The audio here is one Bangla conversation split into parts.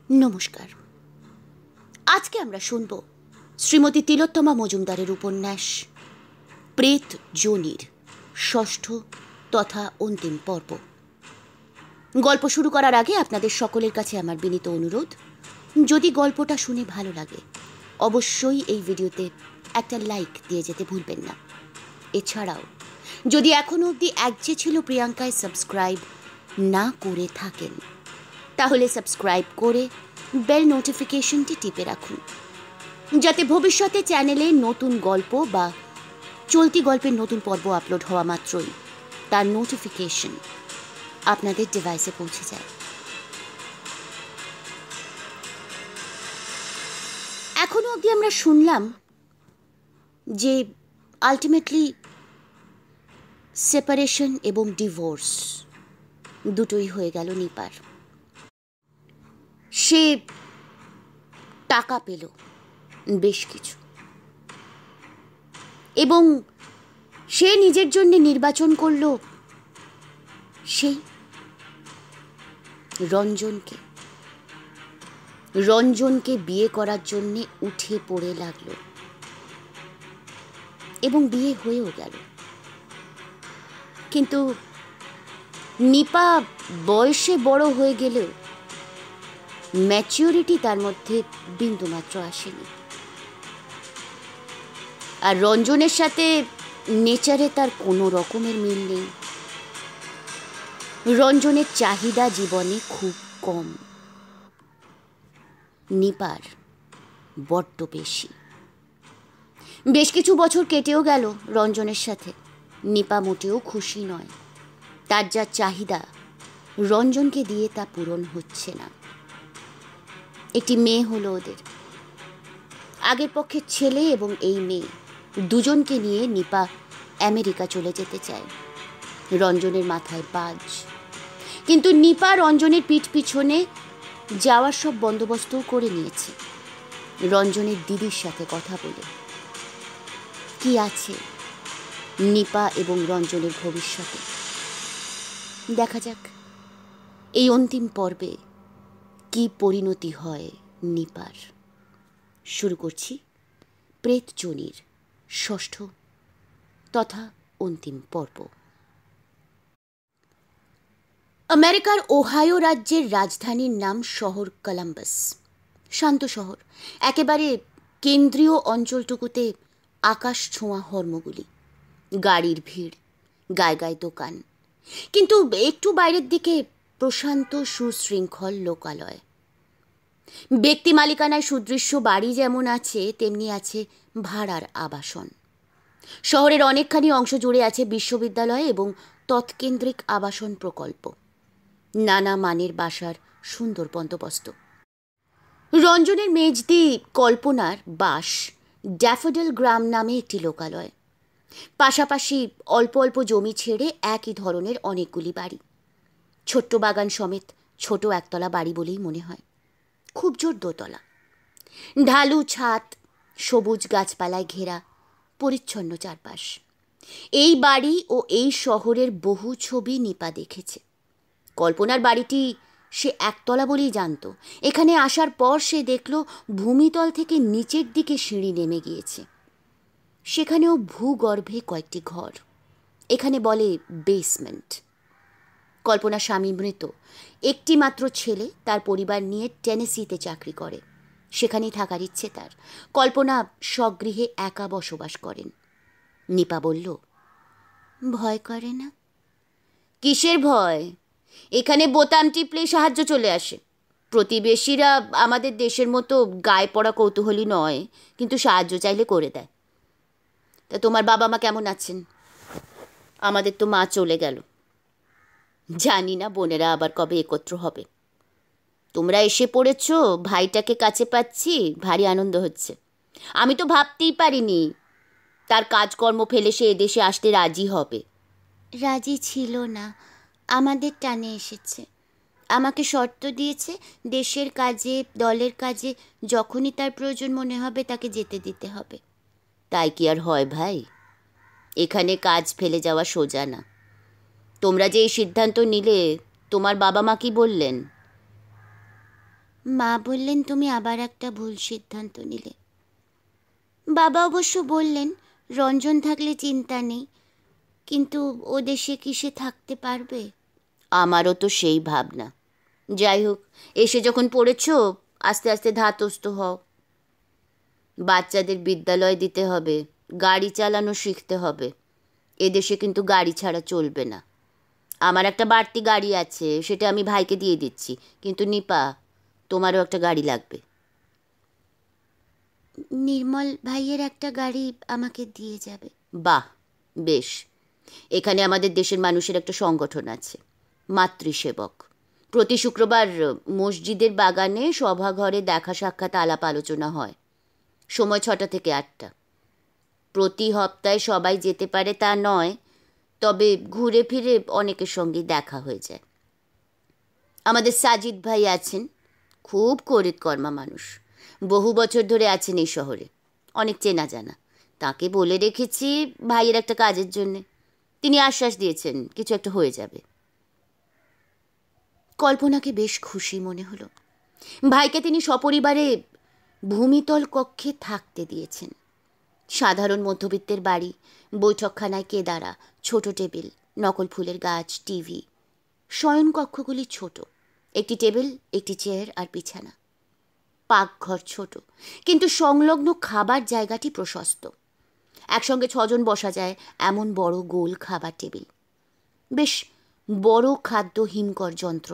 নমস্কার। আজকে আমরা শুনব শ্রীমতী তিলোত্তমা মজুমদারের উপন্যাস প্রেত যোনির ষষ্ঠ তথা অন্তিম পর্ব। গল্প শুরু করার আগে আপনাদের সকলের কাছে আমার বিনীত অনুরোধ, যদি গল্পটা শুনে ভালো লাগে অবশ্যই এই ভিডিওতে একটা লাইক দিয়ে যেতে ভুলবেন না। এছাড়াও যদি এখনো অবধি একজে ছিল প্রিয়াঙ্কায় সাবস্ক্রাইব না করে থাকেন তাহলে সাবস্ক্রাইব করে বেল নোটিফিকেশনটি টিপে রাখুন, যাতে ভবিষ্যতে চ্যানেলে নতুন গল্প বা চলতি গল্পের নতুন পর্ব আপলোড হওয়া মাত্রই তার নোটিফিকেশন আপনাদের ডিভাইসে পৌঁছে যায়। এখনো অবধি আমরা শুনলাম যে আলটিমেটলি সেপারেশন এবং ডিভোর্স দুটোই হয়ে গেল নিপার। সে টাকা পেল বেশ কিছু, এবং সে নিজের জন্য নির্বাচন করল সেই রঞ্জনকে বিয়ে করার জন্য উঠে পড়ে লাগলো, এবং বিয়ে হয়েও গেল। কিন্তু নিপা বয়সে বড় হয়ে গেলেও ম্যাচিউরিটি তার মধ্যে বিন্দুমাত্র আসেনি। আর রঞ্জনের সাথে নেচারে তার কোনো রকমের মিল নেই। রঞ্জনের চাহিদা জীবনে খুব কম, নিপার বড্ড বেশি। বেশ কিছু বছর কেটেও গেল রঞ্জনের সাথে, নিপা মোটেও খুশি নয়। তার যা চাহিদা রঞ্জনকে দিয়ে তা পূরণ হচ্ছে না। একটি মেয়ে হলো ওদের, আগের পক্ষের ছেলে এবং এই মেয়ে দুজনকে নিয়ে নিপা আমেরিকা চলে যেতে চায়। রঞ্জনের মাথায় বাজ, কিন্তু নিপা রঞ্জনের পিঠ পিছনে যাওয়ার সব বন্দোবস্তও করে নিয়েছে। রঞ্জনের দিদির সাথে কথা বলে কি আছে নিপা এবং রঞ্জনের ভবিষ্যতে দেখা যাক এই অন্তিম পর্বে কি পরিণতি হয় নিপার। শুরু করছি প্রেত যোনির ষষ্ঠ তথা অন্তিম পর্ব। আমেরিকার ওহাইও রাজ্যের রাজধানীর নাম শহর কলাম্বাস। শান্ত শহর, একেবারে কেন্দ্রীয় অঞ্চলটুকুতে আকাশ ছোঁয়া হর্মগুলি, গাড়ির ভিড়, গায়ে গায়ে দোকান, কিন্তু একটু বাইরের দিকে প্রশান্ত সুশৃঙ্খল লোকালয়। ব্যক্তি মালিকানায় সুদৃশ্য বাড়ি যেমন আছে তেমনি আছে ভাড়ার আবাসন। শহরের অনেকখানি অংশ জুড়ে আছে বিশ্ববিদ্যালয় এবং তৎকেন্দ্রিক আবাসন প্রকল্প। নানা মানের বাসার সুন্দর বন্দোবস্ত। রঞ্জনের মেজদি কল্পনার বাস ড্যাফোডিল গ্রাম নামে একটি লোকালয়। পাশাপাশি অল্প অল্প জমি ছেড়ে একই ধরনের অনেকগুলি বাড়ি, ছোট্ট বাগান সমেত ছোট একতলা বাড়ি বলেই মনে হয়, খুব জোর দোতলা। ঢালু ছাদ, সবুজ গাছপালায় ঘেরা, পরিচ্ছন্ন চারপাশ। এই বাড়ি ও এই শহরের বহু ছবি নিপা দেখেছে। কল্পনার বাড়িটি সে একতলা বলেই জানত। এখানে আসার পর সে দেখল ভূমিতল থেকে নিচের দিকে সিঁড়ি নেমে গিয়েছে। সেখানেও ভূগর্ভে কয়েকটি ঘর, এখানে বলে বেসমেন্ট। কল্পনা স্বামী মৃত, একটি মাত্র ছেলে তার পরিবার নিয়ে টেনেসিতে চাকরি করে, সেখানেই থাকার ইচ্ছে তার। কল্পনা স্বগৃহে একা বসবাস করেন। নিপা বলল, ভয় করে না? কিসের ভয়? এখানে বোতাম টিপলেই সাহায্য চলে আসে। প্রতিবেশীরা আমাদের দেশের মতো গায়ে পড়া কৌতূহলী নয়, কিন্তু সাহায্য চাইলে করে দেয়। তা তোমার বাবা মা কেমন আছেন? আমাদের তো মা চলে গেল, জানি না বোনেরা আবার কবে একত্র হবে। তোমরা এসে পড়েছ, ভাইটাকে কাছে পাচ্ছি, ভারী আনন্দ হচ্ছে। আমি তো ভাবতেই পারিনি তার কাজকর্ম ফেলে সে এদেশে আসতে রাজি হবে। রাজি ছিল না, আমাদের টানে এসেছে। আমাকে শর্ত দিয়েছে, দেশের কাজে দলের কাজে যখনই তার প্রয়োজন মনে হবে তাকে যেতে দিতে হবে। তাই কি আর হয় ভাই? এখানে কাজ ফেলে যাওয়া সোজা না। তোমরা যে এই সিদ্ধান্ত নিলে তোমার বাবা মা কি বললেন? মা বললেন তুমি আবার একটা ভুল সিদ্ধান্ত নিলে। বাবা অবশ্য বললেন রঞ্জন থাকলে চিন্তা নেই, কিন্তু ও দেশে কি সে থাকতে পারবে? আমারও তো সেই ভাবনা। যাই হোক, এসে যখন পড়েছ আস্তে আস্তে ধাতস্থ হও। বাচ্চাদের বিদ্যালয় দিতে হবে, গাড়ি চালানো শিখতে হবে। এদেশে কিন্তু গাড়ি ছাড়া চলবে না। আমার একটা বাড়তি গাড়ি আছে, সেটা আমি ভাইকে দিয়ে দিচ্ছি, কিন্তু নিপা, তোমারও একটা গাড়ি লাগবে। নির্মল ভাইয়ের একটা গাড়ি আমাকে দিয়ে যাবে। বাহ, বেশ। এখানে আমাদের দেশের মানুষের একটা সংগঠন আছে, মাতৃসেবক। প্রতি শুক্রবার মসজিদের বাগানে সভাঘরে দেখা সাক্ষাৎ আলাপ আলোচনা হয়। সময় 6টা থেকে 8টা। প্রতি সপ্তাহে সবাই যেতে পারে তা নয়, তবে ঘুরে ফিরে অনেকের সঙ্গে দেখা হয়ে যায়। আমাদের সাজিদ ভাই আছেন, খুব করিতকর্মা মানুষ। বহু বছর ধরে আছেন এই শহরে, অনেক চেনা জানা। তাকে বলে রেখেছি ভাইয়ের একটা কাজের জন্যে। তিনি আশ্বাস দিয়েছেন কিছু একটা হয়ে যাবে। কল্পনাকে বেশ খুশি মনে হলো। ভাইকে তিনি সপরিবারে ভূমিতল কক্ষে থাকতে দিয়েছেন। সাধারণ মধ্যবিত্তের বাড়ি, বৈঠকখানায় কেদারা, ছোট টেবিল, নকল ফুলের গাছ, টিভি। শয়নকক্ষগুলি ছোট, একটি টেবিল, একটি চেয়ার আর বিছানা। পাকঘর ছোট, কিন্তু সংলগ্ন খাবার জায়গাটি প্রশস্ত। একসঙ্গে 6জন বসা যায় এমন বড় গোল খাবার টেবিল। বেশ বড় খাদ্য হিমকর যন্ত্র।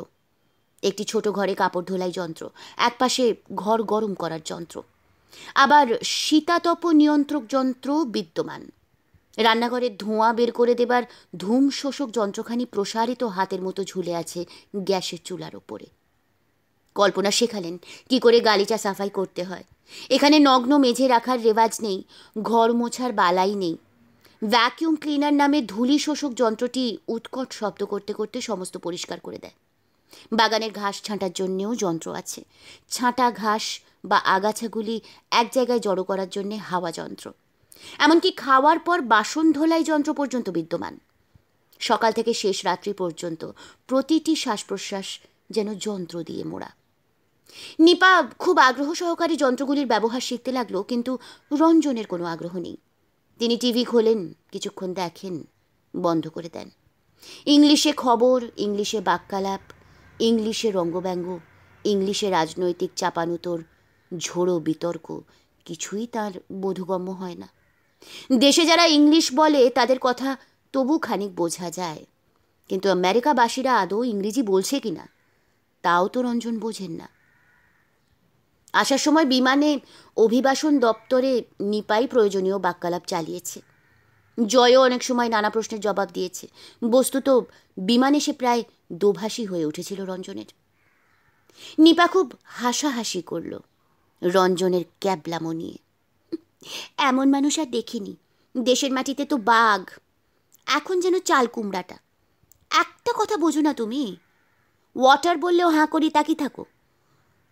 একটি ছোট ঘরে কাপড় ধোলাই যন্ত্র, একপাশে ঘর গরম করার যন্ত্র। আবার শীতাতপ নিয়ন্ত্রক যন্ত্র বিদ্যমান। রান্নাঘরের ধোঁয়া বের করে দেবার ধূম শোষক যন্ত্রখানি প্রসারিত হাতের মতো ঝুলে আছে গ্যাসের চুলার ওপরে। কল্পনা শেখালেন কি করে গালিচা সাফাই করতে হয়। এখানে নগ্ন মেঝে রাখার রেওয়াজ নেই, ঘর মোছার বালাই নেই। ভ্যাকিউম ক্লিনার নামে ধূলি শোষক যন্ত্রটি উৎকট শব্দ করতে করতে সমস্ত পরিষ্কার করে দেয়। বাগানের ঘাস ছাঁটার জন্যেও যন্ত্র আছে। ছাঁটা ঘাস বা আগাছাগুলি এক জায়গায় জড়ো করার জন্যে হাওয়া যন্ত্র। এমনকি খাওয়ার পর বাসন ধোলাই যন্ত্র পর্যন্ত বিদ্যমান। সকাল থেকে শেষ রাত্রি পর্যন্ত প্রতিটি শ্বাস প্রশ্বাস যেন যন্ত্র দিয়ে মোড়া। নিপা খুব আগ্রহ সহকারে যন্ত্রগুলির ব্যবহার শিখতে লাগলো, কিন্তু রঞ্জনের কোনো আগ্রহ নেই। তিনি টিভি খোলেন, কিছুক্ষণ দেখেন, বন্ধ করে দেন। ইংলিশে খবর, ইংলিশে বাক্যালাপ, ইংলিশে রঙ্গব্যঙ্গ, ইংলিশে রাজনৈতিক চাপানুতোর, ঝোড়ো বিতর্ক, কিছুই তার বোধগম্য হয় না। দেশে যারা ইংলিশ বলে তাদের কথা তবু খানিক বোঝা যায়, কিন্তু আমেরিকাবাসীরা আদৌ ইংরেজি বলছে কিনা তাও তো রঞ্জন বোঝেন না। আসার সময় বিমানে অভিবাসন দপ্তরে নিপাই প্রয়োজনীয় বাক্যালাপ চালিয়েছে। জয়ও অনেক সময় নানা প্রশ্নের জবাব দিয়েছে। বস্তুত বিমানে সে প্রায় দোভাষী হয়ে উঠেছিল রঞ্জনের। নিপা খুব হাসাহাসি করল রঞ্জনের ক্যাবলামো নিয়ে। এমন মানুষ আর দেখিনি, দেশের মাটিতে তো বাঘ, এখন যেন চাল কুমড়াটা। একটা কথা বোঝো না তুমি, ওয়াটার বললেও হাঁ করি তাকিয়ে থাকো।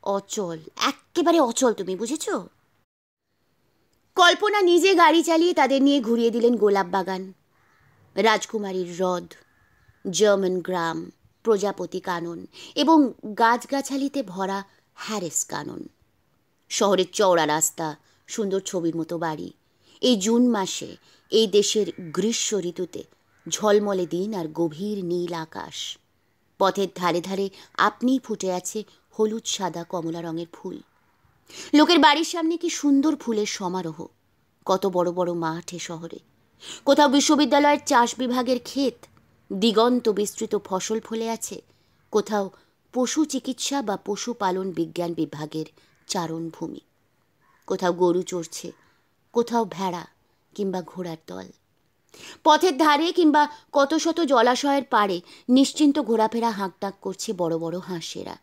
অচল, একেবারে অচল তুমি, বুঝেছ? কল্পনা নিজে গাড়ি চালিয়ে তাদের নিয়ে ঘুরিয়ে দিলেন গোলাপ বাগান, রাজকুমারীর হ্রদ, জার্মান গ্রাম, প্রজাপতি কানন এবং গাছগাছালিতে ভরা হ্যারিস কানন। শহরের চওড়া রাস্তা, সুন্দর ছবির মতো বাড়ি। এই জুন মাসে এই দেশের গ্রীষ্ম ঋতুতে ঝলমলে দিন আর গভীর নীল আকাশ। পথের ধারে ধারে আপনিই ফুটে আছে হলুদ সাদা কমলা রঙের ফুল। লোকের বাড়ির সামনে কি সুন্দর ফুলের সমারোহ। কত বড় বড় মাঠ এ শহরে। কোথাও বিশ্ববিদ্যালয়ের চাষ বিভাগের ক্ষেত, দিগন্ত বিস্তৃত ফসল ফলে আছে। কোথাও পশু চিকিৎসা বা পশুপালন বিজ্ঞান বিভাগের চারণভূমি। কোথাও গরু চড়ছে, কোথাও ভেড়া কিংবা ঘোড়ার দল। পথের ধারে কিংবা কত শত জলাশয়ের পাড়ে নিশ্চিন্ত ঘোরাফেরা হাঁকডাক করছে বড় বড় হাঁসেরা।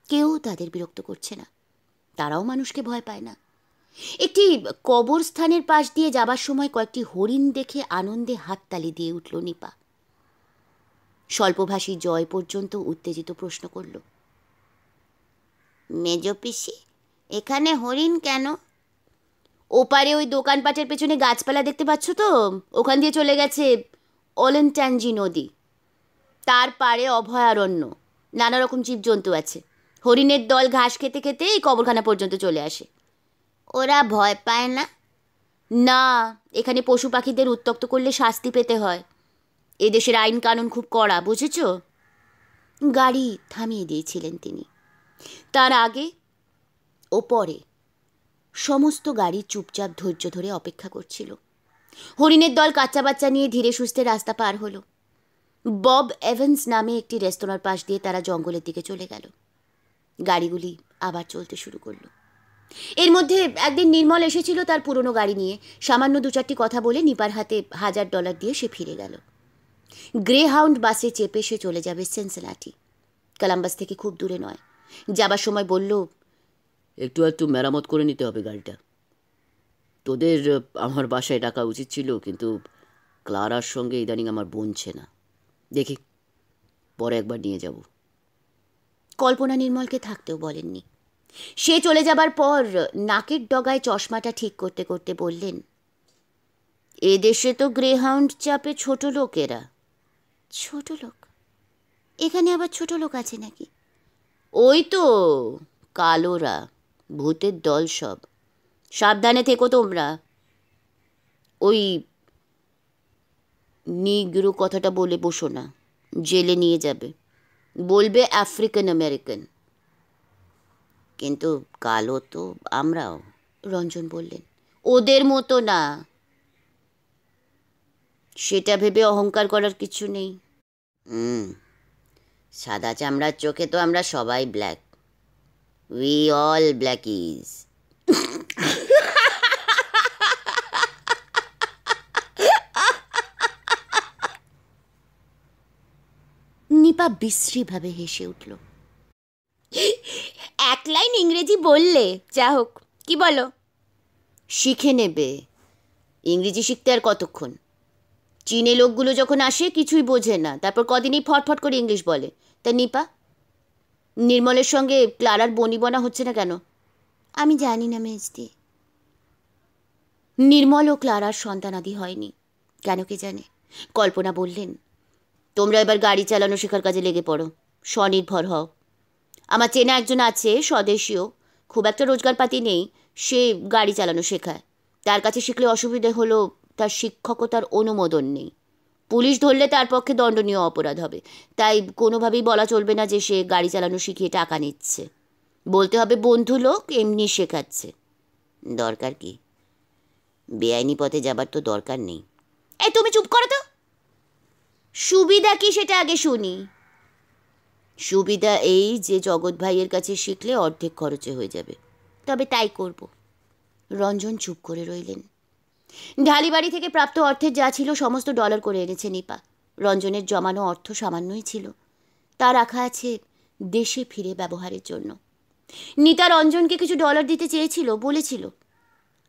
কেউ তাদের বিরক্ত করছে না, তারাও মানুষকে ভয় পায় না। একটি কবরস্থানের পাশ দিয়ে যাবার সময় কয়েকটি হরিণ দেখে আনন্দে হাততালি দিয়ে উঠল নিপা। স্বল্পভাষী জয় পর্যন্ত উত্তেজিত প্রশ্ন করল, মেজ পিসি, এখানে হরিণ কেন? ওপারে ওই দোকানপাটের পেছনে গাছপালা দেখতে পাচ্ছ তো, ওখান দিয়ে চলে গেছে ওলেনট্যাঞ্জি নদী। তার পাড়ে অভয়ারণ্য, নানা রকম জীবজন্তু আছে। হরিণের দল ঘাস খেতে খেতে এই কবরখানা পর্যন্ত চলে আসে। ওরা ভয় পায় না? না, এখানে পশু পাখিদের উত্ত্যক্ত করলে শাস্তি পেতে হয়। এদেশের আইন কানুন খুব কড়া, বুঝেছ? গাড়ি থামিয়ে দিয়েছিলেন তিনি। তার আগে ও পরে সমস্ত গাড়ি চুপচাপ ধৈর্য ধরে অপেক্ষা করছিল। হরিণের দল কাচ্চা বাচ্চা নিয়ে ধীরে সুস্থে রাস্তা পার হলো। বব এভান্স নামে একটি রেস্তোরাঁর পাশ দিয়ে তারা জঙ্গলের দিকে চলে গেল। গাড়িগুলি আবার চলতে শুরু করলো। এর মধ্যে একদিন নির্মল এসেছিল তার পুরনো গাড়ি নিয়ে। সামান্য দু চারটি কথা বলে নিপার হাতে $1000 দিয়ে সে ফিরে গেল। গ্রে হাউন্ড বাসে চেপে সে চলে যাবে সিনসিনাটি। কলাম্বাস থেকে খুব দূরে নয়। যাবার সময় বলল, একটু মেরামত করে নিতে হবে গাড়িটা। তোদের আমার বাসায় ডাকা উচিত ছিল, কিন্তু ক্লারার সঙ্গে ইদানিং আমার বনছে না। দেখি, পরে একবার নিয়ে যাব। কল্পনা নির্মলকে থাকতেও বলেননি। সে চলে যাবার পর নাকের ডগায় চশমাটা ঠিক করতে করতে বললেন, এদেশে তো গ্রেহাউন্ড চাপে ছোট লোকেরা। ছোট লোক? এখানে আবার ছোট লোক আছে নাকি? ওই তো কালোরা, ভূতের দল সব। সাবধানে থেকো তোমরা। ওই নিগ্রো কথাটা বলে বসো না, জেলে নিয়ে যাবে। বলবে আফ্রিকান আমেরিকান। কিন্তু কালো তো আমরাও, রঞ্জন বললেন। ওদের মতো না। সেটা ভেবে অহংকার করার কিছু নেই। সাদা চামড়ার চোখে তো আমরা সবাই black. We all blackies. Nipa বিশ্রীভাবে হেসে উঠল। এক লাইন ইংরেজি বললে, যা হোক। কি বলো? শিখে নেবে। ইংরেজি শিখতে আর কতক্ষণ? চীনে লোকগুলো যখন আসে কিছুই বোঝে না, তারপর কদিনই ফটফট করে ইংলিশ বলে। তা নিপা, নির্মলের সঙ্গে ক্লারার বনিবনা হচ্ছে না কেন? আমি জানি না মেজদি। নির্মল ও ক্লারার সন্তানাদি হয়নি, কেন কে জানে। কল্পনা বললেন, তোমরা এবার গাড়ি চালানো শেখার কাজে লেগে পড়ো, স্বনির্ভর হও। আমার চেনা একজন আছে, স্বদেশীয়, খুব একটা রোজগারপাতি নেই, সে গাড়ি চালানো শেখায়। তার কাছে শিখলে অসুবিধে হলো তার শিক্ষকতার অনুমোদন নেই। পুলিশ ধরলে তার পক্ষে দণ্ডনীয় অপরাধ হবে। তাই কোনোভাবেই বলা চলবে না যে সে গাড়ি চালানো শিখিয়ে টাকা নিচ্ছে। বলতে হবে বন্ধু লোক এমনি শেখাচ্ছে। দরকার কি? বেআইনি পথে যাবার তো দরকার নেই। এই তুমি চুপ করো তো। সুবিধা কি সেটা আগে শুনি। সুবিধা এই যে জগৎ ভাইয়ের কাছে শিখলে অর্ধেক খরচে হয়ে যাবে। তবে তাই করব। রঞ্জন চুপ করে রইলেন। ঢালিবাড়ি থেকে প্রাপ্ত অর্থের যা ছিল সমস্ত ডলার করে এনেছে নিপা। রঞ্জনের জমানো অর্থ সামান্যই ছিল, তা রাখা আছে দেশে ফিরে ব্যবহারের জন্য। নিতা রঞ্জনকে কিছু ডলার দিতে চেয়েছিল, বলেছিল,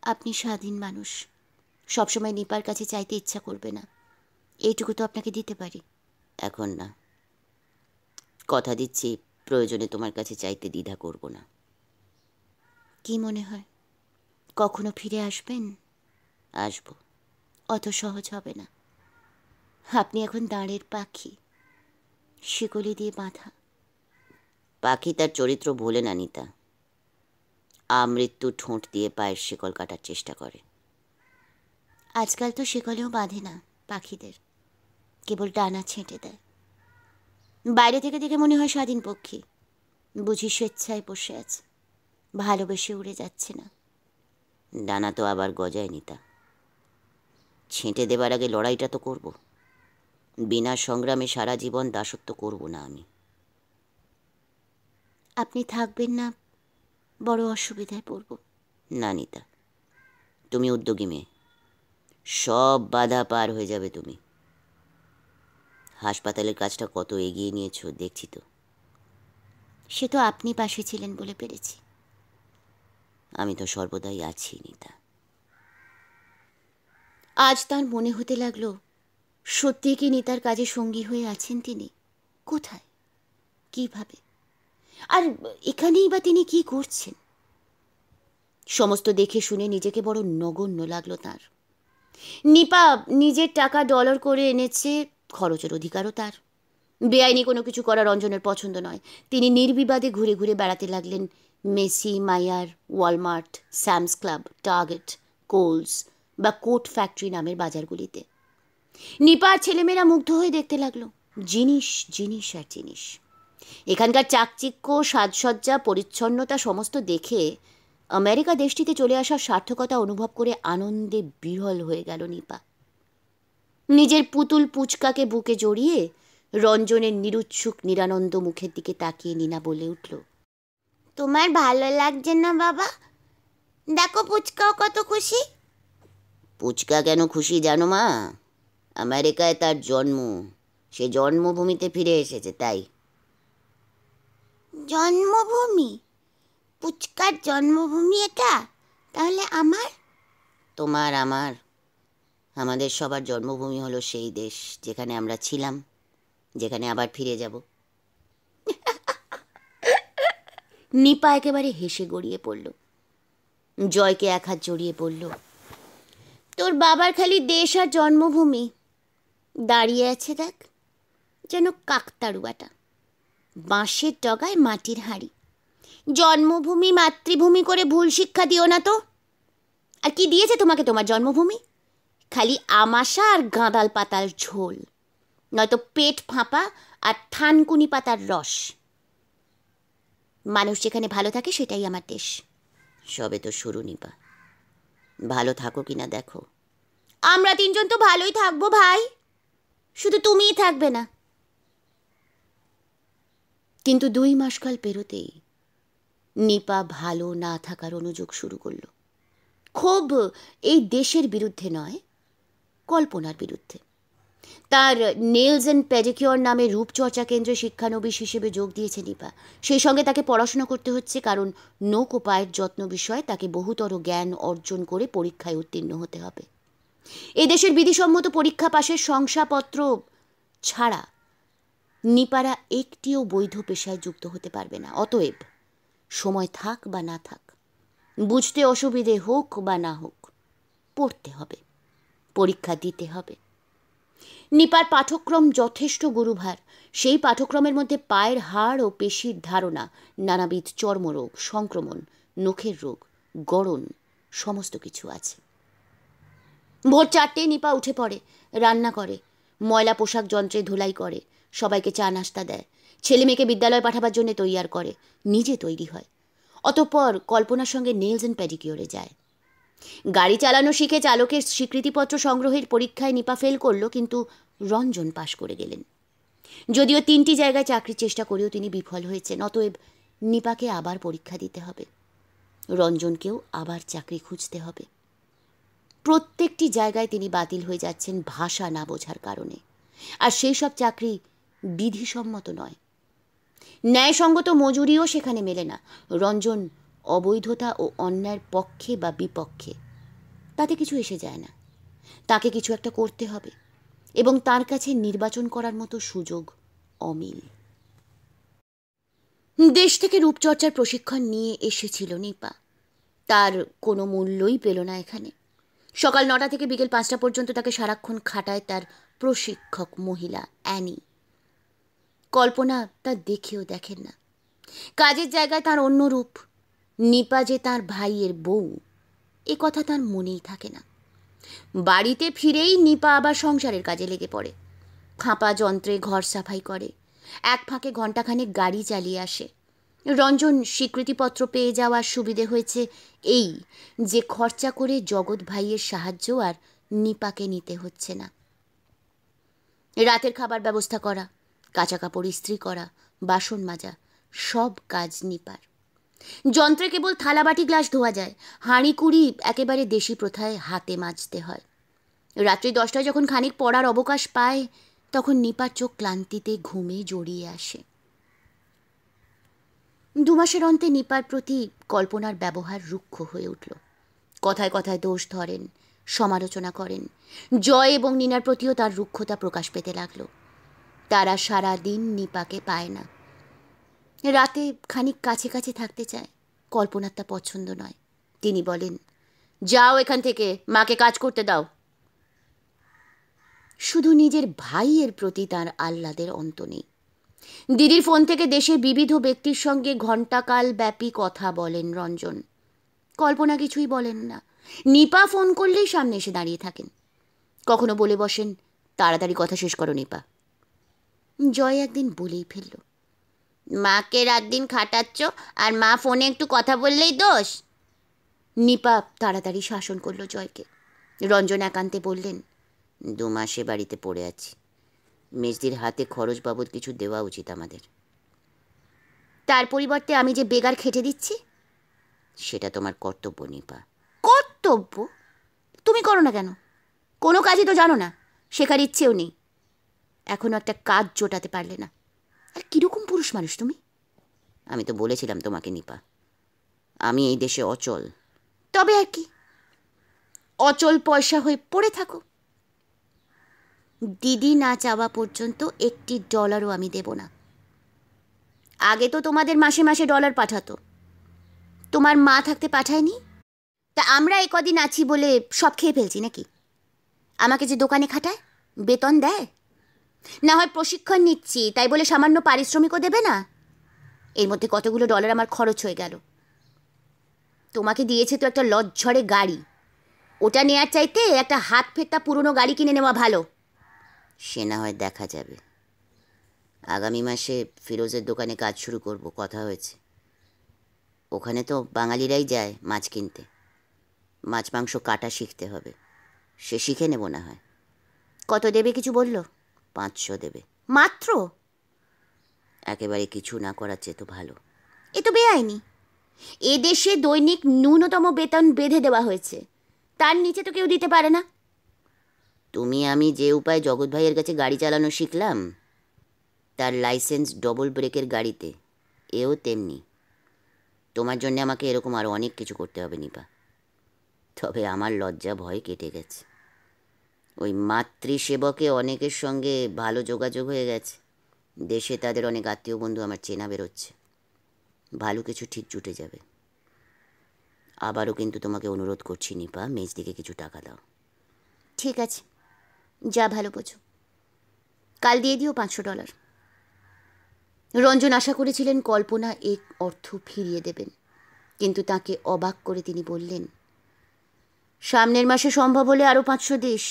আপনি স্বাধীন মানুষ, সবসময় নিপার কাছে চাইতে ইচ্ছা করবে না, এইটুকু তো আপনাকে দিতে পারি। এখন না, কথা দিচ্ছি প্রয়োজনে তোমার কাছে চাইতে দ্বিধা করব না। কি মনে হয় কখনো ফিরে আসবেন? আসব। অত সহজ হবে না। আপনি এখন দাঁড়ের পাখি, শিকলি দিয়ে বাঁধা। পাখি তার চরিত্র ভোলে না নিতা। আমৃত্যু ঠোঁট দিয়ে পায়ের শিকল কাটার চেষ্টা করে। আজকাল তো শিকলেও বাঁধে না পাখিদের, কেবল ডানা ছেঁটে দেয়। বাইরে থেকে দেখে মনে হয় স্বাধীন পক্ষী, বুঝি স্বেচ্ছায় বসে আছে, ভালোবেসে উড়ে যাচ্ছে না। ডানা তো আবার গজায় নিতা। ছেঁটে দেবার আগে লড়াইটা তো করব। বিনা সংগ্রামে সারা জীবন দাসত্ব করব না আমি। আপনি থাকবেন না, বড় অসুবিধায় পড়ব। না নিতা, তুমি উদ্যোগী মেয়ে, সব বাধা পার হয়ে যাবে তুমি। হাসপাতালের কাজটা কত এগিয়ে নিয়েছো দেখছি তো। সে তো আপনি পাশে ছিলেন বলে পেরেছি। আমি তো সর্বদাই আছি নিতা। আজ তার মনে হতে লাগলো, সত্যি কি নিতার কাজে সঙ্গী হয়ে আছেন তিনি? কোথায়, কিভাবে, আর এখানেই বা তিনি কি করছেন? সমস্ত দেখে শুনে নিজেকে বড় নগণ্য লাগলো তার। নিপা নিজের টাকা ডলার করে এনেছে, খরচের অধিকারও তার। বেআইনি কোনো কিছু করা রঞ্জনের পছন্দ নয়। তিনি নির্বিবাদে ঘুরে ঘুরে বেড়াতে লাগলেন মেসি, মায়ার, ওয়ালমার্ট, স্যামস ক্লাব, টার্গেট, কোলস বা কোট ফ্যাক্টরি নামের বাজারগুলিতে। নিপার ছেলেমেয়েরা মুগ্ধ হয়ে দেখতে লাগলো। জিনিস জিনিস আর জিনিস। এখানকার চাকচিক্য, সাজসজ্জা, পরিচ্ছন্নতা সমস্ত দেখে আমেরিকা দেশটিতে চলে আসার সার্থকতা অনুভব করে আনন্দে বিহ্বল হয়ে গেল নিপা। নিজের পুতুল পুচকাকে বুকে জড়িয়ে রঞ্জনের নিরুৎসুক নিরানন্দ মুখের দিকে তাকিয়ে নিনা বলে উঠল, তোমার ভালো লাগছে না বাবা? দেখো পুচকাও কত খুশি। পুচকা কেন খুশি জানো মা? আমেরিকায় তার জন্ম, সে জন্মভূমিতে ফিরে এসেছে তাই। জন্মভূমি? পুচকার জন্মভূমি এটা? তাহলে আমার? তোমার, আমার, আমাদের সবার জন্মভূমি হলো সেই দেশ যেখানে আমরা ছিলাম, যেখানে আবার ফিরে যাব। নিপা একেবারে হেসে গড়িয়ে পড়ল। জয়কে এক হাত জড়িয়ে পড়ল। তোর বাবার খালি দেশ আর জন্মভূমি। দাঁড়িয়ে আছে দেখ, যেন কাকতাড়ুয়াটা, বাঁশের ডগায় মাটির হাঁড়ি। জন্মভূমি মাতৃভূমি করে ভুল শিক্ষা দিও না তো। আর কি দিয়েছে তোমাকে তোমার জন্মভূমি? খালি আমাশা আর গাঁদাল পাতার ঝোল, নয়তো পেট ফাঁপা আর থানকুনি পাতার রস। মানুষ যেখানে ভালো থাকে সেটাই আমার দেশ। সবে তো শুরু নিপা, ভালো থাকো কিনা দেখো। আমরা তিনজন তো ভালোই থাকবো ভাই, শুধু তুমিই থাকবে না। কিন্তু 2 মাসকাল পেরোতেই নিপা ভালো না থাকার অনুযোগ শুরু করল। খুব এই দেশের বিরুদ্ধে নয়, কল্পনার বিরুদ্ধে। তার নেলস অ্যান্ড পেডিকিওর নামে রূপচর্চা কেন্দ্রে শিক্ষানবিশ হিসেবে যোগ দিয়েছে নিপা। সেই সঙ্গে তাকে পড়াশোনা করতে হচ্ছে, কারণ নৌকো পায়ের যত্ন বিষয়ে তাকে বহুতর জ্ঞান অর্জন করে পরীক্ষায় উত্তীর্ণ হতে হবে। এদেশের বিধিসম্মত পরীক্ষা পাশের শংসাপত্র ছাড়া নিপারা একটিও বৈধ পেশায় যুক্ত হতে পারবে না। অতএব সময় থাক বা না থাক, বুঝতে অসুবিধে হোক বা না হোক, পড়তে হবে, পরীক্ষা দিতে হবে। নিপার পাঠক্রম যথেষ্ট গুরুভার। সেই পাঠক্রমের মধ্যে পায়ের হাড় ও পেশির ধারণা, নানাবিধ চর্মরোগ, সংক্রমণ, নখের রোগ, গড়ন, সমস্ত কিছু আছে। ভোর 4টে নিপা উঠে পড়ে, রান্না করে, ময়লা পোশাক যন্ত্রে ধুলাই করে, সবাইকে চা নাস্তা দেয়, ছেলে মেয়েকে বিদ্যালয়ে পাঠাবার জন্য তৈয়ার করে, নিজে তৈরি হয়। অতঃপর কল্পনার সঙ্গে নেলস অ্যান্ড পেডিকিওরে যায়। গাড়ি চালানো শিখে চালকের স্বীকৃতিপত্র সংগ্রহের পরীক্ষায় নিপা ফেল করল, কিন্তু রঞ্জন পাশ করে গেলেন। যদিও 3টি জায়গায় চাকরির চেষ্টা করেও তিনি বিফল হয়েছেন। অতএব নিপাকে আবার পরীক্ষা দিতে হবে, রঞ্জনকেও আবার চাকরি খুঁজতে হবে। প্রত্যেকটি জায়গায় তিনি বাতিল হয়ে যাচ্ছেন ভাষা না বোঝার কারণে। আর সেই সব চাকরি বিধিসম্মত নয়, ন্যায়সঙ্গত মজুরিও সেখানে মেলে না। রঞ্জন অবৈধতা ও অন্যায়ের পক্ষে বা বিপক্ষে, তাতে কিছু এসে যায় না। তাকে কিছু একটা করতে হবে, এবং তার কাছে নির্বাচন করার মতো সুযোগ অমিল। দেশ থেকে রূপচর্চার প্রশিক্ষণ নিয়ে এসেছিল নিপা, তার কোনো মূল্যই পেল না এখানে। সকাল 9টা থেকে বিকেল 5টা পর্যন্ত তাকে সারাক্ষণ খাটায় তার প্রশিক্ষক মহিলা অ্যানি। কল্পনা তা দেখেও দেখেন না। কাজের জায়গায় তার অন্য রূপ। নিপা যে তার ভাইয়ের বউ, এ কথা তার মনেই থাকে না। বাড়িতে ফিরেই নিপা আবার সংসারের কাজে লেগে পড়ে। ফাঁপা যন্ত্রে ঘর সাফাই করে, এক ফাঁকে ঘণ্টাখানেক গাড়ি চালিয়ে আসে। রঞ্জন স্বীকৃতিপত্র পেয়ে যাওয়ার সুবিধে হয়েছে এই যে খরচা করে জগৎ ভাইয়ের সাহায্য আর নিপাকে নিতে হচ্ছে না। রাতের খাবার ব্যবস্থা করা, কাঁচা কাপড় ইস্ত্রি করা, বাসন মাজা, সব কাজ নিপার। যন্ত্রে কেবল থালাবাটি গ্লাস ধোয়া যায়, হাঁড়ি কুড়ি একেবারে দেশি প্রথায় হাতে মাজতে হয়। রাত্রি 10টায় যখন খানিক পড়ার অবকাশ পায়, তখন নিপার চোখ ক্লান্তিতে ঘুমে জড়িয়ে আসে। 2 মাসের অন্তে নিপার প্রতি কল্পনার ব্যবহার রুক্ষ হয়ে উঠল। কথায় কথায় দোষ ধরেন, সমালোচনা করেন। জয় এবং নিনার প্রতিও তার রুক্ষতা প্রকাশ পেতে লাগলো। তারা সারা দিন নিপাকে পায় না। রাতে খানিক কাছে কাছে থাকতে চায়, কল্পনার তা পছন্দ নয়। তিনি বলেন, যাও এখান থেকে, মাকে কাজ করতে দাও। শুধু নিজের ভাইয়ের প্রতি তার আহ্লাদের অন্ত নেই। দিদির ফোন থেকে দেশের বিবিধ ব্যক্তির সঙ্গে ঘণ্টাকাল ব্যাপী কথা বলেন রঞ্জন। কল্পনা কিছুই বলেন না। নিপা ফোন করলেই সামনে এসে দাঁড়িয়ে থাকেন। কখনো বলে বসেন, তাড়াতাড়ি কথা শেষ করো নিপা। জয় একদিন বলেই ফেলল, মাকে রাত দিন খাটাচ্ছ আর মা ফোনে একটু কথা বললেই দোষ। নিপা তাড়াতাড়ি শাসন করল জয়কে। রঞ্জন একান্তে বললেন, 2 মাসে বাড়িতে পড়ে আছি, মেজদির হাতে খরচ বাবদ কিছু দেওয়া উচিত আমাদের। তার পরিবর্তে আমি যে বেগার খেটে দিচ্ছি? সেটা তোমার কর্তব্য নিপা। কর্তব্য? তুমি করো না কেন? কোনো কাজই তো জানো না, শেখার ইচ্ছেও নেই। এখনো একটা কাজ জোটাতে পারলে না। আর কিরকম পুরুষ মানুষ তুমি? আমি তো বলেছিলাম তোমাকে নিপা, আমি এই দেশে অচল। তবে আর কি, অচল পয়সা হয়ে পড়ে থাকো। দিদি না চাওয়া পর্যন্ত $1 আমি দেব না। আগে তো তোমাদের মাসে মাসে ডলার পাঠাতো, তোমার মা থাকতে পাঠায়নি? তা আমরা এ কদিন আছি বলে সব খেয়ে ফেলছি নাকি? আমাকে যে দোকানে খাটায়, বেতন দেয়? না হয় প্রশিক্ষণ নিচ্ছি তাই বলে সামান্য পারিশ্রমিকও দেবে না? এর মধ্যে কতগুলো ডলার আমার খরচ হয়ে গেল। তোমাকে দিয়েছে তো একটা লজ্জরে গাড়ি, ওটা নেওয়ার চাইতে একটা হাত ফেটা পুরনো গাড়ি কিনে নেওয়া ভালো। সে না হয় দেখা যাবে। আগামী মাসে ফিরোজের দোকানে কাজ শুরু করব, কথা হয়েছে। ওখানে তো বাঙালিরাই যায় মাছ কিনতে। মাছ মাংস কাটা শিখতে হবে, সে শিখে নেব না হয়। কত দেবে কিছু বলল? 500 দেবে। মাত্র? একেবারে কিছু না করার চেয়ে তো ভালো। এ তো বেআইনি। এদেশে দৈনিক ন্যূনতম বেতন বেঁধে দেওয়া হয়েছে, তার নিচে তো কেউ দিতে পারে না। তুমি আমি যে উপায় জগৎ ভাইয়ের কাছে গাড়ি চালানো শিখলাম, তার লাইসেন্স ডবল ব্রেকের গাড়িতে, এও তেমনি। তোমার জন্য আমাকে এরকম আরও অনেক কিছু করতে হবে নিপা। তবে আমার লজ্জা ভয় কেটে গেছে। ওই মাতৃসেবকে অনেকের সঙ্গে ভালো যোগাযোগ হয়ে গেছে। দেশে তাদের অনেক আত্মীয় বন্ধু আমার চেনা বেরোচ্ছে। ভালো কিছু ঠিক জুটে যাবে। আবারও কিন্তু তোমাকে অনুরোধ করছি নিপা, মেজদিকে কিছু টাকা দাও। ঠিক আছে, যা ভালো বোঝো। কাল দিয়ে দিও $500। রঞ্জন আশা করেছিলেন কল্পনা এই অর্থ ফিরিয়ে দেবেন, কিন্তু তাকে অবাক করে তিনি বললেন, সামনের মাসে সম্ভব হলে আরও 500 দিস।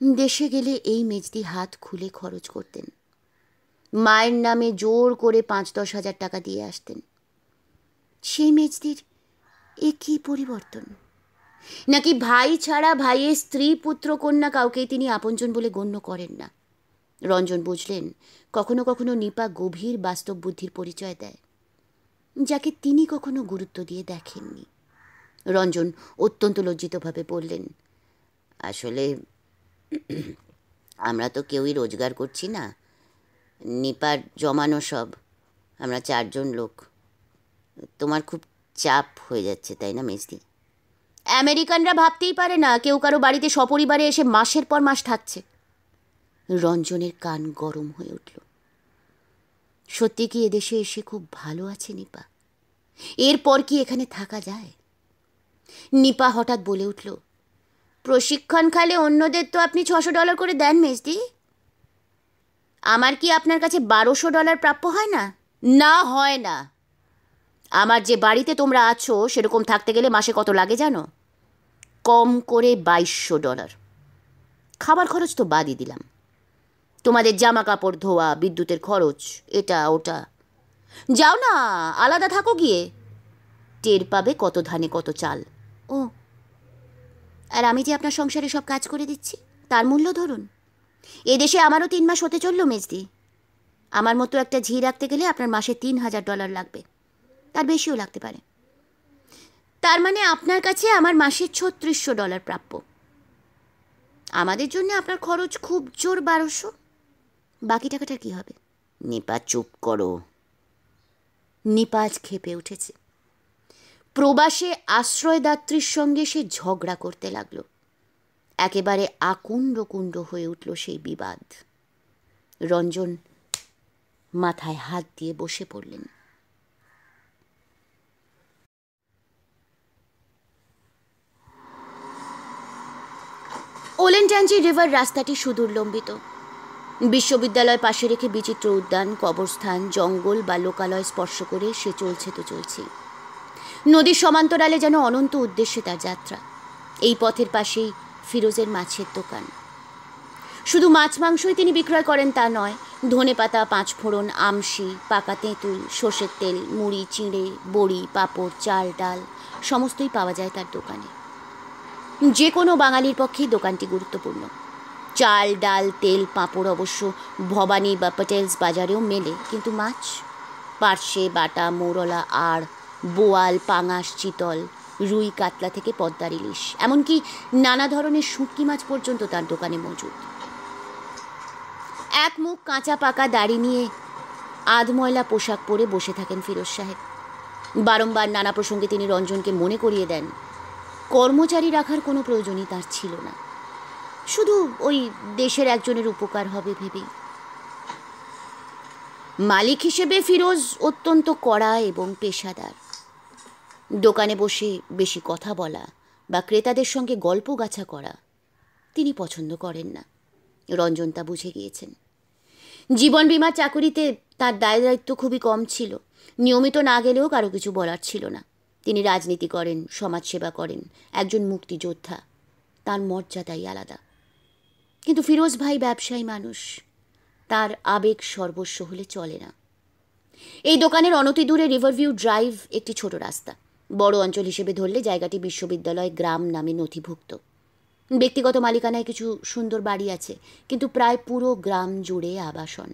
দেশে গেলে এই মেজদি হাত খুলে খরচ করতেন। মায়ের নামে জোর করে 5-10 হাজার টাকা দিয়ে আসতেন। সেই মেজদির এ কি পরিবর্তন! নাকি ভাই ছাড়া ভাইয়ের স্ত্রী পুত্র কন্যা কাউকেই তিনি আপনজন বলে গণ্য করেন না? রঞ্জন বুঝলেন, কখনো কখনো নিপা গভীর বাস্তব বুদ্ধির পরিচয় দেয়, যাকে তিনি কখনো গুরুত্ব দিয়ে দেখেননি। রঞ্জন অত্যন্ত লজ্জিতভাবে বললেন, আসলে আমরা তো কেউই রোজগার করছি না, নিপার জমানো সব, আমরা 4 জন লোক। তোমার খুব চাপ হয়ে যাচ্ছে তাই না মেজদি? আমেরিকানরা ভাবতেই পারে না কেউ কারো বাড়িতে সপরিবারে এসে মাসের পর মাস থাকছে। রঞ্জনের কান গরম হয়ে উঠল। সত্যি কি এদেশে এসে খুব ভালো আছে নিপা? এরপর কি এখানে থাকা যায়? নিপা হঠাৎ বলে উঠল, প্রশিক্ষণ খালে অন্যদের তো আপনি $600 করে দেন মেজদি। আমার কি আপনার কাছে $1200 প্রাপ্য হয় না? না, হয় না। আমার যে বাড়িতে তোমরা আছো সেরকম থাকতে গেলে মাসে কত লাগে জানো? কম করে $2200। খাবার খরচ তো বাদই দিলাম, তোমাদের জামা কাপড় ধোয়া, বিদ্যুতের খরচ, এটা ওটা। যাও না, আলাদা থাকো গিয়ে, টের পাবে কত ধানে কত চাল। ও, আর আমি যে আপনার সংসারে সব কাজ করে দিচ্ছি তার মূল্য ধরুন। এদেশে আমারও 3 মাস হতে চলল মেজদি। আমার মতো একটা ঝি রাখতে গেলে আপনার মাসে $3000 লাগবে, তার বেশিও লাগতে পারে। তার মানে আপনার কাছে আমার মাসে $3600 প্রাপ্য। আমাদের জন্য আপনার খরচ খুব জোর 1200। বাকি টাকাটা কি হবে? নিপা চুপ করো। নিপা আজ ক্ষেপে উঠেছে। প্রবাসে আশ্রয়দাত্রীর সঙ্গে সে ঝগড়া করতে লাগলো। একেবারে আকুণ্ড কুণ্ড হয়ে উঠল সেই বিবাদ। রঞ্জন মাথায় হাত দিয়ে বসে পড়লেন। ওলেনটাঞ্জি রিভার রাস্তাটি সুদূর লম্বিত। বিশ্ববিদ্যালয় পাশে রেখে বিচিত্র উদ্যান, কবরস্থান, জঙ্গল বা লোকালয় স্পর্শ করে সে চলছে তো চলছেই। নদীর সমান্তরালে যেন অনন্ত উদ্দেশ্যে তার যাত্রা। এই পথের পাশেই ফিরোজের মাছের দোকান। শুধু মাছ মাংসই তিনি বিক্রয় করেন তা নয়, ধনেপাতা, পাঁচফোড়ন, আমশি, পাকা তেঁতুল, সর্ষের তেল, মুড়ি, চিঁড়ে, বড়ি, পাঁপড়, চাল, ডাল সমস্তই পাওয়া যায় তার দোকানে। যে কোনো বাঙালির পক্ষেই দোকানটি গুরুত্বপূর্ণ। চাল, ডাল, তেল, পাঁপড় অবশ্য ভবানী বা প্যাটেলস বাজারেও মেলে, কিন্তু মাছ, পার্শে, বাটা, মৌরলা, আড়, বোয়াল, পাঙাশ, চিতল, রুই, কাতলা থেকে পদ্মার ইলিশ, এমনকি নানা ধরনের শুঁটকি মাছ পর্যন্ত তার দোকানে মজুদ। এক মুখ কাঁচা পাকা দাড়ি নিয়ে আধময়লা পোশাক পরে বসে থাকেন ফিরোজ সাহেব। বারংবার নানা প্রসঙ্গে তিনি রঞ্জনকে মনে করিয়ে দেন কর্মচারী রাখার কোনো প্রয়োজনই তার ছিল না, শুধু ওই দেশের একজনের উপকার হবে ভেবেই। মালিক হিসেবে ফিরোজ অত্যন্ত কড়া এবং পেশাদার। দোকানে বসে বেশি কথা বলা বা ক্রেতাদের সঙ্গে গল্প গাছা করা তিনি পছন্দ করেন না। রঞ্জন তা বুঝে গিয়েছেন। জীবন বীমার চাকুরিতে তার দায় দায়িত্ব খুবই কম ছিল। নিয়মিত না গেলেও কারো কিছু বলার ছিল না। তিনি রাজনীতি করেন, সমাজসেবা করেন, একজন মুক্তিযোদ্ধা, তার মর্যাদাই আলাদা। কিন্তু ফিরোজ ভাই ব্যবসায়ী মানুষ, তার আবেগ সর্বস্ব হলে চলে না। এই দোকানের অনতি দূরে রিভারভিউ ড্রাইভ একটি ছোট রাস্তা। বড় অঞ্চল হিসেবে ধরলে জায়গাটি বিশ্ববিদ্যালয় গ্রাম নামে নথিভুক্ত। ব্যক্তিগত মালিকানায় কিছু সুন্দর বাড়ি আছে, কিন্তু প্রায় পুরো গ্রাম জুড়ে আবাসন।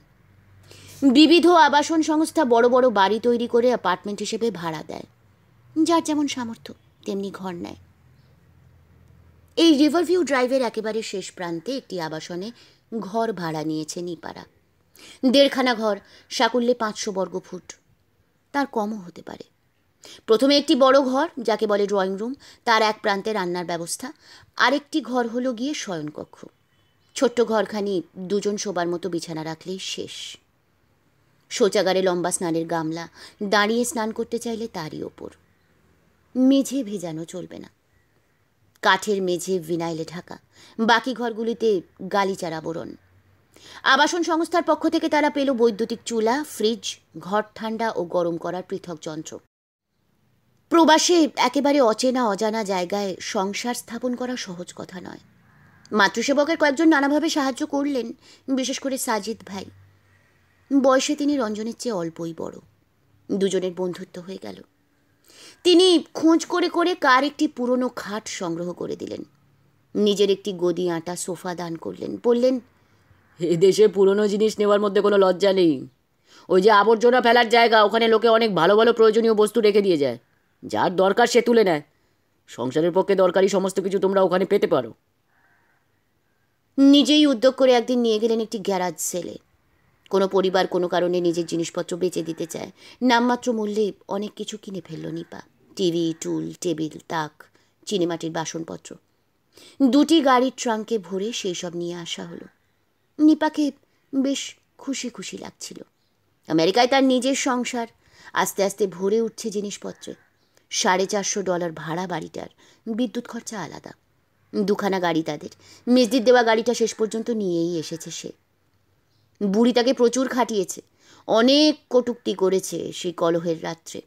বিবিধ আবাসন সংস্থা বড় বড় বাড়ি তৈরি করে অ্যাপার্টমেন্ট হিসেবে ভাড়া দেয়। যার যেমন সামর্থ্য তেমনি ঘর নেয়। এই রিভারভিউ ড্রাইভের একেবারে শেষ প্রান্তে একটি আবাসনে ঘর ভাড়া নিয়েছে নিপারা। 1.5খানা ঘর, সাকুল্যে 500 বর্গফুট, তার কমও হতে পারে। প্রথমে একটি বড় ঘর, যাকে বলে ড্রয়িং রুম, তার এক প্রান্তে রান্নার ব্যবস্থা। আরেকটি ঘর হলো গিয়ে শয়নকক্ষ। ছোট্ট ঘরখানি 2 জন শোবার মতো বিছানা রাখলেই শেষ। শৌচাগারে লম্বা স্নানের গামলা, দাঁড়িয়ে স্নান করতে চাইলে তারই ওপর। মেঝে ভেজানো চলবে না। কাঠের মেঝে ভিনাইলে ঢাকা, বাকি ঘরগুলিতে গালিচার আবরণ। আবাসন সংস্থার পক্ষ থেকে তারা পেল বৈদ্যুতিক চুলা, ফ্রিজ, ঘর ঠান্ডা ও গরম করার পৃথক যন্ত্র। প্রবাসে একেবারে অচেনা অজানা জায়গায় সংসার স্থাপন করা সহজ কথা নয়। মাতৃসেবকের কয়েকজন নানাভাবে সাহায্য করলেন, বিশেষ করে সাজিদ ভাই। বয়সে তিনি রঞ্জনের চেয়ে অল্পই বড়। দুজনের বন্ধুত্ব হয়ে গেল। তিনি খোঁজ করে করে কার একটি পুরনো খাট সংগ্রহ করে দিলেন। নিজের একটি গদি আঁটা সোফা দান করলেন। বললেন, এ দেশে পুরনো জিনিস নেওয়ার মধ্যে কোনো লজ্জা নেই। ওই যে আবর্জনা ফেলার জায়গা, ওখানে লোকে অনেক ভালো ভালো প্রয়োজনীয় বস্তু রেখে দিয়ে যায়। যার দরকার সে তুলে নেয়। সংসারের পক্ষে দরকারি সমস্ত কিছু তোমরা ওখানে পেতে পারো। নিজেই উদ্যোগ করে একদিন নিয়ে গেলেন একটি গ্যারাজ সেলে। কোনো পরিবার কোনো কারণে নিজের জিনিসপত্র বেচে দিতে চায়, নামমাত্র মূল্যে অনেক কিছু কিনে ফেলল নিপা। টিভি, টুল, টেবিল, তাক, চিনিমাটির বাসনপত্র। 2টি গাড়ির ট্রাঙ্কে ভরে সেই সব নিয়ে আসা হলো। নিপাকে বেশ খুশি খুশি লাগছিল। আমেরিকায় তার নিজের সংসার, আস্তে আস্তে ভরে উঠছে জিনিসপত্রে। $450 ভাড়া বাড়িটার, বিদ্যুৎ খরচা আলাদা। 2খানা গাড়ি তাদের। মেজদির দেওয়া গাড়িটা শেষ পর্যন্ত নিয়েই এসেছে সে। বুড়ি তাকে প্রচুর খাটিয়েছে, অনেক কটূক্তি করেছে সেই কলহের রাত্রে।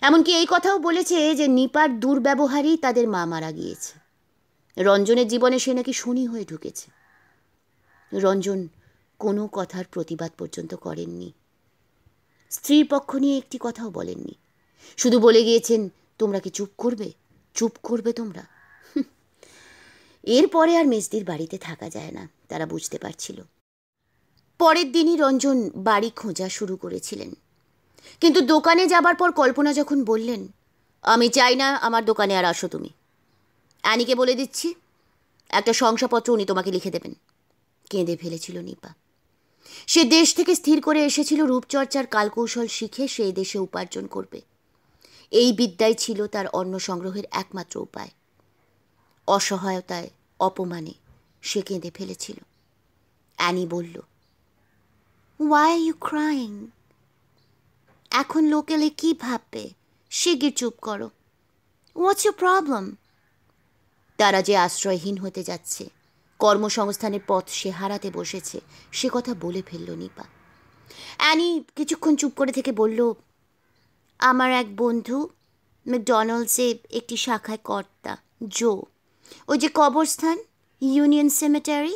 এমনকি এই কথাও বলেছে যে নিপার দুর্ব্যবহারেই তাদের মা মারা গিয়েছে। রঞ্জনের জীবনে সে নাকি শনি হয়ে ঢুকেছে। রঞ্জন কোনো কথার প্রতিবাদ পর্যন্ত করেননি। স্ত্রীর পক্ষ নিয়ে একটি কথাও বলেননি। শুধু বলে গিয়েছেন, তোমরা কি চুপ করবে? চুপ করবে তোমরা? এরপরে আর মেজদির বাড়িতে থাকা যায় না, তারা বুঝতে পারছিল। পরের দিনই রঞ্জন বাড়ি খোঁজা শুরু করেছিলেন। কিন্তু দোকানে যাবার পর কল্পনা যখন বললেন, আমি চাই না আমার দোকানে আর আসো তুমি, অ্যানিকে বলে দিচ্ছি একটা শংসাপত্র উনি তোমাকে লিখে দেবেন, কেঁদে ফেলেছিল নিপা। সে দেশ থেকে স্থির করে এসেছিল রূপচর্চার কালকৌশল শিখে সেই দেশে উপার্জন করবে। এই বিদ্যাই ছিল তার অন্ন সংগ্রহের একমাত্র উপায়। অসহায়তায়, অপমানে সে কেঁদে ফেলেছিল। অ্যানি বলল, Why are you crying? এখন লোকেলে কি ভাববে? শিগগির চুপ করো। What's your problem? তারা যে আশ্রয়হীন হতে যাচ্ছে, কর্মসংস্থানের পথ সে হারাতে বসেছে, সে কথা বলে ফেলল নিপা। অ্যানি কিছুক্ষণ চুপ করে থেকে বলল, আমার এক বন্ধু ম্যাকডোনাল্ডসে একটি শাখায় কর্তা, জো। ওই যে কবরস্থান, ইউনিয়ন সেমেটারি,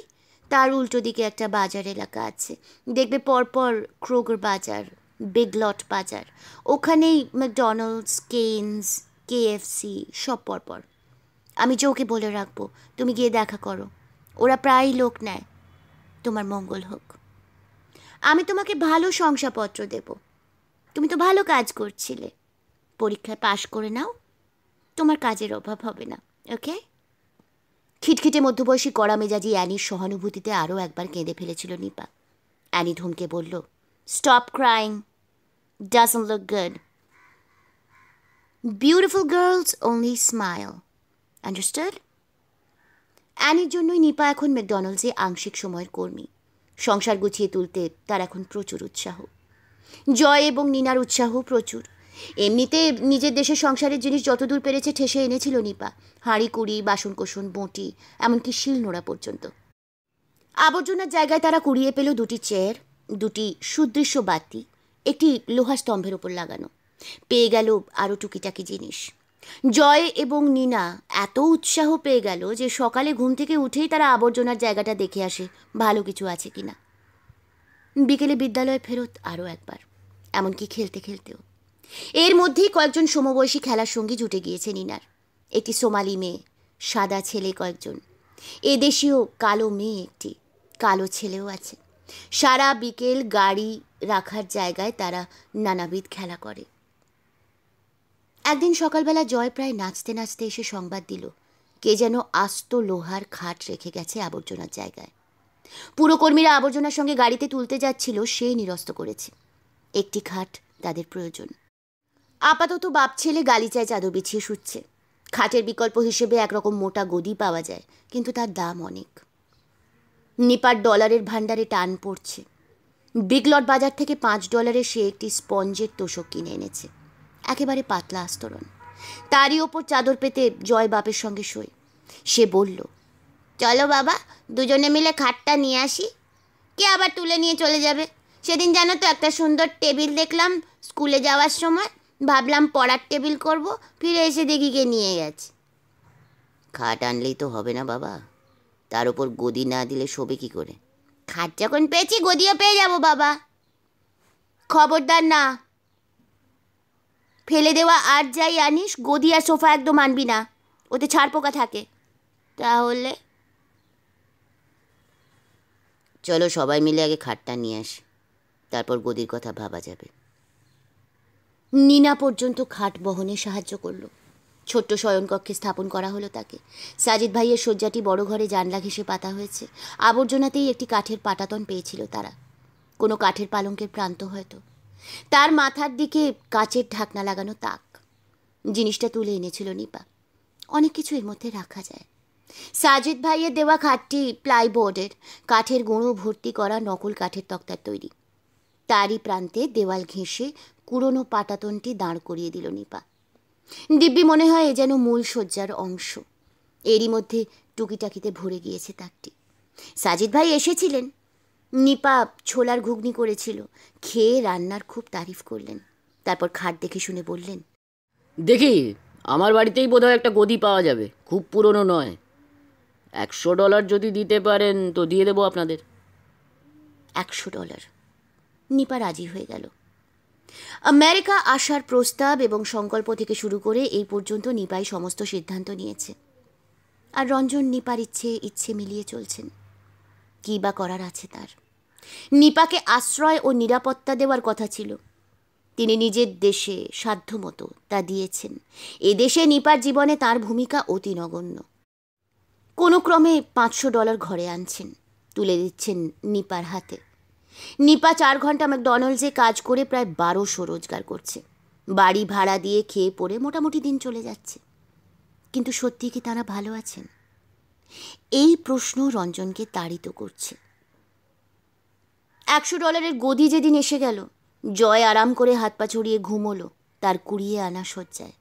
তার উল্টো দিকে একটা বাজার এলাকা আছে, দেখবে পরপর ক্রোগার বাজার, বিগ লট বাজার, ওখানেই ম্যাকডোনাল্ডস, কেইনস, কেএফসি সব পরপর। আমি জোকে বলে রাখবো, তুমি গিয়ে দেখা করো, ওরা প্রায়ই লোক নেয়। তোমার মঙ্গল হোক। আমি তোমাকে ভালো শংসাপত্র দেব, তুমি তো ভালো কাজ করছিলে, পরীক্ষায় পাশ করে নাও, তোমার কাজের অভাব হবে না, ওকে? খিটখিটে মধ্যবয়সী কড়া মেজাজি অ্যানির সহানুভূতিতে আরও একবার কেঁদে ফেলেছিল নিপা। অ্যানি ধমকে বলল, stop crying, doesn't look good. Beautiful girls only smile, understood? অ্যানির জন্যই নিপা এখন ম্যাকডোনাল্ডসে আংশিক সময়ের কর্মী। সংসার গুছিয়ে তুলতে তার এখন প্রচুর উৎসাহ। জয় এবং নিনার উৎসাহ প্রচুর। এমনিতে নিজের দেশের সংসারের জিনিস যতদূর পেরেছে ঠেসে এনেছিল নিপা, হাঁড়ি কুড়ি, বাসনকোসন, বঁটি, এমনকি শিল নোড়া পর্যন্ত। আবর্জনার জায়গায় তারা কুড়িয়ে পেল দুটি চেয়ার, দুটি সুদৃশ্য বাতি, একটি লোহা স্তম্ভের ওপর লাগানো। পেয়ে গেল আরও টুকিটাকি জিনিস। জয় এবং নিনা এত উৎসাহ পেয়ে গেল যে সকালে ঘুম থেকে উঠেই তারা আবর্জনার জায়গাটা দেখে আসে ভালো কিছু আছে কিনা। বিকেলে বিদ্যালয়ে ফেরত আরও একবার, এমনকি খেলতে খেলতেও। এর মধ্যেই কয়েকজন সমবয়সী খেলার সঙ্গী জুটে গিয়েছে নিনার। একটি সোমালি মেয়ে, সাদা ছেলে কয়েকজন, এদেশীয় কালো মেয়ে একটি, কালো ছেলেও আছে। সারা বিকেল গাড়ি রাখার জায়গায় তারা নানাবিধ খেলা করে। একদিন সকালবেলা জয় প্রায় নাচতে নাচতে এসে সংবাদ দিল, কে যেন আস্ত লোহার খাট রেখে গেছে আবর্জনার জায়গায়। পুরকর্মীরা আবর্জনার সঙ্গে গাড়িতে তুলতে যাচ্ছিল, সে নিরস্ত করেছে। একটি খাট তাদের প্রয়োজন। আপাতত বাপ ছেলে গালিচায় চাদর বিছিয়ে শুচ্ছে। খাটের বিকল্প হিসেবে একরকম মোটা গদি পাওয়া যায়, কিন্তু তার দাম অনেক। নিপার ডলারের ভাণ্ডারে টান পড়ছে। বিগলট বাজার থেকে $5 সে একটি স্পঞ্জের তোষক কিনে এনেছে, একেবারে পাতলা আস্তরণ। তারই ওপর চাদর পেতে জয় বাপের সঙ্গে শোয়। সে বলল, চলো বাবা, দুজনে মিলে খাটটা নিয়ে আসি, কে আবার তুলে নিয়ে চলে যাবে। সেদিন জানো তো একটা সুন্দর টেবিল দেখলাম স্কুলে যাওয়ার সময়, ভাবলাম পড়ার টেবিল করব, ফিরে এসে দেখি কে নিয়ে গেছে। খাট আনলেই তো হবে না বাবা, তার উপর গদি না দিলে শোবে কি করে? খাট যখন পেয়েছি গদিও পেয়ে যাব বাবা। খবরদার না, ফেলে দেওয়া আর যাই আনিস, গদি আর সোফা একদম আনবি না, ওতে ছাড় পোকা থাকে। তাহলে চলো সবাই মিলে আগে খাটটা নিয়ে আসি, তারপর গদির কথা ভাবা যাবে। নিনা পর্যন্ত খাট বহনে সাহায্য করলো। ছোট্ট শয়নকক্ষে স্থাপন করা হলো তাকে। সাজিদ ভাইয়ের শয্যাটি বড় ঘরে জানলা ঘেঁষে পাতা হয়েছে। আবর্জনাতেই একটি কাঠের পাটাতন পেয়েছিল তারা, কোনো কাঠের পালঙ্কের প্রান্ত হয়তো। তার মাথার দিকে কাচের ঢাকনা লাগানো তাক। জিনিসটা তুলে এনেছিল নিপা। অনেক কিছু এর মধ্যে রাখা যায়। সাজিদ ভাইয়ের দেওয়া খাটটি প্লাইবোর্ডের, কাঠের গুঁড়ো ভর্তি করা নকল কাঠের তক্তার তৈরি। তারই প্রান্তে দেওয়াল ঘেঁষে কুড়োনো পাটাতনটি দাঁড় করিয়ে দিল নিপা। দিব্যি মনে হয় এ যেন মূল শয্যার অংশ। এরই মধ্যে টুকিটাকিতে ভরে গিয়েছে তাকটি। সাজিদ ভাই এসেছিলেন। নিপা ছোলার ঘুগনি করেছিল, খেয়ে রান্নার খুব তারিফ করলেন। তারপর খাট দেখে শুনে বললেন, দেখি আমার বাড়িতেই বোধহয় একটা গদি পাওয়া যাবে, খুব পুরনো নয়। $100 যদি দিতে পারেন তো দিয়ে দেবো আপনাদের। $100? নিপা রাজি হয়ে গেল। আমেরিকা আসার প্রস্তাব এবং সংকল্প থেকে শুরু করে এই পর্যন্ত নিপাই সমস্ত সিদ্ধান্ত নিয়েছে। আর রঞ্জন নিপার ইচ্ছে মিলিয়ে চলছেন। কী বা করার আছে তার? নিপাকে আশ্রয় ও নিরাপত্তা দেওয়ার কথা ছিল। তিনি নিজের দেশে সাধ্যমতো তা দিয়েছেন। এদেশে নিপার জীবনে তার ভূমিকা অতি নগণ্য। কোনো ক্রমে $500 ঘরে আনছেন, তুলে দিচ্ছেন নিপার হাতে। নিপা 4 ঘন্টা ম্যাকডোনাল্ডসে কাজ করে প্রায় 1200 রোজগার করছে। বাড়ি ভাড়া দিয়ে খেয়ে পড়ে মোটামুটি দিন চলে যাচ্ছে। কিন্তু সত্যি কি তারা ভালো আছেন? এই প্রশ্ন রঞ্জনকে তাড়িত করছে। $100 গদি যেদিন এসে গেল, জয় আরাম করে হাত পা ছড়িয়ে ঘুমোলো তার কুড়িয়ে আনা শয্যায়।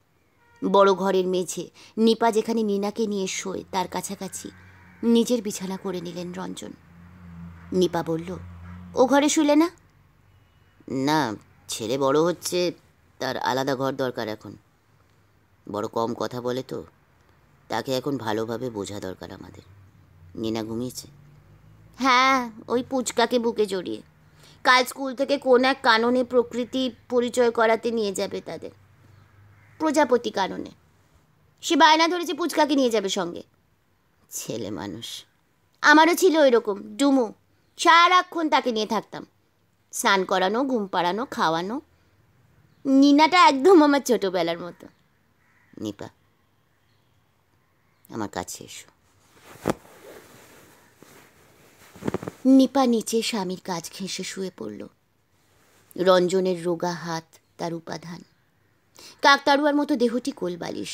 বড় ঘরের মেঝে, নিপা যেখানে নিনাকে নিয়ে শোয় তার কাছাকাছি, নিজের বিছানা করে নিলেন রঞ্জন। নিপা বলল, ও ঘরে শুলে না? না, ছেলে বড় হচ্ছে, তার আলাদা ঘর দরকার এখন। বড় কম কথা বলে তো, তাকে এখন ভালোভাবে বোঝা দরকার আমাদের। নিনা ঘুমিয়েছে? হ্যাঁ, ওই পুচকাকে বুকে জড়িয়ে। কাল স্কুল থেকে কোন এক কাননে প্রকৃতি পরিচয় করাতে নিয়ে যাবে তাদের, প্রজাপতি কাননে। সে বায়না ধরেছে পুচকাকে নিয়ে যাবে সঙ্গে। ছেলে মানুষ। আমারও ছিল ওই রকম ডুমু, সারাক্ষণ তাকে নিয়ে থাকতাম। স্নান করানো, ঘুম পাড়ানো, খাওয়ানো। নিনাটা একদম আমার ছোটবেলার মতো। নিপা, আমার কাছে এসো। নিপা নিচে স্বামীর কাজ ঘেঁষে শুয়ে পড়ল। রঞ্জনের রোগা হাত তার উপাধান, কাকতাড়ুয়ার মতো দেহটি কোলবালিশ।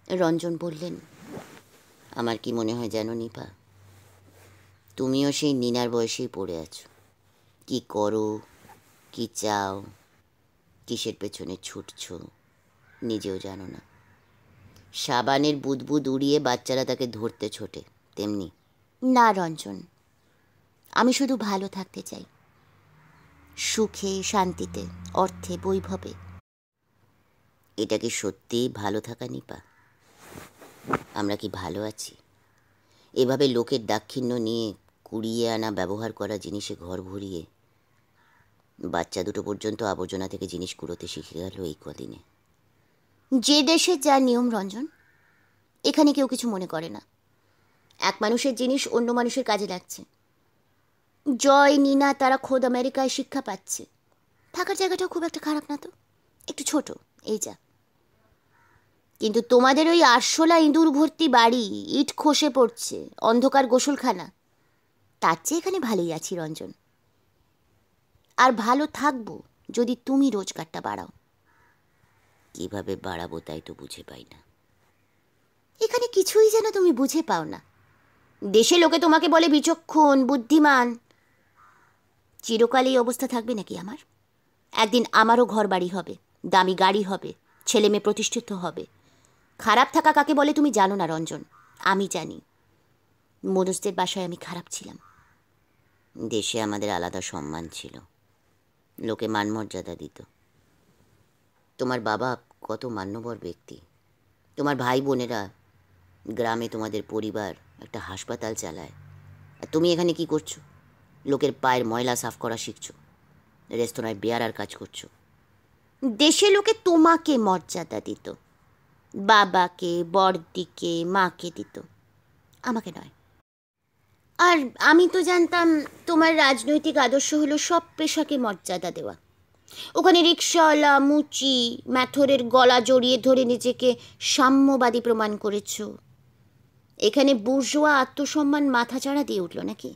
রঞ্জন বললেন, আমার কি মনে হয় জানো নিপা, তুমিও সেই নিনার বয়সেই পড়ে আছো। কি করো, কি চাও, কিসের পেছনে ছুটছ, নিজেও জানো না। সাবানের বুদবুদ উড়িয়ে বাচ্চারা তাকে ধরতে ছোটে, তেমনি। না রঞ্জন, আমি শুধু ভালো থাকতে চাই, সুখে, শান্তিতে, অর্থে, বৈভবে। এটা কি সত্যিই ভালো থাকা নিপা? আমরা কি ভালো আছি? এভাবে লোকের দাক্ষিণ্য নিয়ে কুড়িয়ে আনা ব্যবহার করা জিনিসে ঘর ভরিয়ে বাচ্চা দুটো পর্যন্ত আবর্জনা থেকে জিনিস কুড়োতে শিখে গেল এই কদিনে। যে দেশের যা নিয়ম রঞ্জন, এখানে কেউ কিছু মনে করে না। এক মানুষের জিনিস অন্য মানুষের কাজে লাগছে। জয়, নিনা তারা খোদ আমেরিকায় শিক্ষা পাচ্ছে। থাকার জায়গাটাও খুব একটা খারাপ না তো, একটু ছোট, এই যা। কিন্তু তোমাদের ওই আরশোলা ইঁদুর ভর্তি বাড়ি, ইট খসে পড়ছে, অন্ধকার গোসলখানা, তার চেয়ে এখানে ভালোই আছি রঞ্জন। আর ভালো থাকবো যদি তুমি রোজগারটা বাড়াও। কিভাবে বাড়াবো তাই তো বুঝে পাই না। এখানে কিছুই যেন তুমি বুঝে পাও না। দেশে লোকে তোমাকে বলে বিচক্ষণ, বুদ্ধিমান। চিরকাল এই অবস্থা থাকবে নাকি আমার? একদিন আমারও ঘর বাড়ি হবে, দামি গাড়ি হবে, ছেলে মেয়ে প্রতিষ্ঠিত হবে। খারাপ থাকা কাকে বলে তুমি জানো না রঞ্জন, আমি জানি। মনুষ্যদের বাসায় আমি খারাপ ছিলাম। দেশে আমাদের আলাদা সম্মান ছিল, লোকে মানমর্যাদা দিত। তোমার বাবা কত মান্যবর ব্যক্তি, তোমার ভাই বোনেরা, গ্রামে তোমাদের পরিবার একটা হাসপাতাল চালায়। আর তুমি এখানে কি করছো? লোকের পায়ের ময়লা সাফ করা শিখছো, রেস্তোরাঁয় বেয়ারার কাজ করছো। দেশে লোকে তোমাকে মর্যাদা দিত, বাবাকে, বড়দিকে, মাকে দিত, আমাকে নয়। আর আমি তো জানতাম তোমার রাজনৈতিক আদর্শ হলো সব পেশাকে মর্যাদা দেওয়া। ওখানে রিক্সাওয়ালা, মুচি, ম্যাথরের গলা জড়িয়ে ধরে নিজেকে সাম্যবাদী প্রমাণ করেছ। এখানে বুর্জোয়া আত্মসম্মান মাথাচাড়া দিয়ে উঠল নাকি?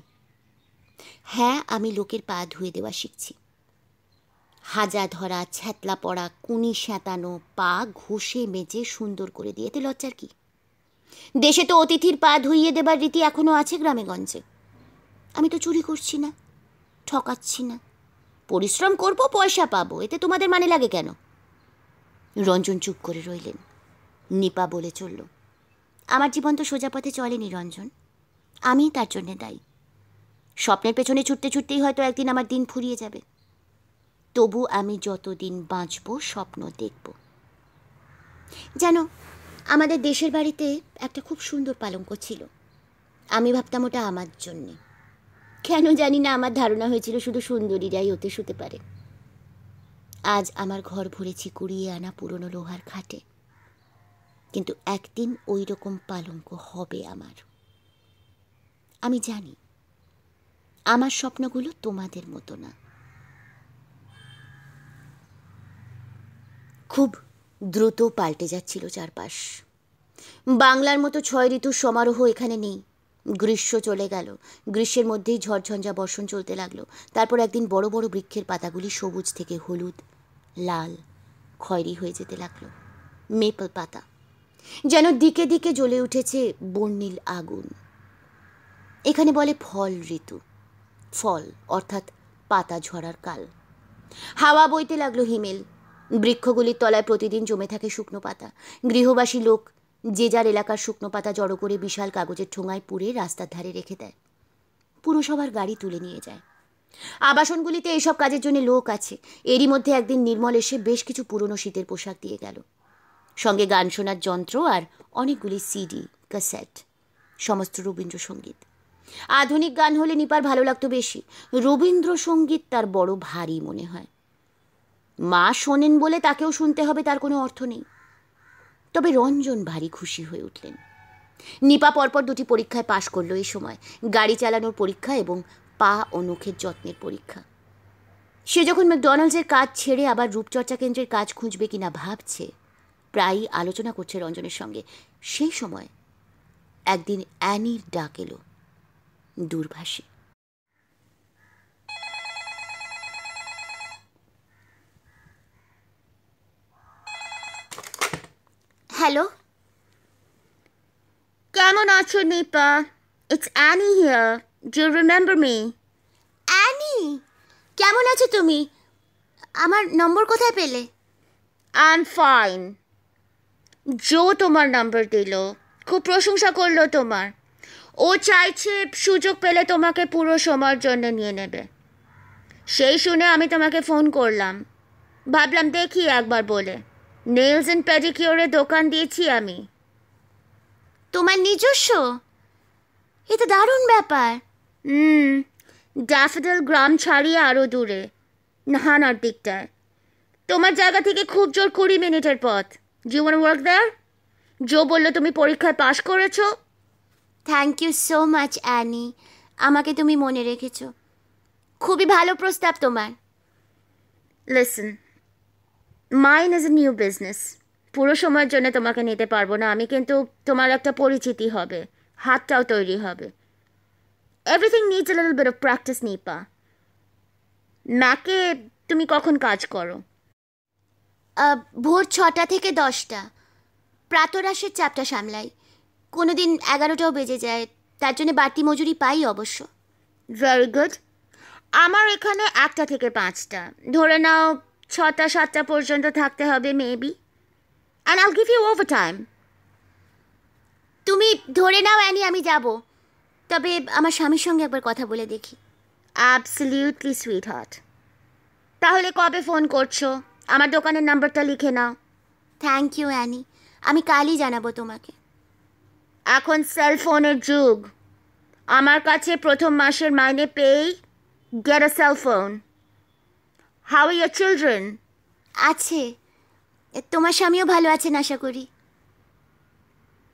হ্যাঁ, আমি লোকের পা ধুয়ে দেওয়া শিখছি। হাজা ধরা, ছ্যাতলা পড়া, কুনি স্যাঁতানো পা ঘষে মেজে সুন্দর করে দিয়ে, এতে লজ্জার কি? দেশে তো অতিথির পা ধুইয়ে দেবার রীতি এখনো আছে গ্রামে গঞ্জে। আমি তো চুরি করছি না, ঠকাচ্ছি না। পরিশ্রম করবো, পয়সা পাবো, এতে তোমাদের মানে লাগে কেন? রঞ্জন চুপ করে রইলেন। নিপা বলে চলল, আমার জীবন তো সোজা পথে চলেনি রঞ্জন, আমি তার জন্যে দায়ী। স্বপ্নের পেছনে ছুটতে ছুটতেই হয়তো একদিন আমার দিন ফুরিয়ে যাবে। তবু আমি যতদিন বাঁচব স্বপ্ন দেখব। জানো, আমাদের দেশের বাড়িতে একটা খুব সুন্দর পালঙ্ক ছিল। আমি ভাবতাম ওটা আমার জন্যে। কেন জানি না, আমার ধারণা হয়েছিল শুধু সুন্দরীরাই ওতে শুতে পারে। আজ আমার ঘর ভরেছি কুড়িয়ে আনা পুরনো লোহার খাটে, কিন্তু একদিন ওই রকম পালঙ্ক হবে আমার। আমি জানি আমার স্বপ্নগুলো তোমাদের মতো না। খুব দ্রুত পাল্টে যাচ্ছিল চারপাশ। বাংলার মতো 6 ঋতুর সমারোহ এখানে নেই। গ্রীষ্ম চলে গেল, গ্রীষ্মের মধ্যেই ঝড়ঝঞ্ঝা বর্ষণ চলতে লাগলো। তারপর একদিন বড় বড় বৃক্ষের পাতাগুলি সবুজ থেকে হলুদ, লাল, খয়েরি হয়ে যেতে লাগলো। মেপল পাতা যেন দিকে দিকে জ্বলে উঠেছে বর্ণিল আগুন। এখানে বলে ফল ঋতু। ফল অর্থাৎ পাতা ঝরার কাল। হাওয়া বইতে লাগলো হিমেল। বৃক্ষগুলির তলায় প্রতিদিন জমে থাকে শুকনো পাতা। গৃহবাসী লোক যে যার এলাকার শুকনো পাতা জড়ো করে বিশাল কাগজের ঠোঙায় পুড়ে রাস্তার ধারে রেখে দেয়। পুরসভার গাড়ি তুলে নিয়ে যায়। আবাসনগুলিতে এইসব কাজের জন্য লোক আছে। এরই মধ্যে একদিন নির্মল এসে বেশ কিছু পুরনো শীতের পোশাক দিয়ে গেল, সঙ্গে গান শোনার যন্ত্র আর অনেকগুলি সিডি, ক্যাসেট, সমস্ত রবীন্দ্রসঙ্গীত। আধুনিক গান হলে নিপার ভালো লাগতো বেশি, রবীন্দ্রসঙ্গীত তার বড় ভারী মনে হয়। মা শোনেন বলে তাকেও শুনতে হবে তার কোনো অর্থ নেই। তবে রঞ্জন ভারী খুশি হয়ে উঠলেন। নিপা পরপর 2টি পরীক্ষায় পাশ করলো এই সময়, গাড়ি চালানোর পরীক্ষা এবং পা ও নখের যত্নের পরীক্ষা। সে যখন ম্যাকডোনাল্ডসের কাজ ছেড়ে আবার রূপচর্চা কেন্দ্রের কাজ খুঁজবে কিনা ভাবছে, প্রায়ই আলোচনা করছে রঞ্জনের সঙ্গে, সেই সময় একদিন অ্যানির ডাক এলো দূরভাষে। হ্যালো, কেমন আছো Nipa? It's Annie here. Do you remember me? Annie, কেমন আছো তুমি? আমার নম্বর কোথায় পেলে? I am fine. জো তোমার নাম্বার দিল, খুব প্রশংসা করলো তোমার। ও চাইছে সুযোগ পেলে তোমাকে পুরো সময়ের জন্য নিয়ে নেবে। সেই শুনে আমি তোমাকে ফোন করলাম, ভাবলাম দেখি একবার বলে। নেলস অ্যান্ড পেডিকিওরের দোকান দিয়েছি আমি। তোমার নিজস্ব? এ তো দারুণ ব্যাপার। ড্যাফোডিল গ্রাম ছাড়িয়ে আরও দূরে, নাহানার দিকটায়। তোমার জায়গা থেকে খুব জোর 20 মিনিটের পথ। Do you want to work there? জো বললো তুমি পরীক্ষায় পাশ করেছো। Thank you so much Annie, আমাকে তুমি মনে রেখেছো। খুবই ভালো প্রস্তাব তোমার। Listen, mine is a new business. পুরো সময়ের জন্য তোমাকে নিতে পারবো না আমি, কিন্তু তোমার একটা পরিচিতি হবে, হাতটাও তৈরি হবে। Everything needs a little bit of practice Nipa. ম্যাকে তুমি কখন কাজ করো? ভোর 6টা থেকে 10টা। প্রাতরাশের চাপটা সামলাই, কোনো দিন 11টাও বেজে যায়, তার জন্য বাড়তি মজুরি পাই অবশ্য। Very good. আমার এখানে 1টা থেকে 5টা, ধরে নাও 6টা 7টা পর্যন্ত থাকতে হবে মেবি, অ্যান্ড আইল গিভ ইউ ওভার টাইম। তুমি ধরে নাও অ্যানি আমি যাব, তবে আমার স্বামীর সঙ্গে একবার কথা বলে দেখি। Absolutely sweet heart. তাহলে কবে ফোন করছো? আমার দোকানের নাম্বারটা লিখে নাও। থ্যাংক ইউ অ্যানি, আমি কালই জানাবো তোমাকে। এখন সেলফোনের যুগ। আমার কাছে প্রথম মাসের মাইনে পেয়েই get a cellphone. How are your children? আছে, তোমার স্বামীও ভালো আছেন আশা করি।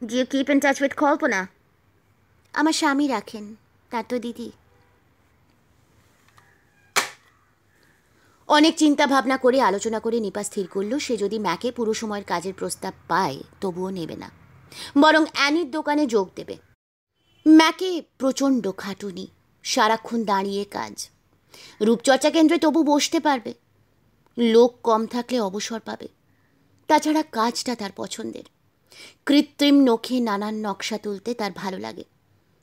Do you keep in touch with Kalpana? আমার স্বামী রাখেন, তার তো দিদি। অনেক চিন্তা ভাবনা করে আলোচনা করে নিপা স্থির করলো সে যদি ম্যাকে পুরো সময়ের কাজের প্রস্তাব পায় তবুও নেবে না, বরং অ্যানির দোকানে যোগ দেবে। ম্যাকে প্রচণ্ড খাটুনি, সারাক্ষণ দাঁড়িয়ে কাজ। রূপচর্চা কেন্দ্রে তবু বসতে পারবে, লোক কম থাকলে অবসর পাবে। তাছাড়া কাজটা তার পছন্দের। কৃত্রিম নখে নানান নকশা তুলতে তার ভালো লাগে।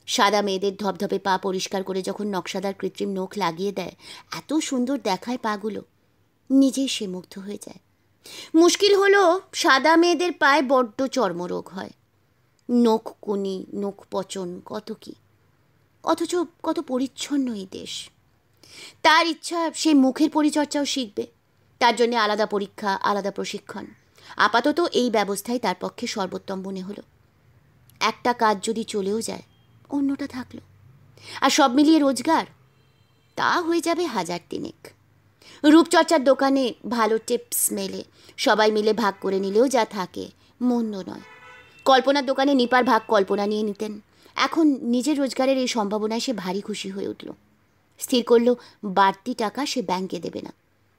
সাদা মেয়েদের ধপধপে পা পরিষ্কার করে যখন নকশাদার কৃত্রিম নখ লাগিয়ে দেয়, এত সুন্দর দেখায় পাগুলো, নিজেই সে মুগ্ধ হয়ে যায়। মুশকিল হলো সাদা মেয়েদের পায়ে বড্ড চর্মরোগ হয়, নখ কুনি, নখ পচন, কত কি। অথচ কত পরিচ্ছন্ন এই দেশ। তার ইচ্ছা সে মুখের পরিচর্যাও শিখবে, তার জন্য আলাদা পরীক্ষা, আলাদা প্রশিক্ষণ। আপাতত এই ব্যবস্থাই তার পক্ষে সর্বোত্তম মনে হলো। একটা কাজ যদি চলেও যায়, অন্যটা থাকলো, আর সব মিলিয়ে রোজগার তা হয়ে যাবে 1000 রূপচর্চার দোকানে ভালো টিপস মেলে, সবাই মিলে ভাগ করে নিলেও যা থাকে মন্দ নয়। কল্পনার দোকানে নিপার ভাগ কল্পনা নিয়ে নিতেন। এখন নিজের রোজগারের এই সম্ভাবনায় সে ভারী খুশি হয়ে উঠল। স্থির করল বাড়তি টাকা সে ব্যাংকে দেবে না।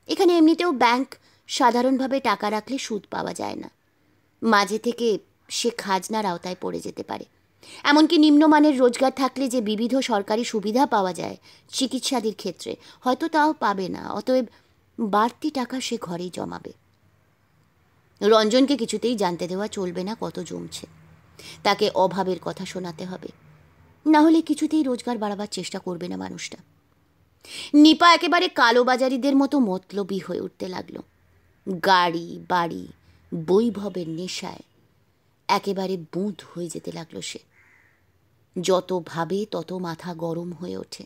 এখানে এমনিতেও ব্যাংক সাধারণভাবে টাকা রাখলে সুদ পাওয়া যায় না, মাঝে থেকে সে খাজনার আওতায় পড়ে যেতে পারে। এমনকি নিম্নমানের রোজগার থাকলে যে বিবিধ সরকারি সুবিধা পাওয়া যায় চিকিৎসাদির ক্ষেত্রে, হয়তো তাও পাবে না। অতএব বাড়তি টাকা সে ঘরেই জমাবে। রঞ্জনকে কিছুতেই জানতে দেওয়া চলবে না কত জমছে। তাকে অভাবের কথা শোনাতে হবে, না হলে কিছুতেই রোজগার বাড়াবার চেষ্টা করবে না মানুষটা। নিপা একেবারে কালোবাজারিদের মতো মতলবী হয়ে উঠতে লাগলো। গাড়ি বাড়ি বৈভবের নেশায় একেবারে বুঁদ হয়ে যেতে লাগলো সে। যত ভাবে তত মাথা গরম হয়ে ওঠে।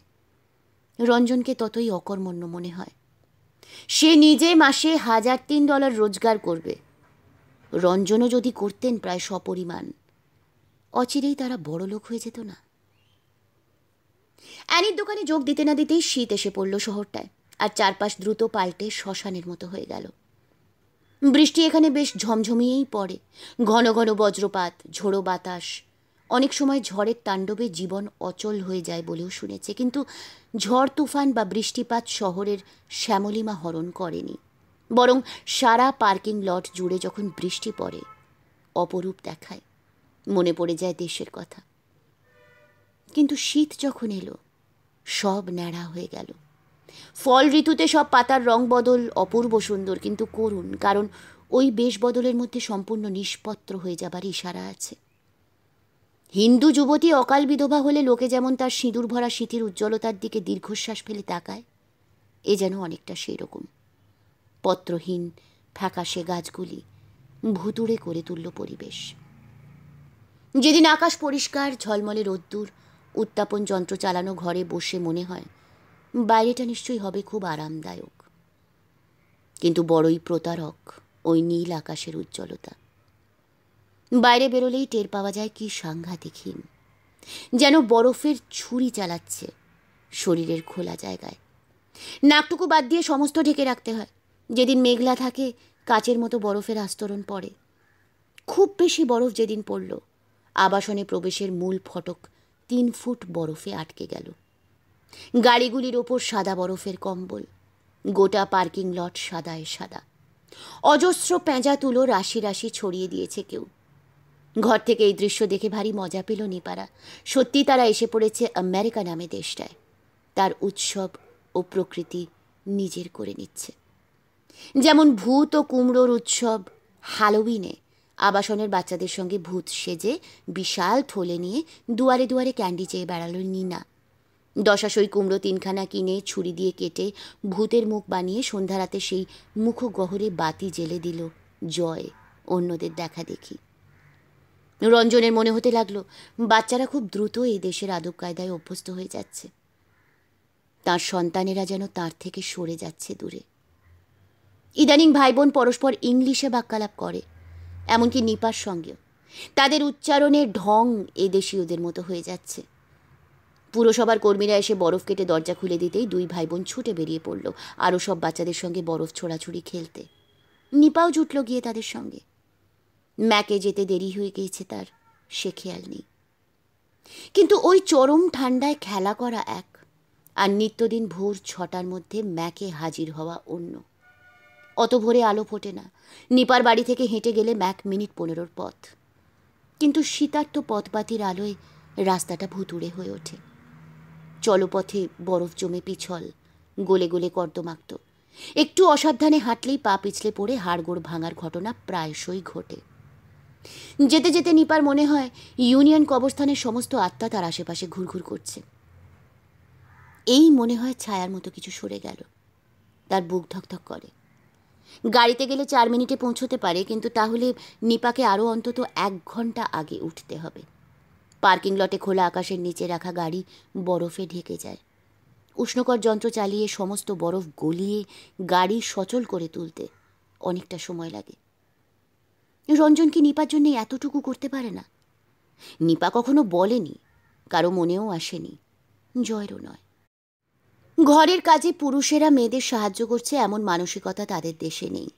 রঞ্জনকে ততই অকর্মণ্য মনে হয়। সে নিজে মাসে $1003 রোজগার করবে। রঞ্জনও যদি করতেন প্রায় সপরিমাণ, অচিরেই তারা বড়লোক হয়ে যেত না? অ্যানির দোকানে যোগ দিতে না দিতেই শীত এসে পড়ল শহরটায়, আর চারপাশ দ্রুত পাল্টে শ্মশানের মতো হয়ে গেল। বৃষ্টি এখানে বেশ ঝমঝমিয়েই পড়ে, ঘন ঘন বজ্রপাত, ঝোড়ো বাতাস। অনেক সময় ঝড়ের তাণ্ডবে জীবন অচল হয়ে যায় বলেও শুনেছে, কিন্তু ঝড় তুফান বা বৃষ্টিপাত শহরের শ্যামলিমা হরণ করেনি, বরং সারা পার্কিং লট জুড়ে যখন বৃষ্টি পড়ে অপরূপ দেখায়, মনে পড়ে যায় দেশের কথা। কিন্তু শীত যখন এলো সব ন্যাড়া হয়ে গেল। ফল ঋতুতে সব পাতার রং বদল অপূর্ব সুন্দর কিন্তু করুণ, কারণ ওই বেশ বদলের মধ্যে সম্পূর্ণ নিষ্পত্র হয়ে যাবার ইশারা আছে। হিন্দু যুবতী অকাল বিধবা হলে লোকে যেমন তার সিঁদুর ভরা স্মৃতির উজ্জ্বলতার দিকে দীর্ঘশ্বাস ফেলে তাকায়, এ যেন অনেকটা সেই রকম। পত্রহীন ফ্যাকাশে গাছগুলি ভুতুড়ে করে তুলল পরিবেশ। যেদিন আকাশ পরিষ্কার, ঝলমলে রোদ্দুর, উত্তাপন যন্ত্র চালানো ঘরে বসে মনে হয় বাইরেটা নিশ্চয়ই হবে খুব আরামদায়ক। কিন্তু বড়ই প্রতারক ওই নীল আকাশের উজ্জ্বলতা। বাইরে বেরোলেই টের পাওয়া যায় কি সাংঘাতিক হিম, যেন বরফের ছুরি চালাচ্ছে শরীরের খোলা জায়গায়। নাকটুকু বাদ দিয়ে সমস্ত ঢেকে রাখতে হয়। যেদিন মেঘলা থাকে কাচের মতো বরফের আস্তরণ পড়ে। খুব বেশি বরফ যেদিন পড়ল, আবাসনে প্রবেশের মূল ফটক 3 ফুট বরফে আটকে গেল। গাড়িগুলির ওপর সাদা বরফের কম্বল, গোটা পার্কিং লট সাদায় সাদা। অজস্র পেঁজা তুলো রাশি রাশি ছড়িয়ে দিয়েছে কেউ। ঘর থেকে এই দৃশ্য দেখে ভারী মজা পেল নিপারা। সত্যি তারা এসে পড়েছে আমেরিকা নামে দেশটায়। তার উৎসব ও প্রকৃতি নিজের করে নিচ্ছে। যেমন ভূত ও কুমড়োর উৎসব হ্যালোউইনে আবাসনের বাচ্চাদের সঙ্গে ভূত সেজে বিশাল থলে নিয়ে দুয়ারে দুয়ারে ক্যান্ডি চেয়ে বেড়ালো নিনা। দশাশই কুমড়ো 3খানা কিনে ছুরি দিয়ে কেটে ভূতের মুখ বানিয়ে সন্ধ্যা রাতে সেই মুখগহ্বরে বাতি জেলে দিল জয় অন্যদের দেখা দেখি। রঞ্জনের মনে হতে লাগলো বাচ্চারা খুব দ্রুত এই দেশের আদব কায়দায় অভ্যস্ত হয়ে যাচ্ছে। তার সন্তানেরা যেন তার থেকে সরে যাচ্ছে দূরে। ইদানিং ভাই বোন পরস্পর ইংলিশে বাক্যালাপ করে, এমনকি নিপার সঙ্গেও। তাদের উচ্চারণের ঢং এদেশীয়দের মতো হয়ে যাচ্ছে। পুরসভার কর্মীরা এসে বরফ কেটে দরজা খুলে দিতেই 2 ভাই বোন ছুটে বেরিয়ে পড়ল আরও সব বাচ্চাদের সঙ্গে বরফ ছোড়াছুড়ি খেলতে। নিপাও জুটল গিয়ে তাদের সঙ্গে। ম্যাকে যেতে দেরি হয়ে গিয়েছে তার, সে খেয়াল নেই। কিন্তু ওই চরম ঠান্ডায় খেলা করা এক, আর নিত্যদিন ভোর 6টার মধ্যে ম্যাকে হাজির হওয়া অন্য। অত ভোরে আলো ফোটে না। নিপার বাড়ি থেকে হেঁটে গেলে ম্যাক মিনিট 15 পথ। কিন্তু শীতার্ত পথবাতির আলোয় রাস্তাটা ভুতুড়ে হয়ে ওঠে। চলপথে বরফ জমে পিছল, গলে গলে কর্দমাক্ত। একটু অসাবধানে হাঁটলেই পা পিছলে পড়ে হাড়গোড় ভাঙার ঘটনা প্রায়শই ঘটে। যেতে যেতে নিপার মনে হয় ইউনিয়ন কবরস্থানের সমস্ত আত্মা তার আশেপাশে ঘুরঘুর করছে। এই মনে হয় ছায়ার মতো কিছু সরে গেল। তার বুক ধকধক করে। গাড়িতে গেলে 4 মিনিটে পৌঁছতে পারে, কিন্তু তাহলে নিপাকে আরও অন্তত 1 ঘন্টা আগে উঠতে হবে। পার্কিং লটে খোলা আকাশের নিচে রাখা গাড়ি বরফে ঢেকে যায়। উষ্ণকর যন্ত্র চালিয়ে সমস্ত বরফ গলিয়ে গাড়ি সচল করে তুলতে অনেকটা সময় লাগে। রঞ্জন কি নিপার জন্য এতটুকু করতে পারে না? নিপা কখনো বলেনি, কারো মনেও আসেনি, জয়েরও নয়। ঘরের কাজে পুরুষেরা মেয়েদের সাহায্য করছে এমন মানসিকতা তাদের দেশে নেই।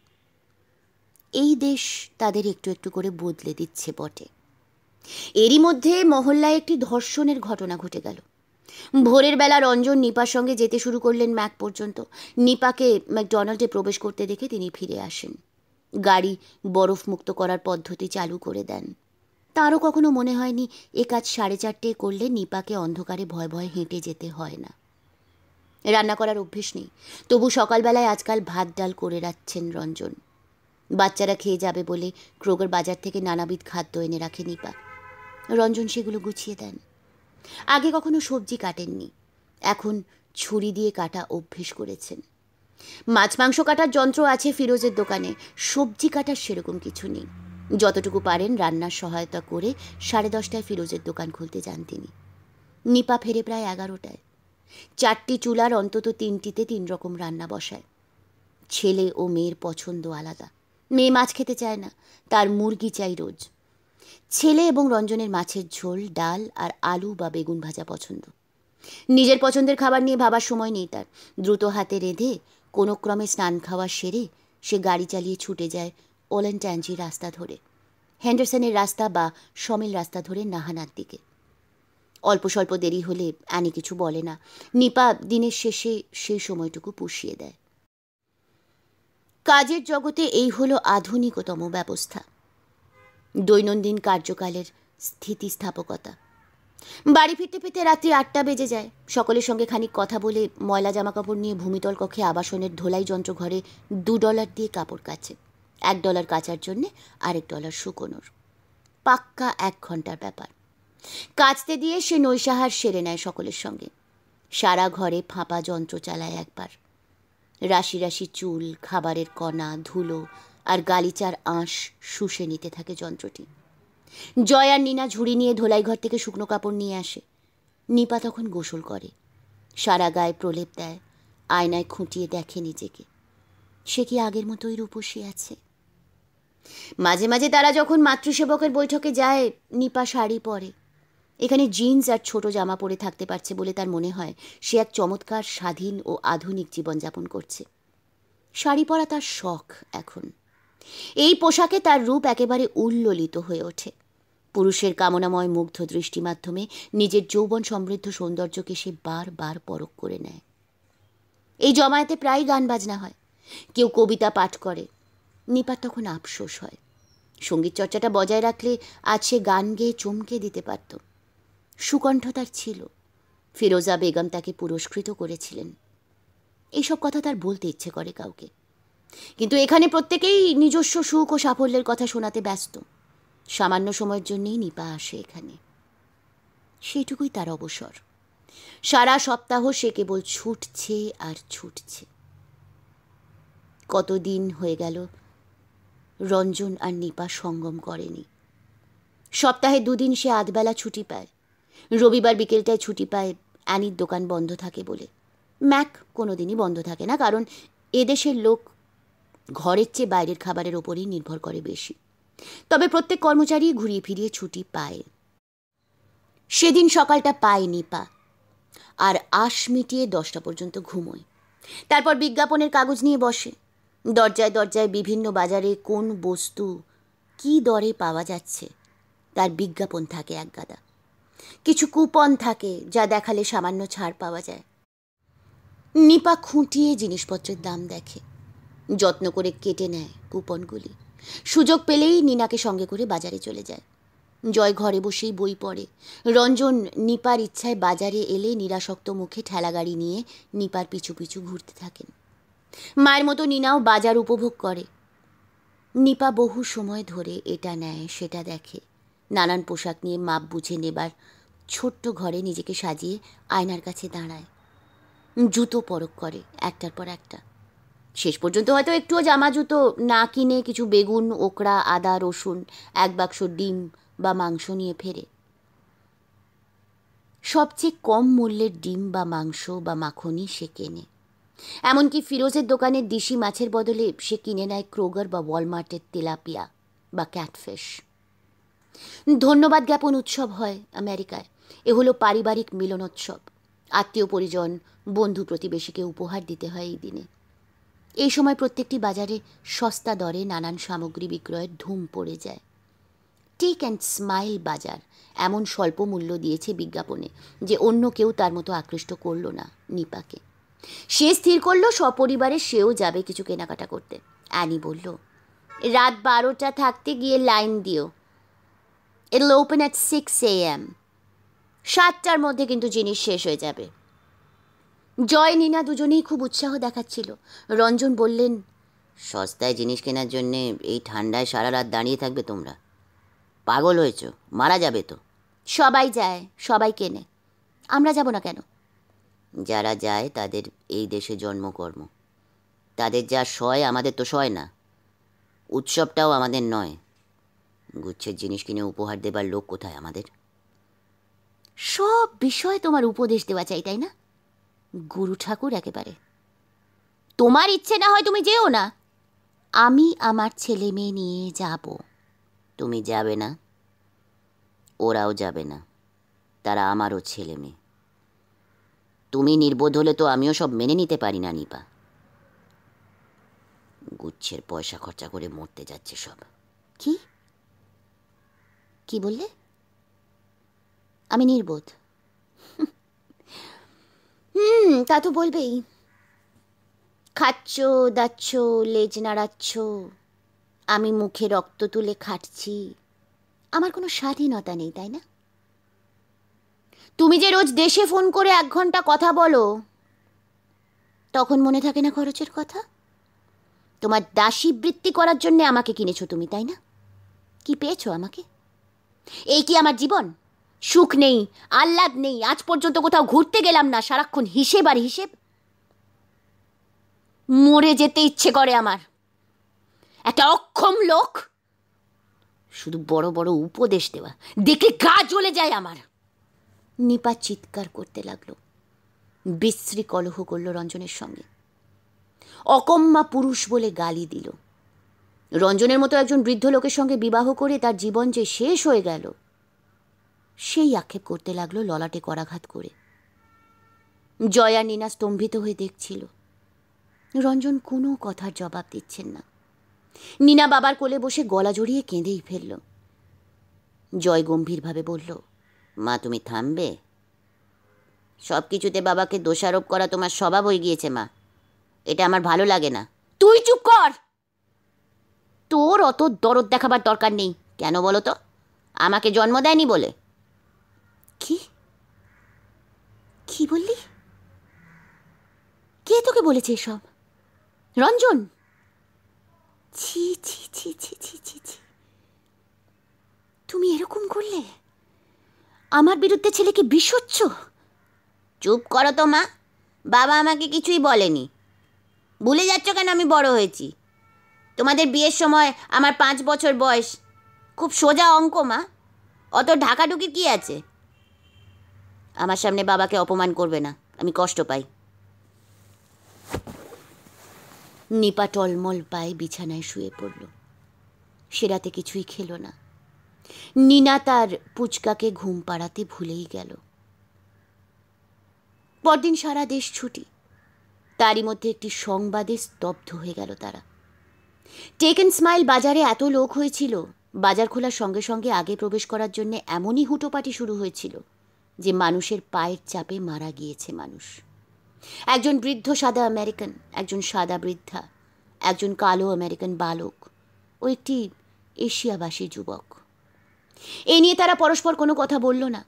এই দেশ তাদের একটু একটু করে বদলে দিচ্ছে বটে। এরই মধ্যে মহল্লায় একটি ধর্ষণের ঘটনা ঘটে গেল। ভোরের বেলা রঞ্জন নিপার সঙ্গে যেতে শুরু করলেন ম্যাক পর্যন্ত। নিপাকে ম্যাকডোনাল্ডে প্রবেশ করতে দেখে তিনি ফিরে আসেন। গাড়ি বরফ মুক্ত করার পদ্ধতি চালু করে দেন। তারও কখনো মনে হয়নি এ কাজ 4:30 করলে নিপাকে অন্ধকারে ভয় ভয় হেঁটে যেতে হয় না। রান্না করার অভ্যেস নেই, তবু সকালবেলায় আজকাল ভাত ডাল করে রাখছেন রঞ্জন। বাচ্চারা খেয়ে যাবে বলে ক্রোগার বাজার থেকে নানাবিধ খাদ্য এনে রাখে নিপা। রঞ্জন সেগুলো গুছিয়ে দেন। আগে কখনো সবজি কাটেননি, এখন ছুরি দিয়ে কাটা অভ্যেস করেছেন। মাছ মাংস কাটার যন্ত্র আছে ফিরোজের দোকানে, সবজি কাটার সেরকম কিছু নেই। যতটুকু পারেন রান্নার সহায়তা করে 10:30টায় ফিরোজের দোকান খুলতে যান তিনি। নিপা ফেরে প্রায় 11টায়। 4টি চুলার অন্তত 3টিতে 3 রকম রান্না বসায়। ছেলে ও মেয়ের পছন্দ আলাদা। মেয়ে মাছ খেতে চায় না, তার মুরগি চাই রোজ। ছেলে এবং রঞ্জনের মাছের ঝোল, ডাল আর আলু বা বেগুন ভাজা পছন্দ। নিজের পছন্দের খাবার নিয়ে ভাবার সময় নেই তার। দ্রুত হাতে রেঁধে কোনো ক্রমে স্নান খাওয়া সেরে সে গাড়ি চালিয়ে ছুটে যায় ওলেনট্যাঞ্জি রাস্তা ধরে, হেন্ডারসনের রাস্তা বা সমিল রাস্তা ধরে নাহানার দিকে। অল্প স্বল্প দেরি হলে অ্যানি কিছু বলে না। নিপা দিনের শেষে সেই সময়টুকু পুষিয়ে দেয়। কাজের জগতে এই হলো আধুনিকতম ব্যবস্থা, দৈনন্দিন কার্যকালের স্থিতিস্থাপকতা। বাড়ি ফিরতে ফিরতে রাত্রি 8টা বেজে যায়। সকলের সঙ্গে খানিক কথা বলে ময়লা জামাকাপড় নিয়ে ভূমিতল কক্ষে আবাসনের ধোলাই যন্ত্র ঘরে $2 দিয়ে কাপড় কাচে। $1 কাচার জন্যে $1 শুকোনোর। পাক্কা 1 ঘন্টার ব্যাপার। কাচতে দিয়ে সে নৈশাহার সেরে নেয় সকলের সঙ্গে। সারা ঘরে ফাঁপা যন্ত্র চালায় একবার। রাশি রাশি চুল, খাবারের কণা, ধুলো আর গালিচার আঁশ শুষে নিতে থাকে যন্ত্রটি। জয় আর নীনা ঝুড়ি নিয়ে ধোলাই ঘর থেকে শুকনো কাপড় নিয়ে আসে। নিপা তখন গোসল করে, সারা গায়ে প্রলেপ দেয়, আয়নায় খুঁটিয়ে দেখে নিজেকে। সে কি আগের মতোই রূপসী আছে? মাঝে মাঝে তারা যখন মাতৃসেবকের বৈঠকে যায়, নিপা শাড়ি পরে। এখানে জিন্স আর ছোট জামা পরে থাকতে পারছে বলে তার মনে হয় সে এক চমৎকার স্বাধীন ও আধুনিক জীবনযাপন করছে। শাড়ি পরা তার শখ এখন। এই পোশাকে তার রূপ একেবারে উল্ললিত হয়ে ওঠে। পুরুষের কামনাময় মুগ্ধ দৃষ্টি মাধ্যমে নিজের যৌবন সমৃদ্ধ সৌন্দর্যকে সে বারবার পরখ করে নেয়। এই জমায়েতে প্রায় গান বাজনা হয়, কেউ কবিতা পাঠ করে। নিপার তখন আফসোস হয়। সঙ্গীত চর্চাটা বজায় রাখলে আজ সে গান গেয়ে চমকে দিতে পারত। সুকণ্ঠ তার ছিল। ফিরোজা বেগম তাকে পুরস্কৃত করেছিলেন। এইসব কথা তার বলতে ইচ্ছে করে কাউকে, কিন্তু এখানে প্রত্যেকেই নিজস্ব সুখ ও সাফল্যের কথা শোনাতে ব্যস্ত। সামান্য সময়ের জন্যেই নিপা আসে এখানে। সেইটুকুই তার অবসর। সারা সপ্তাহ সে কেবল ছুটছে আর ছুটছে। কতদিন হয়ে গেল রঞ্জন আর নিপা সঙ্গম করেনি। সপ্তাহে 2 দিন সে আধবেলা ছুটি পায়। রবিবার বিকেলটায় ছুটি পায় অ্যানির দোকান বন্ধ থাকে বলে। ম্যাক কোনোদিনই বন্ধ থাকে না, কারণ এদেশের লোক ঘরের চেয়ে বাইরের খাবারের ওপরেই নির্ভর করে বেশি। তবে প্রত্যেক কর্মচারী ঘুরিয়ে ফিরিয়ে ছুটি পায়। সেদিন সকালটা পায় নিপা, আর আশ মিটিয়ে 10টা পর্যন্ত ঘুমোয়। তারপর বিজ্ঞাপনের কাগজ নিয়ে বসে। দরজায় দরজায় বিভিন্ন বাজারে কোন বস্তু কি দরে পাওয়া যাচ্ছে তার বিজ্ঞাপন থাকে একগাদা। কিছু কুপন থাকে যা দেখালে সামান্য ছাড় পাওয়া যায়। নিপা খুঁটিয়ে জিনিসপত্রের দাম দেখে, যত্ন করে কেটে নেয় কুপনগুলি। সুযোগ পেলেই নীনাকে সঙ্গে করে বাজারে চলে যায়। জয় ঘরে বসেই বই পড়ে। রঞ্জন নিপার ইচ্ছায় বাজারে এলে নিরাসক্ত মুখে ঠেলাগাড়ি নিয়ে নিপার পিছু পিছু ঘুরতে থাকেন। মায়ের মতো নীনাও বাজার উপভোগ করে। নিপা বহু সময় ধরে এটা নেয় সেটা দেখে। নানান পোশাক নিয়ে মাপ বুঝে নেবার ছোট্ট ঘরে নিজেকে সাজিয়ে আয়নার কাছে দাঁড়ায়। জুতো পরখ করে একটার পর একটা। শেষ পর্যন্ত হয়তো একটুও জামা জুতো না কিনে কিছু বেগুন, ওকড়া, আদা, রসুন, 1 বাক্স ডিম বা মাংস নিয়ে ফেরে। সবচেয়ে কম মূল্যের ডিম বা মাংস বা মাখনই সে কেনে। এমনকি ফিরোজের দোকানের দেশি মাছের বদলে সে কিনে নেয় ক্রোগার বা ওয়ালমার্টের তেলাপিয়া বা ক্যাটফিশ। ধন্যবাদ জ্ঞাপন উৎসব হয় আমেরিকায়। এ হলো পারিবারিক মিলনোৎসব। আত্মীয় পরিজন, বন্ধু প্রতিবেশীকে উপহার দিতে হয় এই দিনে। এই সময় প্রত্যেকটি বাজারে সস্তা দরে নানান সামগ্রী বিক্রয়ের ধুম পড়ে যায়। টেক অ্যান্ড স্মাইল বাজার এমন স্বল্প মূল্য দিয়েছে বিজ্ঞাপনে যে অন্য কেউ তার মতো আকৃষ্ট করল না নিপাকে। সে স্থির করলো সপরিবারে সেও যাবে কিছু কেনাকাটা করতে। অ্যানি বলল, রাত 12টা থাকতে গিয়ে লাইন দিও। It'll open at 6 AM. 7টার মধ্যে কিন্তু জিনিস শেষ হয়ে যাবে। জয় নীনা দুজনেই খুব উৎসাহ দেখাচ্ছিল। রঞ্জন বললেন, সস্তায় জিনিস কেনার জন্যে এই ঠান্ডায় সারা রাত দাঁড়িয়ে থাকবে তোমরা? পাগল হয়েছ, মারা যাবে তো। সবাই যায়, সবাই কেনে, আমরা যাব না কেন? যারা যায় তাদের এই দেশে জন্মকর্ম, তাদের যা সয় আমাদের তো সয় না। উৎসবটাও আমাদের নয়। গুচ্ছের জিনিস কিনে উপহার দেবার লোক কোথায় আমাদের? সব বিষয়ে তোমার উপদেশ দেওয়া চাই, তাই না? গুরু ঠাকুর একেবারে। তোমার ইচ্ছে না হয় তুমি যেও না, আমি আমার ছেলে মেয়ে নিয়ে যাব। তুমি যাবে না, ওরাও যাবে না, তারা আমারও ছেলে মেয়ে। তুমি নির্বোধ হলে তো আমিও সব মেনে নিতে পারি না নিপা। গুচ্ছের পয়সা খরচা করে মরতে যাচ্ছে সব। কি কি বললে? আমি নির্বোধ? তা তো বলবেই। খাচ্ছ দাচ্ছ, লেজ নাড়াচ্ছ, আমি মুখে রক্ত তুলে খাটছি, আমার কোনো স্বাধীনতা নেই, তাই না? তুমি যে রোজ দেশে ফোন করে 1 ঘন্টা কথা বলো, তখন মনে থাকে না খরচের কথা? তোমার দাসী বৃত্তি করার জন্য আমাকে কিনেছো তুমি, তাই না? কি পেয়েছো আমাকে? এই কি আমার জীবন? সুখ নেই, আহ্লাদ নেই, আজ পর্যন্ত কোথাও ঘুরতে গেলাম না, সারাক্ষণ হিসেব আর হিসেব। মরে যেতে ইচ্ছে করে আমার। একটা অক্ষম লোক, শুধু বড় বড় উপদেশ দেওয়া দেখে গা জ্বলে যায় আমার। নিপা চিৎকার করতে লাগলো, বিশ্রী কলহ করল রঞ্জনের সঙ্গে, অকম্মা পুরুষ বলে গালি দিল। রঞ্জনের মতো একজন বৃদ্ধ লোকের সঙ্গে বিবাহ করে তার জীবন যে শেষ হয়ে গেল, সেই আক্ষেপ করতে লাগলো ললাটে করাঘাত করে। জয় আর নীনা স্তম্ভিত হয়ে দেখছিল। রঞ্জন কোনো কথার জবাব দিচ্ছেন না। নীনা বাবার কোলে বসে গলা জড়িয়ে কেঁদেই ফেলল। জয় গম্ভীরভাবে বলল, মা তুমি থামবে? সব কিছুতে বাবাকে দোষারোপ করা তোমার স্বভাব হয়ে গিয়েছে মা, এটা আমার ভালো লাগে না। তুই চুপ কর, তোর অত দরদ দেখাবার দরকার নেই। কেন বলো তো? আমাকে জন্ম দেয়নি বলে? কি কি বললি? কে তোকে বলেছে এসব? রঞ্জন? ছি ছি ছি ছি ছি ছি ছি, তুমি এরকম করলে? আমার বিরুদ্ধে ছেলেকে বিষ হচ্ছ? চুপ করো তো মা, বাবা আমাকে কিছুই বলেনি। ভুলে যাচ্ছ কেন আমি বড় হয়েছি? তোমাদের বিয়ের সময় আমার 5 বছর বয়স, খুব সোজা অঙ্ক মা, অত ঢাকাঢুকি কি আছে? আমার সামনে বাবাকে অপমান করবে না, আমি কষ্ট পাই। নিপা টলমল পায়ে বিছানায় শুয়ে পড়ল। সে রাতে কিছুই খেলো না। নীনা তার পুচকাকে ঘুম পাড়াতে ভুলেই গেল। পরদিন সারা দেশ ছুটি। তারই মধ্যে একটি সংবাদে স্তব্ধ হয়ে গেল তারা। টেক এন্ড স্মাইল বাজারে এত লোক হয়েছিল, বাজার খোলার সঙ্গে সঙ্গে আগে প্রবেশ করার জন্য এমনই হুটোপাটি শুরু হয়েছিল যে মানুষের পায়ের চাপে মারা গিয়েছে মানুষ। একজন বৃদ্ধ সাদা আমেরিকান, একজন সাদা বৃদ্ধা, একজন কালো আমেরিকান বালক ও একটি এশিয়াবাসী যুবক। এ নিয়ে তারা পরস্পর কোনো কথা বলল না।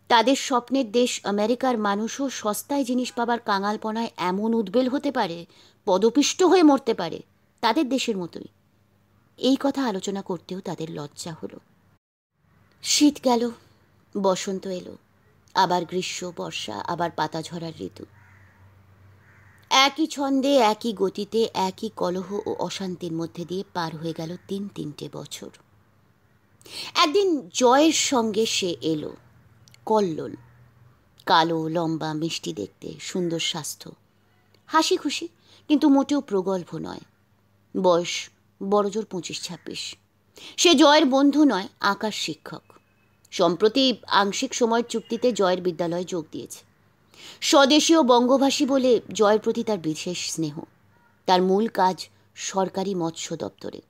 তাদের স্বপ্নের দেশ আমেরিকার মানুষও সস্তায় জিনিস পাবার কাঙালপনায় এমন উদ্বেল হতে পারে, পদপিষ্ট হয়ে মরতে পারে, তাদের দেশের মতোই। এই কথা আলোচনা করতেও তাদের লজ্জা হলো। শীত গেল, বসন্ত এলো, আবার গ্রীষ্ম, বর্ষা, আবার পাতা ঝরার ঋতু। একই ছন্দে, একই গতিতে, একই কলহ ও অশান্তির মধ্যে দিয়ে পার হয়ে গেল 3 বছর। একদিন জয়ের সঙ্গে সে এলো। কল্লোল, কালো, লম্বা, মিষ্টি দেখতে, সুন্দর স্বাস্থ্য, হাসি খুশি, কিন্তু মোটেও প্রগল্ভ নয়। বয়স বড়জোর 25-26। সে জয়ের বন্ধু নয়, আঁকার শিক্ষক। সম্প্রতি আংশিক সময়ের চুক্তিতে জয়ের বিদ্যালয়ে যোগ দিয়েছে। স্বদেশীয় বঙ্গভাষী বলে জয়ের প্রতি তার বিশেষ স্নেহ। তার মূল কাজ সরকারি মৎস্য দপ্তরে।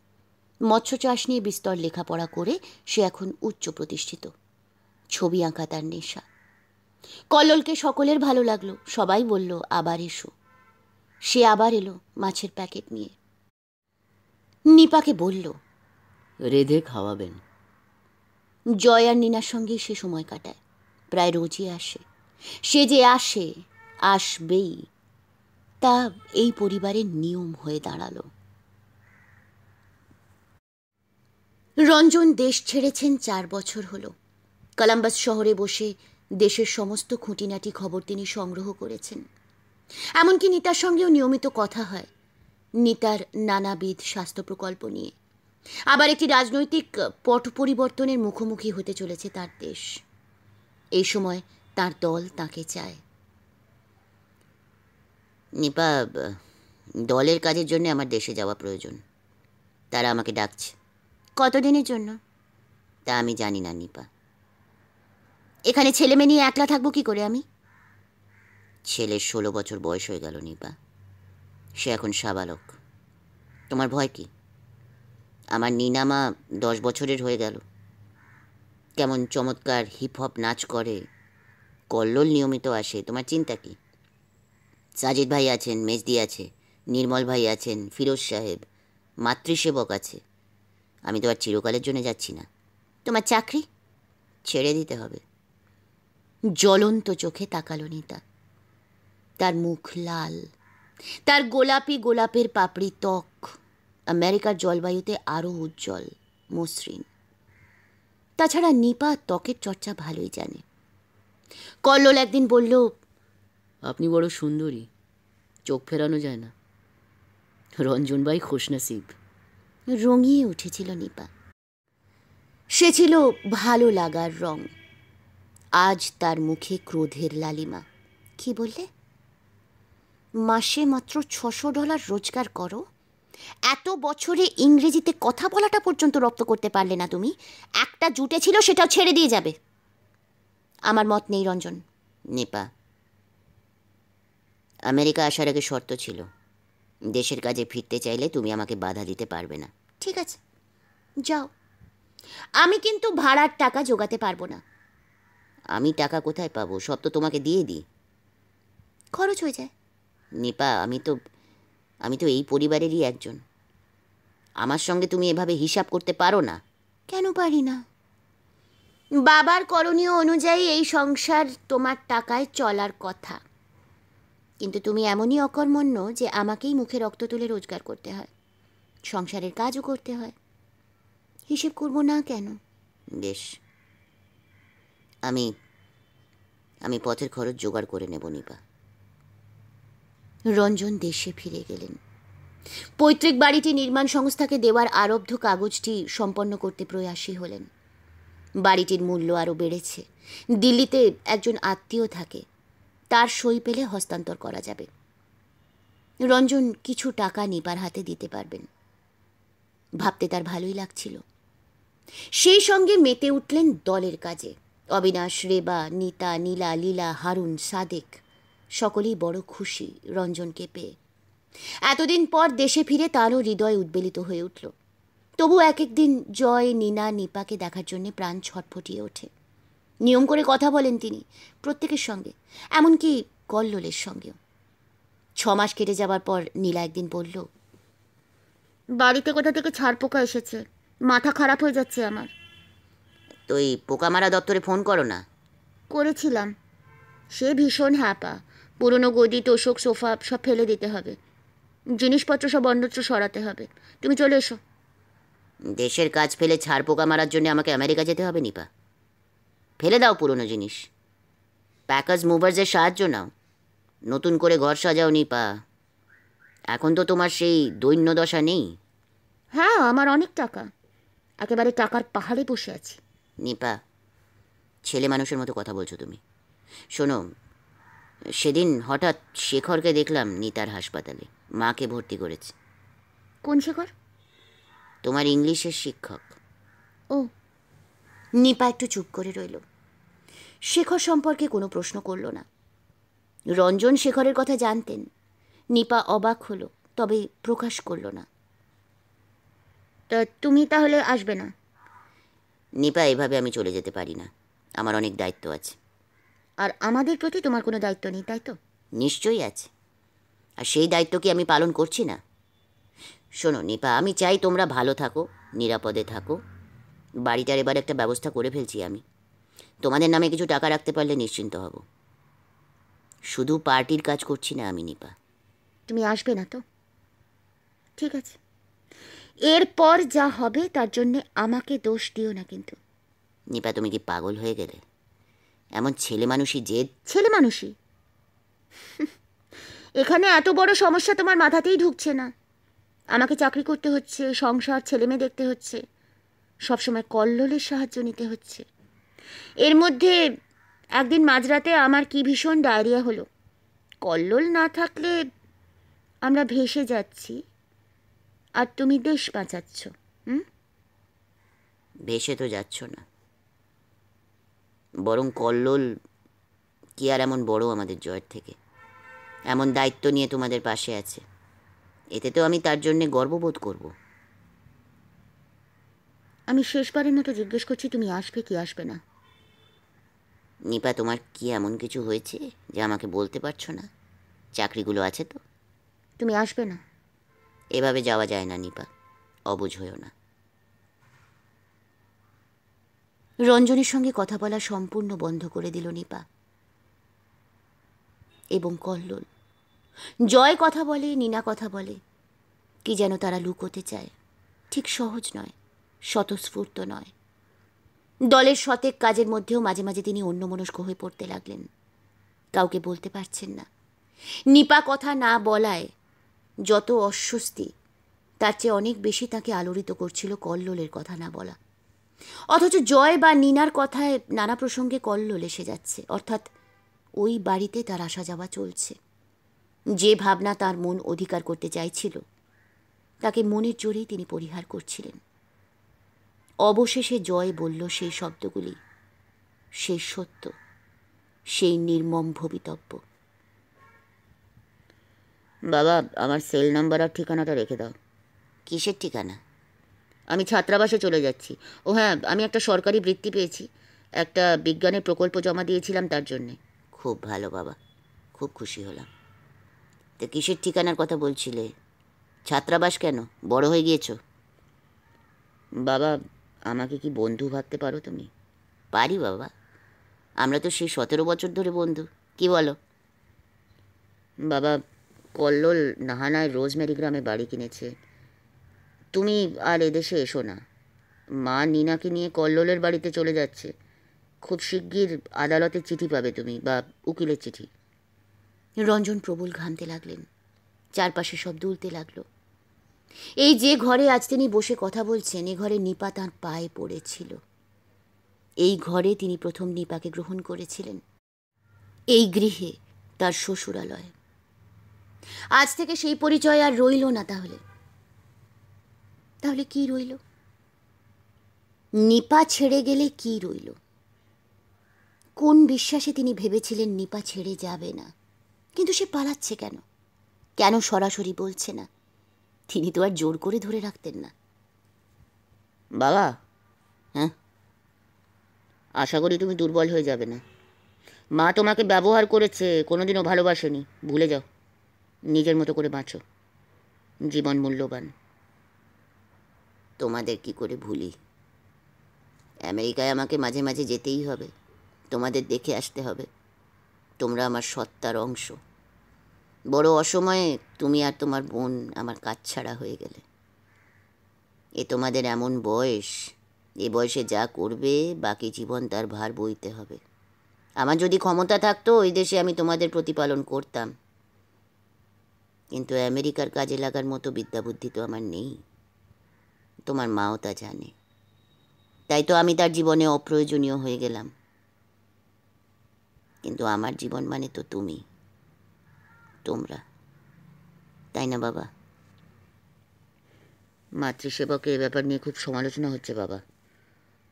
মৎস্য চাষ নিয়ে বিস্তর লেখাপড়া করে সে এখন উচ্চ প্রতিষ্ঠিত। ছবি আঁকা তার নেশা। কল্লোলকে সকলের ভালো লাগলো, সবাই বলল আবার এসো। সে আবার এলো মাছের প্যাকেট নিয়ে। নিপাকে বলল, রেঁধে খাওয়াবেন। জয় আর নীনার সঙ্গেই সে সময় কাটায়, প্রায় রোজই আসে। সে যে আসে, আসবেই, তা এই পরিবারের নিয়ম হয়ে দাঁড়ালো। রঞ্জন দেশ ছেড়েছেন 4 বছর হলো। কলাম্বাস শহরে বসে দেশের সমস্ত খুঁটিনাটি খবর তিনি সংগ্রহ করেছেন। এমনকি নিতার সঙ্গেও নিয়মিত কথা হয়, নিতার নানাবিধ স্বাস্থ্য প্রকল্প নিয়ে। আবার একটি রাজনৈতিক পট পরিবর্তনের মুখোমুখি হতে চলেছে তার দেশ। এই সময় তার দল তাকে চায়। নিপা, দলের কাজের জন্য আমার দেশে যাওয়া প্রয়োজন। তারা আমাকে ডাকছে। কতদিনের জন্য তা আমি জানি না নিপা। এখানে ছেলে মেয়ে নিয়ে একলা থাকবো কি করে আমি? ছেলের 16 বছর বয়স হয়ে গেল নিপা, সে এখন সাবালক। তোমার ভয় কি? আমার নিনামা 10 বছরের হয়ে গেল, কেমন চমৎকার হিপ হপ নাচ করে, কল্লোল নিয়মিত আসে। তোমার চিন্তা কি? সাজিদ ভাই আছেন, মেজদি আছে, নির্মল ভাই আছেন, ফিরোজ সাহেব, মাতৃসেবক আছে। আমি তো আর চিরকালের জন্য যাচ্ছি না। তোমার চাকরি ছেড়ে দিতে হবে। জ্বলন্ত চোখে তাকালো নিতা। তার মুখ লাল, তার গোলাপি গোলাপের পাপড়ি ত্বক আমেরিকার জলবায়ুতে আরও উজ্জ্বল, মসৃণ। তাছাড়া নিপা ত্বকের চর্চা ভালোই জানে। কল্লোল একদিন বলল, আপনি বড় সুন্দরী, চোখ ফেরানো যায় না। রঞ্জনবাই খুশনসিব। রঙিয়ে উঠেছিল নিপা। সে ছিল ভালো লাগার রং। আজ তার মুখে ক্রোধের লালিমা। কি বললে? মাসে মাত্র $600 রোজগার করো, এত বছরে ইংরেজিতে কথা বলাটা পর্যন্ত রপ্ত করতে পারলে না তুমি? একটা জুটে ছিল, সেটাও ছেড়ে দিয়ে যাবে? আমার মত নেই রঞ্জন। নিপা, আমেরিকা আসার আগে শর্ত ছিল, দেশের কাজে ফিরতে চাইলে তুমি আমাকে বাধা দিতে পারবে না। ঠিক আছে, যাও। আমি কিন্তু ভাড়ার টাকা জোগাতে পারবো না। আমি টাকা কোথায় পাবো? সব তো তোমাকে দিয়ে দিই। খরচ হয়ে যায়। নিপা, আমি তো এই পরিবারেরই একজন। আমার সঙ্গে তুমি এভাবে হিসাব করতে পারো না। কেন পারি না? বাবার করণীয় অনুযায়ী এই সংসার তোমার টাকায় চলার কথা, কিন্তু তুমি এমনই অকর্মণ্য যে আমাকেই মুখে রক্ত তুলে রোজগার করতে হয়, সংসারের কাজও করতে হয়। হিসেব করব না কেন? বেশ, আমি পথের খরচ জোগাড় করে নেব নিপা। রঞ্জন দেশে ফিরে গেলেন। পৈতৃক বাড়িটি নির্মাণ সংস্থাকে দেওয়ার আরব্ধ কাগজটি সম্পন্ন করতে প্রয়াসী হলেন। বাড়িটির মূল্য আরও বেড়েছে। দিল্লিতে একজন আত্মীয় থাকে, তার সই পেলে হস্তান্তর করা যাবে। রঞ্জন কিছু টাকা নিপার হাতে দিতে পারবেন। ভাবতে তার ভালোই লাগছিল। সেই সঙ্গে মেতে উঠলেন দলের কাজে। অবিনাশ, রেবা, নিতা, নীলা, লীলা, হারুন, সাদেক সকলেই বড় খুশি রঞ্জনকে পেয়ে। এতদিন পর দেশে ফিরে তারও হৃদয় উদ্বেলিত হয়ে উঠল। তবু এক একদিন জয়, নীনা, নিপাকে দেখার জন্য প্রাণ ছটফটিয়ে ওঠে। নিয়ম করে কথা বলেন তিনি প্রত্যেকের সঙ্গে, এমনকি কল্লোলের সঙ্গেও। 6 মাস কেটে যাবার পর নীলা একদিন বলল, বাড়িতে কোথা থেকে ছাড় পোকা এসেছে, মাথা খারাপ হয়ে যাচ্ছে আমার। তো এই পোকামারা দপ্তরে ফোন করো না? করেছিলাম, সে ভীষণ হ্যাপা। পুরনো গদি, তোষক, সোফা সব ফেলে দিতে হবে, জিনিসপত্র সব অন্যত্র সরাতে হবে। তুমি চলে এসো। দেশের কাজ ফেলে ছাড় পোকা মারার জন্য আমাকে আমেরিকা যেতে হবে নিপা? ফেলে দাও পুরনো জিনিস, প্যাকার্স মুভার্সের সাহায্য নাও, নতুন করে ঘর সাজাও নিপা। এখন তো তোমার সেই দৈন্য দশা নেই। হ্যাঁ, আমার অনেক টাকা, একেবারে টাকার পাহাড়ে বসে আছি। নিপা, ছেলে মানুষের মতো কথা বলছো তুমি। শোনো, সেদিন হঠাৎ শেখরকে দেখলাম নিতার হাসপাতালে, মাকে ভর্তি করেছে। কোন শেখর? তোমার ইংলিশের শিক্ষক। ও। নিপা একটু চুপ করে রইল। শেখর সম্পর্কে কোনো প্রশ্ন করল না। রঞ্জন শেখরের কথা জানতেন। নিপা অবাক হলো, তবে প্রকাশ করল না। তা তুমি তাহলে আসবে না? নিপা, এভাবে আমি চলে যেতে পারি না, আমার অনেক দায়িত্ব আছে। আর আমাদের প্রতি তোমার কোনো দায়িত্ব নেই, তাই তো? নিশ্চয়ই আছে, আর সেই দায়িত্ব কি আমি পালন করছি না? শোনো নিপা, আমি চাই তোমরা ভালো থাকো, নিরাপদে থাকো। বাড়িটার এবার একটা ব্যবস্থা করে ফেলছি আমি। তোমাদের নামে কিছু টাকা রাখতে পারলে নিশ্চিন্ত হব। শুধু পার্টির কাজ করছি না আমি নিপা। তুমি আসবে না তো? ঠিক আছে, এরপর যা হবে তার জন্যে আমাকে দোষ দিও না কিন্তু। নিপা, তুমি কি পাগল হয়ে গেলে? এমন ছেলে মানুষই জেদ। ছেলে মানুষই? এখানে এত বড় সমস্যা তোমার মাথাতেই ঢুকছে না। আমাকে চাকরি করতে হচ্ছে, সংসার ছেলেমেয়ে দেখতে হচ্ছে, সবসময় কল্লোলের সাহায্য নিতে হচ্ছে। এর মধ্যে একদিন মাঝরাতে আমার কি ভীষণ ডায়রিয়া হলো। কল্লোল না থাকলে আমরা ভেসে যাচ্ছি, আর তুমি দেশ বাঁচাচ্ছ। ভেসে তো যাচ্ছ না, বরং কল্লোল কি আর এমন বড় আমাদের জয়ের থেকে, এমন দায়িত্ব নিয়ে তোমাদের পাশে আছে, এতে তো আমি তার জন্যে গর্ববোধ করব। আমি শেষবারের মতো জিজ্ঞেস করছি, তুমি আসবে কি আসবে না? নিপা, তোমার কি এমন কিছু হয়েছে যে আমাকে বলতে পারছো না? চাকরিগুলো আছে তো? তুমি আসবে না? এভাবে যাওয়া যায় না নিপা, অবুঝ হয়েও না। রঞ্জনের সঙ্গে কথা বলা সম্পূর্ণ বন্ধ করে দিল নিপা। এবং কল্লোল, জয় কথা বলে, নীনা কথা বলে, কি যেন তারা লুকোতে চায়। ঠিক সহজ নয়, স্বতঃস্ফূর্ত নয়। দলের শতেক কাজের মধ্যেও মাঝে মাঝে তিনি অন্যমনস্ক হয়ে পড়তে লাগলেন। কাউকে বলতে পারছেন না। নিপা কথা না বলায় যত অস্বস্তি, তার চেয়ে অনেক বেশি তাকে আলোড়িত করছিল কল্লোলের কথা না বলা। অথচ জয় বা নীনার কথায় নানা প্রসঙ্গে কল্লোল এসে যাচ্ছে, অর্থাৎ ওই বাড়িতে তার আসা যাওয়া চলছে। যে ভাবনা তার মন অধিকার করতে চাইছিল, তাকে মনের জোরেই তিনি পরিহার করছিলেন। অবশেষে জয় বলল সেই শব্দগুলি, সেই সত্য, সেই নির্মম ভবিতব্য। বাবা, আমার সেল নাম্বার আর ঠিকানাটা রেখে দাও। কিসের ঠিকানা? আমি ছাত্রাবাসে চলে যাচ্ছি। ও হ্যাঁ, আমি একটা সরকারি বৃত্তি পেয়েছি, একটা বিজ্ঞানের প্রকল্প জমা দিয়েছিলাম তার জন্যে। খুব ভালো বাবা, খুব খুশি হলাম। তো কিসের ঠিকানার কথা বলছিলে? ছাত্রাবাস কেন? বড় হয়ে গিয়েছো? বাবা, আমাকে কি বন্ধু ভাবতে পারো তুমি? পারি বাবা, আমরা তো সেই 17 বছর ধরে বন্ধু, কি বলো? বাবা, কল্লোল নাহানায় রোজমেরি গ্রামে বাড়ি কিনেছে। তুমি আর এদেশে এসো না। মা নীনাকে নিয়ে কল্লোলের বাড়িতে চলে যাচ্ছে। খুব শিগগির আদালতের চিঠি পাবে তুমি, বা উকিলের চিঠি। রঞ্জন প্রবল ঘামতে লাগলেন, চারপাশে সব দুলতে লাগলো। এই যে ঘরে আজ তিনি বসে কথা বলছেন, এ ঘরে নিপা তাঁর পায়ে পড়েছিল। এই ঘরে তিনি প্রথম নিপাকে গ্রহণ করেছিলেন। এই গৃহে তার শ্বশুরালয়। আজ থেকে সেই পরিচয় আর রইল না। তাহলে কি রইল? নিপা ছেড়ে গেলে কি রইল? কোন বিশ্বাসে তিনি ভেবেছিলেন নিপা ছেড়ে যাবে না? কিন্তু সে পালাচ্ছে কেন? কেন সরাসরি বলছে না? তিনি তো আর জোর করে ধরে রাখতেন না। বাবা, হ্যাঁ, আশা করি তুমি দুর্বল হয়ে যাবে না। মা তোমাকে ব্যবহার করেছে, কোনোদিনও ভালোবাসেনি। ভুলে যাও, নিজের মতো করে বাঁচো। জীবন মূল্যবান। তোমাদের কি করে ভুলি? আমেরিকায় আমাকে মাঝে মাঝে যেতেই হবে, তোমাদের দেখে আসতে হবে। তোমরা আমার সত্তার অংশ। বড় অসময়ে তুমি আর তোমার বোন আমার কাছছাড়া হয়ে গেলে। এ তোমাদের এমন বয়স, এ বয়সে যা করবে বাকি জীবন তার ভার বইতে হবে। আমার যদি ক্ষমতা থাকতো ওই দেশে আমি তোমাদের প্রতিপালন করতাম, কিন্তু আমেরিকার কাজে লাগার মতো বিদ্যাবুদ্ধি তো আমার নেই। তোমার মাও তা জানে। তাই তো আমি তার জীবনে অপ্রয়োজনীয় হয়ে গেলাম। কিন্তু আমার জীবন মানে তো তুমি, তোমরা, তাই না বাবা? মাতৃসেবকে এ ব্যাপার নিয়ে খুব সমালোচনা হচ্ছে বাবা।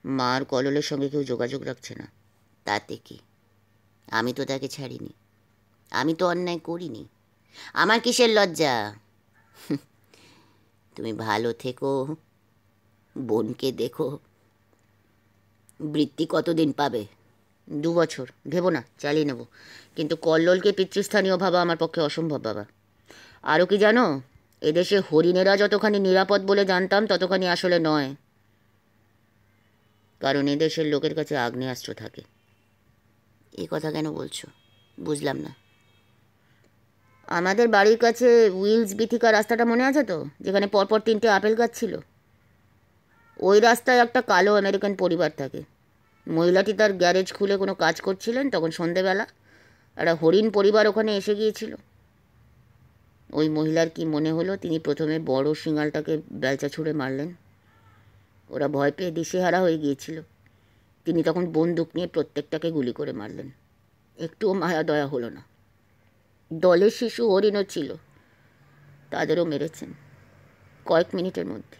মা আর কল্লোলের সঙ্গে কেউ যোগাযোগ রাখছে না। তাতে কি? আমি তো তাকে ছাড়িনি, আমি তো অন্যায় করিনি। আমার কিসের লজ্জা? তুমি ভালো থেকো, বোনকে দেখো। বৃত্তি কতদিন পাবে? 2 বছর। ভেবো না, চালিয়ে নেব। কিন্তু কল্লোলকে পিতৃস্থানীয় ভাবা আমার পক্ষে অসম্ভব বাবা। আরও কি জানো, এদেশে হরিণেরা যতখানি নিরাপদ বলে জানতাম ততখানি আসলে নয়। কারণ এদেশের লোকের কাছে আগ্নেয়াস্ত্র থাকে। এই কথা কেন বলছো? বুঝলাম না। আমাদের বাড়ির কাছে উইলস বিথিকা রাস্তাটা মনে আছে তো, যেখানে পরপর 3টে আপেল গাছ ছিল? ওই রাস্তায় একটা কালো আমেরিকান পরিবার থাকে। মহিলাটি তার গ্যারেজ খুলে কোনো কাজ করছিলেন, তখন সন্ধেবেলা একটা হরিণ পরিবার ওখানে এসে গিয়েছিল। ওই মহিলার কি মনে হলো তিনি প্রথমে বড় শিঙালটাকে বেলচা ছুঁড়ে মারলেন? ওরা ভয় পেয়ে দিশেহারা হয়ে গিয়েছিল। তিনি তখন বন্দুক নিয়ে প্রত্যেকটাকে গুলি করে মারলেন। একটুও মায়া দয়া হলো না। দলের শিশু হরিণও ছিল, তাদেরও মেরেছেন কয়েক মিনিটের মধ্যে।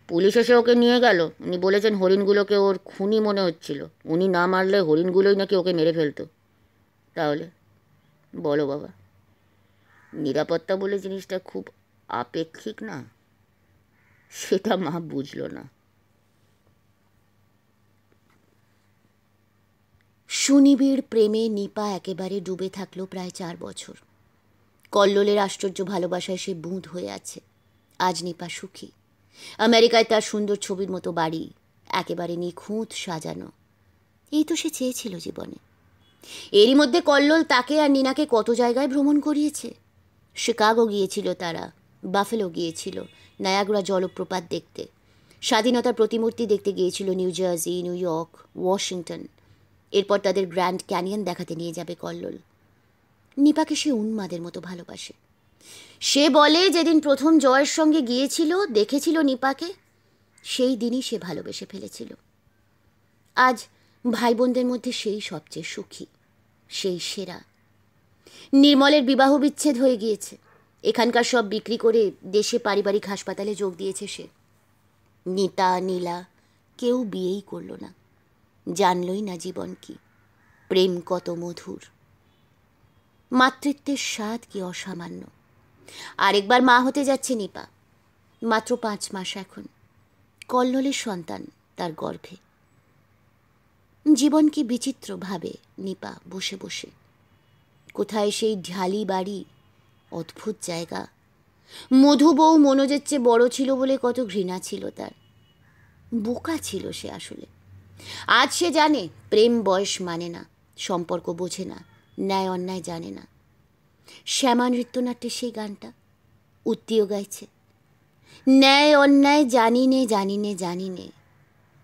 পুলিশ এসে ওকে নিয়ে গেল। উনি বলেছেন হরিণগুলোকে ওর খুনি মনে হচ্ছিল। উনি না মারলে হরিণগুলোই নাকি ওকে মেরে ফেলতো। তাহলে বলো বাবা, নিরাপত্তা বলে জিনিসটা খুব আপেক্ষিক না? সেটা মা বুঝলো না। সুনিবিড় প্রেমে নিপা একেবারে ডুবে থাকলো প্রায় 4 বছর। কল্লোলের আশ্চর্য ভালোবাসায় সে বুঁদ হয়ে আছে। আজ নিপা সুখী। আমেরিকায় তার সুন্দর ছবির মতো বাড়ি, একেবারে নিখুঁত সাজানো। এই তো সে চেয়েছিল জীবনে। এরই মধ্যে কল্লোল তাকে আর নিনাকে কত জায়গায় ভ্রমণ করিয়েছে। শিকাগো গিয়েছিল তারা, বাফেলো গিয়েছিল নায়াগ্রা জলপ্রপাত দেখতে, স্বাধীনতার প্রতিমূর্তি দেখতে গিয়েছিল new jersey, new York, Washington. এরপর তাদের গ্র্যান্ড ক্যানিয়ন দেখাতে নিয়ে যাবে কল্লোল। নিপাকে সে উন্মাদের মতো ভালোবাসে। সে বলে যেদিন প্রথম জয়ের সঙ্গে গিয়েছিল, দেখেছিল নিপাকে, সেই দিনই সে ভালোবেসে ফেলেছিল। আজ ভাই বোনদের মধ্যে সেই সবচেয়ে সুখী, সেই সেরা। নির্মলের বিবাহ বিচ্ছেদ হয়ে গিয়েছে। এখানকার সব বিক্রি করে দেশে পারিবারিক হাসপাতালে যোগ দিয়েছে সে। নিতা, নীলা কেউ বিয়েই করল না, জানলই না জীবন কি, প্রেম কত মধুর, মাতৃত্বের স্বাদ কি অসামান্য। আরেকবার মা হতে যাচ্ছে নিপা, মাত্র 5 মাস এখন। কল্লোলের সন্তান তার গর্ভে। জীবন কি বিচিত্র ভাবে নিপা বসে বসে। কোথায় সেই ঢালি বাড়ি, অদ্ভুত জায়গা। মধু বউ মনোজের চেয়ে বড় ছিল বলে কত ঘৃণা ছিল তার। বোকা ছিল সে আসলে। আজ সে জানে প্রেম বয়স মানে না, সম্পর্ক বোঝে না, ন্যায় অন্যায় জানে না। শ্যামা নৃত্যনাট্যের সেই গানটা উত্তিও গাইছে, ন্যায় অন্যায় জানি নে জানি নে জানি নে,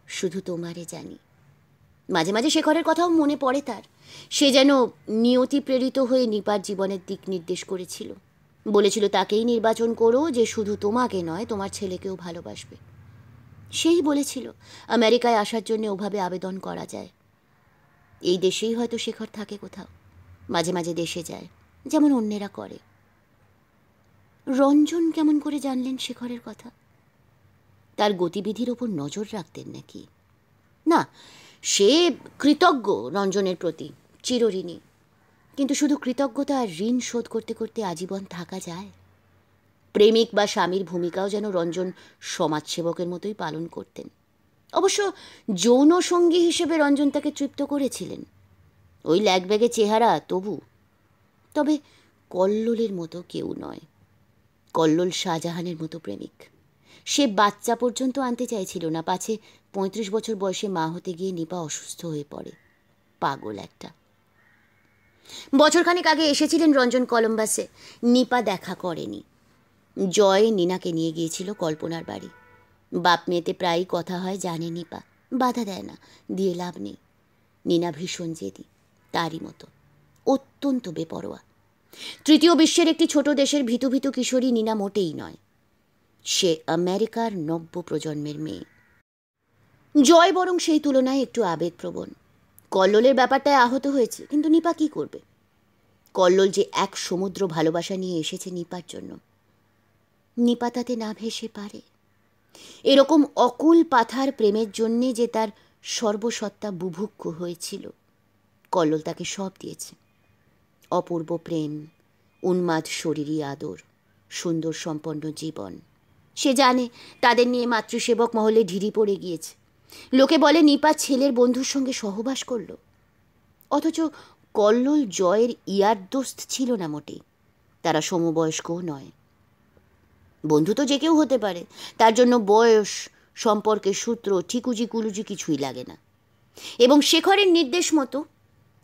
শুধু তোমারে জানি। মাঝে মাঝে শেখরের কথাও মনে পড়ে তার। সে যেন নিয়তি প্রেরিত হয়ে নিপার জীবনের দিক নির্দেশ করেছিল। বলেছিল তাকেই নির্বাচন করো যে শুধু তোমাকে নয় তোমার ছেলেকেও ভালোবাসবে। সেই বলেছিল আমেরিকায় আসার জন্য ওভাবে আবেদন করা যায়। এই দেশেই হয়তো শেখর থাকে কোথাও, মাঝে মাঝে দেশে যায় যেমন অন্যেরা করে। রঞ্জন কেমন করে জানলেন শেখরের কথা? তার গতিবিধির ওপর নজর রাখতেন নাকি? না, সে কৃতজ্ঞ রঞ্জনের প্রতি, চিরঋণী। কিন্তু শুধু কৃতজ্ঞতা আর ঋণ শোধ করতে করতে আজীবন থাকা যায়? প্রেমিক বা স্বামীর ভূমিকাও যেন রঞ্জন সমাজসেবকের মতোই পালন করতেন। অবশ্য যৌন সঙ্গী হিসেবে রঞ্জন তাকে তৃপ্ত করেছিলেন। ওই ল্যাগব্যাগে চেহারা তবু। তবে কল্লোলের মতো কেউ নয়। কল্লোল শাহজাহানের মতো প্রেমিক। সে বাচ্চা পর্যন্ত আনতে চাইছিল না, পাছে 35 বছর বয়সে মা হতে গিয়ে নিপা অসুস্থ হয়ে পড়ে। পাগল একটা। বছরখানেক আগে এসেছিলেন রঞ্জন কলম্বাসে। নিপা দেখা করেনি। জয় নিনাকে নিয়ে গিয়েছিল কল্পনার বাড়ি। বাপ মেয়েতে প্রায়ই কথা হয়, জানে নিপা, বাধা দেয় না, দিয়ে লাভ নেই। নিনা ভীষণ জেদি, তারই মতো, অত্যন্ত বেপরোয়া। তৃতীয় বিশ্বের একটি ছোট দেশের ভীতু ভীতু কিশোরী নিনা মোটেই নয়। সে আমেরিকার নব্য প্রজন্মের মেয়ে। জয় বরং সেই তুলনায় একটু আবেগপ্রবণ। কল্লোলের ব্যাপারটায় আহত হয়েছে, কিন্তু নিপা কি করবে? কল্লোল যে এক সমুদ্র ভালোবাসা নিয়ে এসেছে নিপার জন্য, নিপা তাতে না ভেসে পারে। এরকম অকুল পাথার প্রেমের জন্যে যে তার সর্বসত্তা বুভুক্ষ হয়েছিল, কল্লোল তাকে সব দিয়েছে। অপূর্ব প্রেম, উন্মাদ শরীরী আদর, সুন্দর সম্পন্ন জীবন। সে জানে তাদের নিয়ে মাতৃসেবক মহলে ঢিরি পড়ে গিয়েছে। লোকে বলে নিপা ছেলের বন্ধুর সঙ্গে সহবাস করল। অথচ কল্লোল জয়ের ইয়ার দোস্ত ছিল না মোটেই। তারা সমবয়স্কও নয়। বন্ধু তো যে কেউ হতে পারে, তার জন্য বয়স, সম্পর্কের সূত্র, ঠিকুজি কুলুজি কিছুই লাগে না। এবং শেখরের নির্দেশ মতো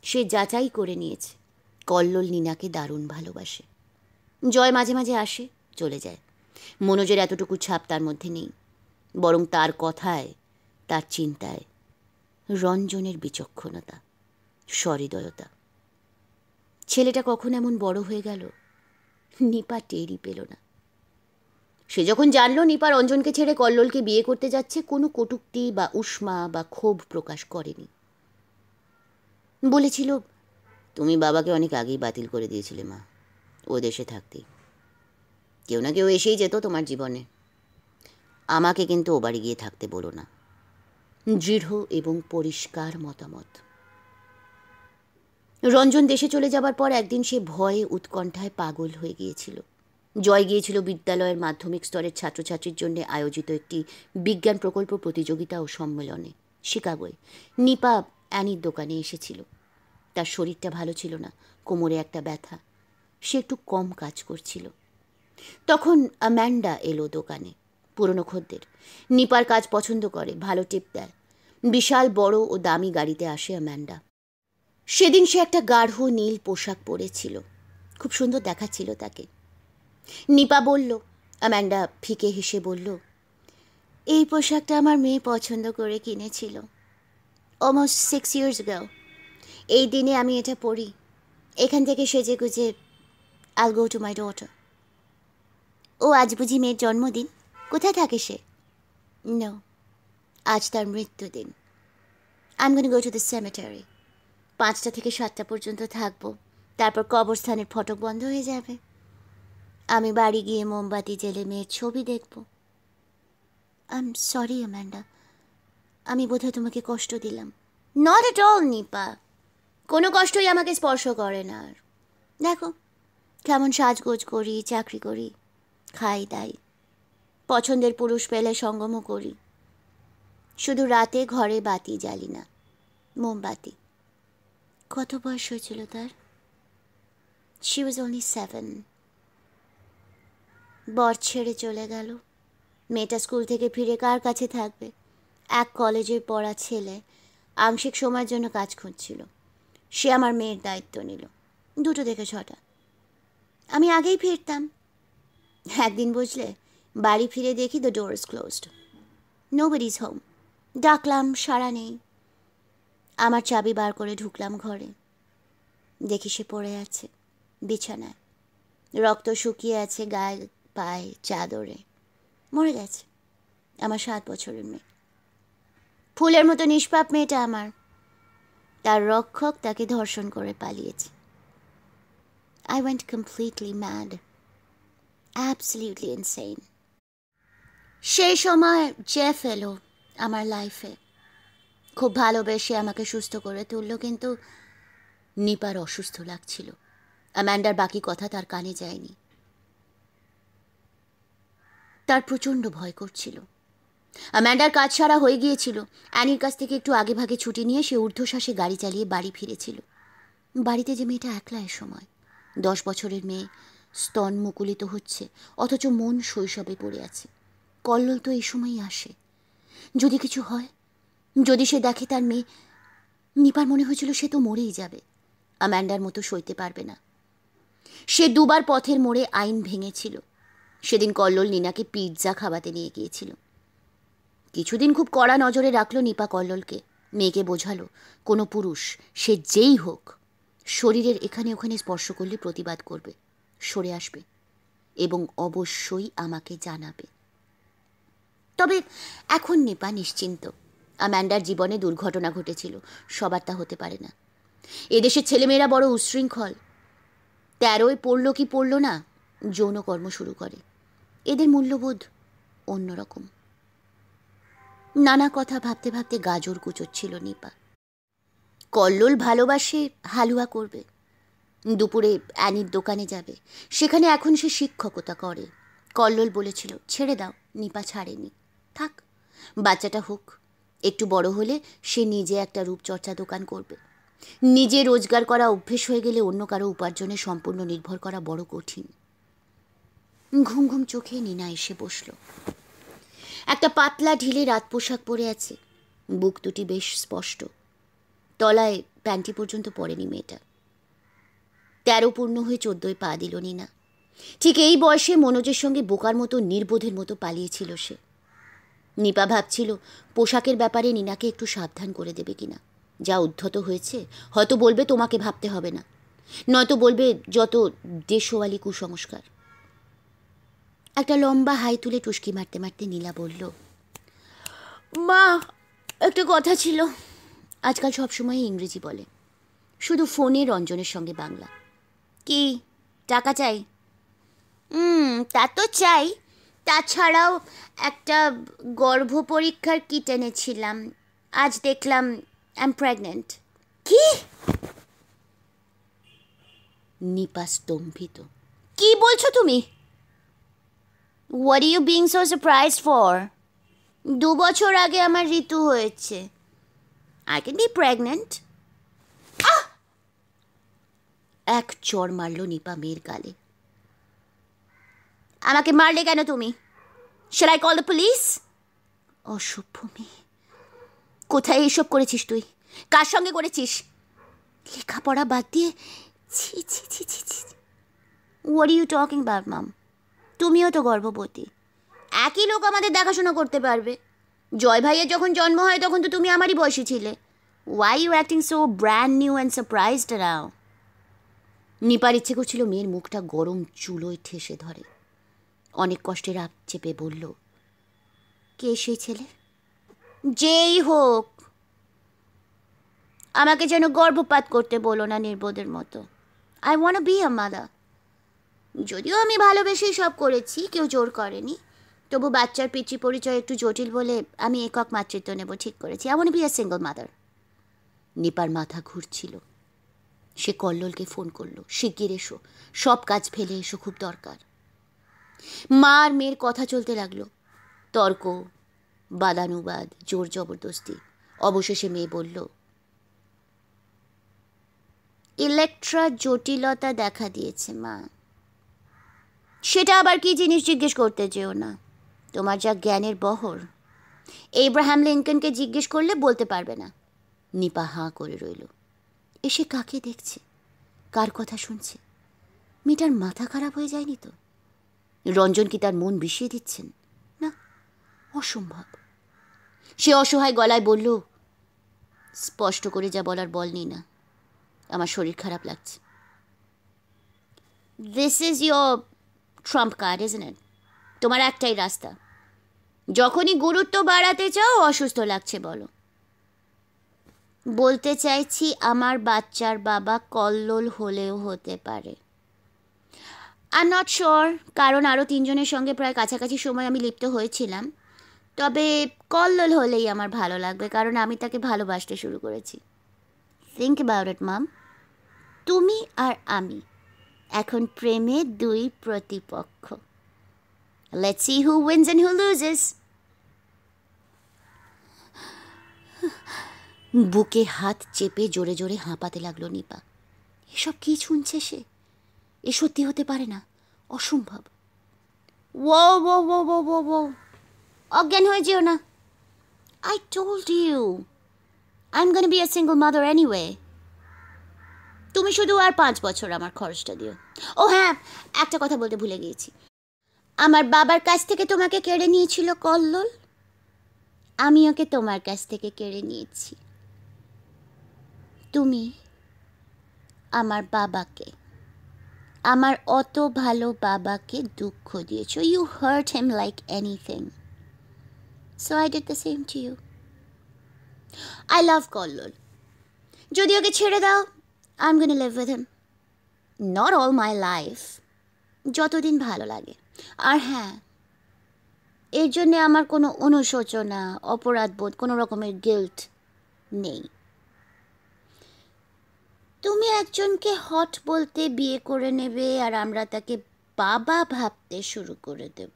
সে যাচাই করে নিয়েছে কল্লোল নিনাকে দারুণ ভালোবাসে। জয় মাঝে মাঝে আসে, চলে যায়। মনোজের এতটুকু ছাপ তার মধ্যে নেই, বরং তার কথায়, তার চিন্তায় রঞ্জনের নিপা টেরই পেল না। সে যখন জানল নিপা রঞ্জনকে ছেড়ে কল্লোলকে বিয়ে করতে যাচ্ছে, কোনো কটূক্তি বা উষ্মা বা ক্ষোভ প্রকাশ করেনি। বলেছিল, তুমি বাবাকে অনেক আগেই বাতিল করে দিয়েছিলে মা, ও দেশে থাকতেই। কেউ না কেউ এসেই যেত তোমার জীবনে। আমাকে কিন্তু ও বাড়ি গিয়ে থাকতে বলো না। দৃঢ় এবং পরিষ্কার মতামত। রঞ্জন দেশে চলে যাবার পর একদিন সে ভয়ে উৎকণ্ঠায় পাগল হয়ে গিয়েছিল। জয় গিয়েছিল বিদ্যালয়ের মাধ্যমিক স্তরের ছাত্রছাত্রীর জন্য আয়োজিত একটি বিজ্ঞান প্রকল্প প্রতিযোগিতা ও সম্মেলনে শিকাগোয়। নিপা অ্যানির দোকানে এসেছিল। তার শরীরটা ভালো ছিল না, কোমরে একটা ব্যথা, সে একটু কম কাজ করছিল। তখন অ্যামান্ডা এলো দোকানে, পুরনো খদ্দের। নিপার কাজ পছন্দ করে, ভালো টিপ দেয়। বিশাল বড় ও দামি গাড়িতে আসে অ্যামান্ডা। সেদিন সে একটা গাঢ় নীল পোশাক পরেছিল, খুব সুন্দর দেখাচ্ছিল তাকে। নিপা বলল, অ্যামান্ডা ফিকে হেসে বলল, এই পোশাকটা আমার মেয়ে পছন্দ করে কিনেছিল অলমোস্ট 6 years ago। এই দিনে আমি এটা পরি, এখান থেকে সেজে গুজে I'll go to my daughter। ও আজ বুঝি মেয়ের জন্মদিন? কোথায় থাকে সে? নো, আজ তার মৃত্যুদিন। I'm going to go to the cemetery। 5টা থেকে 7টা পর্যন্ত থাকবো, তারপর কবরস্থানের ফটক বন্ধ হয়ে যাবে। আমি বাড়ি গিয়ে মোমবাতি জেলে মেয়ের ছবি দেখব। আই এম সরি অ্যামান্ডা, আমি বোধহয় তোমাকে কষ্ট দিলাম। নট এট অল নিপা, কোনো কষ্টই আমাকে স্পর্শ করে না। আর দেখো কেমন সাজগোজ করি, চাকরি করি, খাই দাই, পছন্দের পুরুষ পেলে সঙ্গমও করি। শুধু রাতে ঘরে বাতি জ্বালি না, মোমবাতি। কত বয়স হয়েছিল তার? She was only 7। বর ছেড়ে চলে গেল। মেয়েটা স্কুল থেকে ফিরে কার কাছে থাকবে? এক কলেজে পড়া ছেলে আংশিক সময়ের জন্য কাজ খুঁজছিল। সে আমার মেয়ের দায়িত্ব নিল। 2টো থেকে 6টা। আমি আগেই ফিরতাম। একদিন বুঝলে, বাড়ি ফিরে দেখি the door is closed, nobody is home. ডাকলাম, সাড়া নেই। আমার চাবি বার করে ঢুকলাম ঘরে, দেখি সে পড়ে আছে বিছানায়, রক্ত শুকিয়ে আছে গায়ে পায়ে চাদরে। মরে গেছে আমার 7 বছরের মেয়ে। ফুলের মতো নিষ্পাপ মেয়েটা আমার, তার রক্ষক তাকে ধর্ষণ করে পালিয়েছে। I went completely mad, absolutely insane। সেই সময় জেফ এলো আমার লাইফে, খুব ভালোবেসে আমাকে সুস্থ করে তুলল। কিন্তু নিপার অসুস্থ লাগছিল। অ্যামান্ডার বাকি কথা তার কানে যায়নি। তার প্রচণ্ড ভয় করছিল। অ্যামান্ডার কাজ সারা হয়ে গিয়েছিল। অ্যানির কাছ থেকে একটু আগে ভাগে ছুটি নিয়ে সে ঊর্ধ্বশ্বাসে গাড়ি চালিয়ে বাড়ি ফিরেছিল। বাড়িতে যে মেয়েটা একলা এ সময়, 10 বছরের মেয়ে, স্তন মুকুলিত হচ্ছে, অথচ মন শৈশবে পড়ে আছে। কল্লোল তো এই সময়ই আসে। যদি কিছু হয়, যদি সে দেখে তার মেয়ে, নিপার মনে হয়েছিল সে তো মরেই যাবে, অ্যামান্ডার মতো সইতে পারবে না। সে 2বার পথের মোড়ে আইন ভেঙেছিল। সেদিন কল্লোল নিনাকে পিৎজা খাওয়াতে নিয়ে গিয়েছিল। কিছুদিন খুব কড়া নজরে রাখলো নিপা কল্লোলকে। মেয়েকে বোঝালো, কোনো পুরুষ, সে যেই হোক, শরীরের এখানে ওখানে স্পর্শ করলে প্রতিবাদ করবে, সরে আসবে এবং অবশ্যই আমাকে জানাবে। তবে এখন নিপা নিশ্চিন্ত। অ্যামান্ডার জীবনে দুর্ঘটনা ঘটেছিল, সবার তা হতে পারে না। এদেশের ছেলেমেয়েরা বড় উচ্ছৃঙ্খল। 13য় পড়ল কি পড়ল না, যৌনকর্ম শুরু করে। এদের মূল্যবোধ অন্যরকম। নানা কথা ভাবতে ভাবতে গাজর কুচোচ্ছিল নিপা। কল্লোল ভালোবাসে, হালুয়া করবে। দুপুরে অ্যানির দোকানে যাবে, সেখানে এখন সে শিক্ষকতা করে। কল্লোল বলেছিল, ছেড়ে দাও। নিপা ছাড়েনি। থাক, বাচ্চাটা হোক, একটু বড় হলে সে নিজে একটা রূপচর্চা দোকান করবে। নিজে রোজগার করা অভ্যেস হয়ে গেলে অন্য কারো উপার্জনে সম্পূর্ণ নির্ভর করা বড় কঠিন। ঘুম ঘুম চোখে নিনা এসে বসল। একটা পাতলা ঢিলে রাত পোশাক পরে আছে, বুক দুটি বেশ স্পষ্ট। তলায় প্যান্টি পর্যন্ত পরেনি মেয়েটা। 13 পূর্ণ হয়ে 14য় পা দিল নিনা। ঠিক এই বয়সে মনোজের সঙ্গে বোকার মতো নির্বোধের মতো পালিয়েছিল সে। নিপা ভাবছিল পোশাকের ব্যাপারে নিনাকে একটু সাবধান করে দেবে কিনা। যা উদ্ধত হয়েছে, হয়তো বলবে তোমাকে ভাবতে হবে না। নয়তো বলবে যত দেশওয়ালি কুসংস্কার। একটা লম্বা হাই তুলে টুসকি মারতে মারতে নীলা বলল, মা, একটা কথা ছিল। আজকাল সবসময় ইংরেজি বলে, শুধু ফোনে রঞ্জনের সঙ্গে বাংলা। কি, টাকা চাই? তা তো চাই। তাছাড়াও একটা গর্ভ পরীক্ষার কিট এনেছিলাম, আজ দেখলাম আই এম প্রেগনেন্ট। কি? নিপা স্তম্ভিত। কি বলছো তুমি? What are you being so surprised for? 2 বছর আগে আমার ঋতু হয়েছে। I can be pregnant. এক চড় মারল নিপা মেয়ের গালে। আমাকে মারলে কেন তুমি? Shall I call the police? অসভ্য মেয়ে, কোথায় এইসব করেছিস তুই? কার সঙ্গে করেছিস? লেখাপড়া বাদ দিয়ে? ছি ছি ছি ছি ছি। What are you talking about mum? তুমিও তো গর্ভবতী, একই লোক আমাদের দেখাশোনা করতে পারবে। জয় ভাইয়ের যখন জন্ম হয় তখন তো তুমি আমারই বয়সী ছিলে। Why you acting so brand new and surprised now? নিপার ইচ্ছে করছিল মেয়ের মুখটা গরম চুলোয় ঠেসে ধরে। অনেক কষ্টে রাগ চেপে বলল, কে সেই ছেলে? যেই হোক, আমাকে যেন গর্ভপাত করতে বলো না নির্বোধের মতো। I want be a mother. যদিও আমি ভালোবেসেই সব করেছি, কেউ জোর করেনি, তবু বাচ্চার পিতৃ পরিচয় একটু জটিল বলে আমি একক মাতৃত্ব নেব ঠিক করেছি। I want be a single mother. নিপার মাথা ঘুরছিল। সে কল্লোলকে ফোন করলো, শিগগির এসো, সব কাজ ফেলে এসো, খুব দরকার। মা আর মেয়ের কথা চলতে লাগলো, তর্ক, বাদানুবাদ, জোর জবরদস্তি। অবশেষে মেয়ে বলল, ইলেকট্রা জটিলতা দেখা দিয়েছে মা। সেটা আবার কি জিনিস জিজ্ঞেস করতে যেও না। তোমার যা জ্ঞানের বহর, এব্রাহাম লিঙ্কনকে জিজ্ঞেস করলে বলতে পারবে না। নিপা হাঁ করে রইল। এসে কাকে দেখছে, কার কথা শুনছে? মেয়েটার মাথা খারাপ হয়ে যায়নি তো? রঞ্জন কি তার মন বিষিয়ে দিচ্ছেন? না, অসম্ভব। সে অসহায় গলায় বলল, স্পষ্ট করে যা বলার বলনি না, আমার শরীর খারাপ লাগছে। This is your Trump card, isn't it? তোমার একটাই রাস্তা, যখনই গুরুত্ব বাড়াতে চাও অসুস্থ লাগছে বলো। বলতে চাইছি আমার বাচ্চার বাবা কল্লোল হলেও হতে পারে। আই এম নট শিওর, কারণ আরও 3 জনের সঙ্গে প্রায় কাছাকাছি সময় আমি লিপ্ত হয়েছিলাম। তবে কল্লোল হলেই আমার ভালো লাগবে, কারণ আমি তাকে ভালোবাসতে শুরু করেছি। থিঙ্ক অ্যাবাউট ইট মাম, তুমি আর আমি এখন প্রেমে 2 প্রতিপক্ষ। Let's see who wins and who loses. বুকে হাত চেপে জোরে জোরে হাঁপাতে লাগলো নিপা। এসব কি শুনছে সে? এ সত্যি হতে পারে না, অসম্ভব। ও ও ও ও ও ও, অজ্ঞান হয়ে যেও না। I told you I am gonna be a single mother anyway. তুমি শুধু আর 5 বছর আমার খরচটা দিও। ও হ্যাঁ, একটা কথা বলতে ভুলে গিয়েছি। আমার বাবার কাছ থেকে তোমাকে কেড়ে নিয়েছিল কল্লোল, আমি ওকে তোমার কাছ থেকে কেড়ে নিয়েছি। তুমি আমার বাবাকে, আমার অত ভালো বাবাকে দুঃখ দিয়েছো। You hurt him like anything, so I did the same to you. I love Kallol. যদি ওকে ছেড়ে দাও, I am gonna live with him. Not all my life, যতদিন ভালো লাগে। আর হ্যাঁ, এর জন্যে আমার কোনো অনুশোচনা, অপরাধবোধ, কোনো রকমের গিল্ট নেই। তুমি একজনকে হট বলতে বিয়ে করে নেবে আর আমরা তাকে বাবা ভাবতে শুরু করে দেব,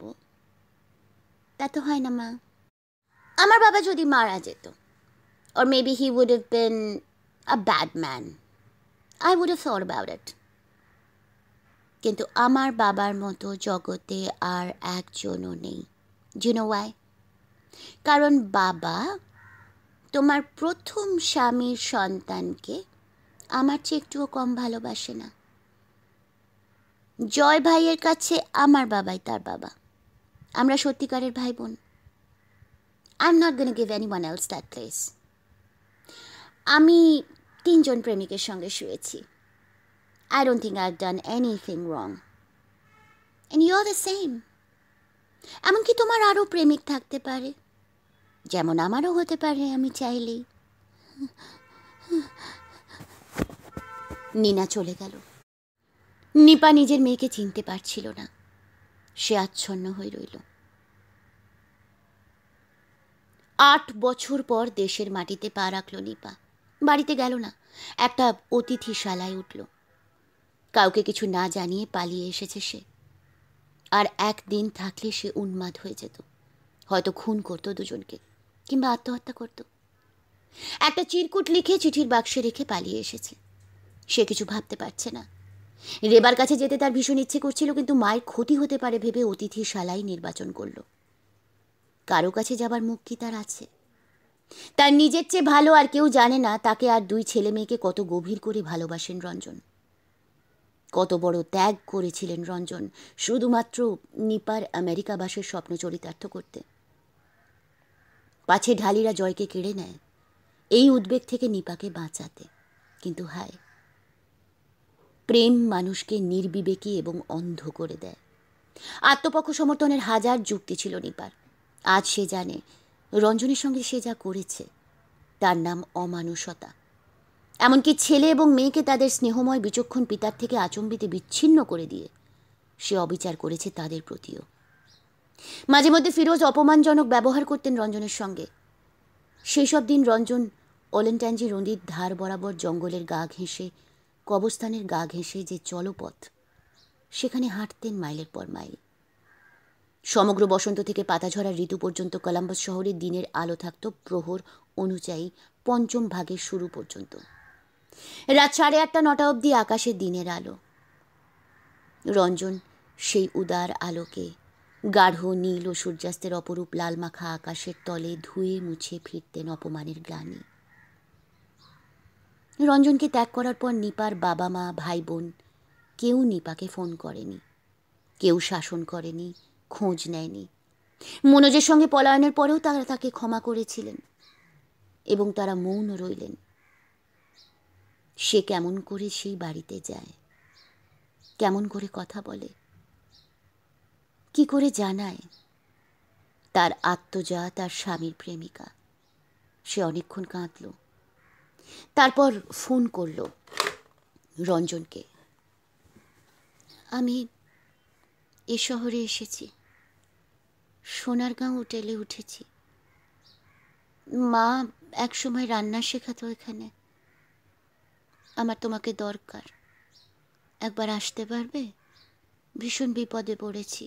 তা তো হয় না মা। আমার বাবা যদি মারা যেত, or maybe he would have been a bad man, I would have thought about it. কিন্তু আমার বাবার মতো জগতে আর একজনও নেই। Do you know why? কারণ বাবা তোমার প্রথম স্বামীর সন্তানকে আমার চেয়ে একটুও কম ভালোবাসে না। জয় ভাইয়ের কাছে আমার বাবাই তার বাবা। আমরা সত্যিকারের ভাই বোন। I'm not gonna give anyone else that place. আমি 3 জন প্রেমিকের সঙ্গে শুয়েছি। I don't think I've done anything wrong. And you're the same. এমনকি তোমার আরও প্রেমিক থাকতে পারে, যেমন আমারও হতে পারে আমি চাইলেই। নীনা চলে গেল। নিপা নিজের মেয়েকে চিনতে পারছিল না। সে আচ্ছন্ন হয়ে রইল। 8 বছর পর দেশের মাটিতে পা রাখল নিপা। বাড়িতে গেল না, একটা অতিথিশালায় উঠল। কাউকে কিছু না জানিয়ে পালিয়ে এসেছে সে। আর একদিন থাকলে সে উন্মাদ হয়ে যেত, হয়তো খুন করত দুজনকে, কিংবা আত্মহত্যা করত। একটা চিরকুট লিখে চিঠির বাক্সে রেখে পালিয়ে এসেছে। সে কিছু ভাবতে পারছে না। রেবার কাছে যেতে তার ভীষণ ইচ্ছে করছিল, কিন্তু মায়ের ক্ষতি হতে পারে ভেবে অতিথিশালাই নির্বাচন করল। কারো কাছে যাবার মুখ কি তার আছে? তার নিজের চেয়ে ভালো আর কেউ জানে না তাকে আর 2 ছেলে মেয়েকে কত গভীর করে ভালোবাসেন রঞ্জন। কত বড় ত্যাগ করেছিলেন রঞ্জন শুধুমাত্র নিপার আমেরিকাবাসের স্বপ্ন চরিতার্থ করতে। পাছে ঢালিরা জয়কে কেড়ে নেয়, এই উদ্বেগ থেকে নিপাকে বাঁচাতে। কিন্তু হায়, প্রেম মানুষকে নির্বিবেকী এবং অন্ধ করে দেয়। আত্মপক্ষ সমর্থনের হাজার যুক্তি ছিল নিপার। আজ সে জানে রঞ্জনের সঙ্গে সে যা করেছে তার নাম অমানুষতা। এমনকি ছেলে এবং মেয়েকে তাদের স্নেহময় বিচক্ষণ পিতার থেকে আচম্বিতে বিচ্ছিন্ন করে দিয়ে সে অবিচার করেছে তাদের প্রতিও। মাঝে মধ্যে ফিরোজ অপমানজনক ব্যবহার করতেন রঞ্জনের সঙ্গে। সেই সব দিন রঞ্জন ওলেন্টাঞ্জি নদীর ধার বরাবর জঙ্গলের গা ঘেঁষে, কবরস্থানের গা ঘেঁষে যে চলপথ, সেখানে হাঁটতেন মাইলের পর মাইল। সমগ্র বসন্ত থেকে পাতাঝরার ঋতু পর্যন্ত কলাম্বাস শহরের দিনের আলো থাকত প্রহর অনুযায়ী 5ম ভাগের শুরু পর্যন্ত। রাত 8:30-9টা অবধি আকাশে দিনের আলো। রঞ্জন সেই উদার আলোকে গাঢ় নীল ও সূর্যাস্তের অপরূপ লাল মাখা আকাশের তলে ধুয়ে মুছে ফিরতেন অপমানের গ্লানি। রঞ্জনকে ত্যাগ করার পর নিপার বাবা মা ভাই বোন কেউ নিপাকে ফোন করেনি, কেউ শাসন করেনি, খোঁজ নেয়নি। মনোজের সঙ্গে পলায়নের পরেও তারা তাকে ক্ষমা করেছিলেন এবং তারা মৌন রইলেন। সে কেমন করে সেই বাড়িতে যায়, কেমন করে কথা বলে, কি করে জানায় তার আত্মজা তার স্বামীর প্রেমিকা। সে অনেকক্ষণ কাঁদল, তারপর ফোন করল রঞ্জনকে। আমি এ শহরে এসেছি, সোনারগাঁও হোটেলে উঠেছি। মা একসময় রান্না শেখাতো এখানে। আমার তোমাকে দরকার, একবার আসতে পারবে? ভীষণ বিপদে পড়েছি।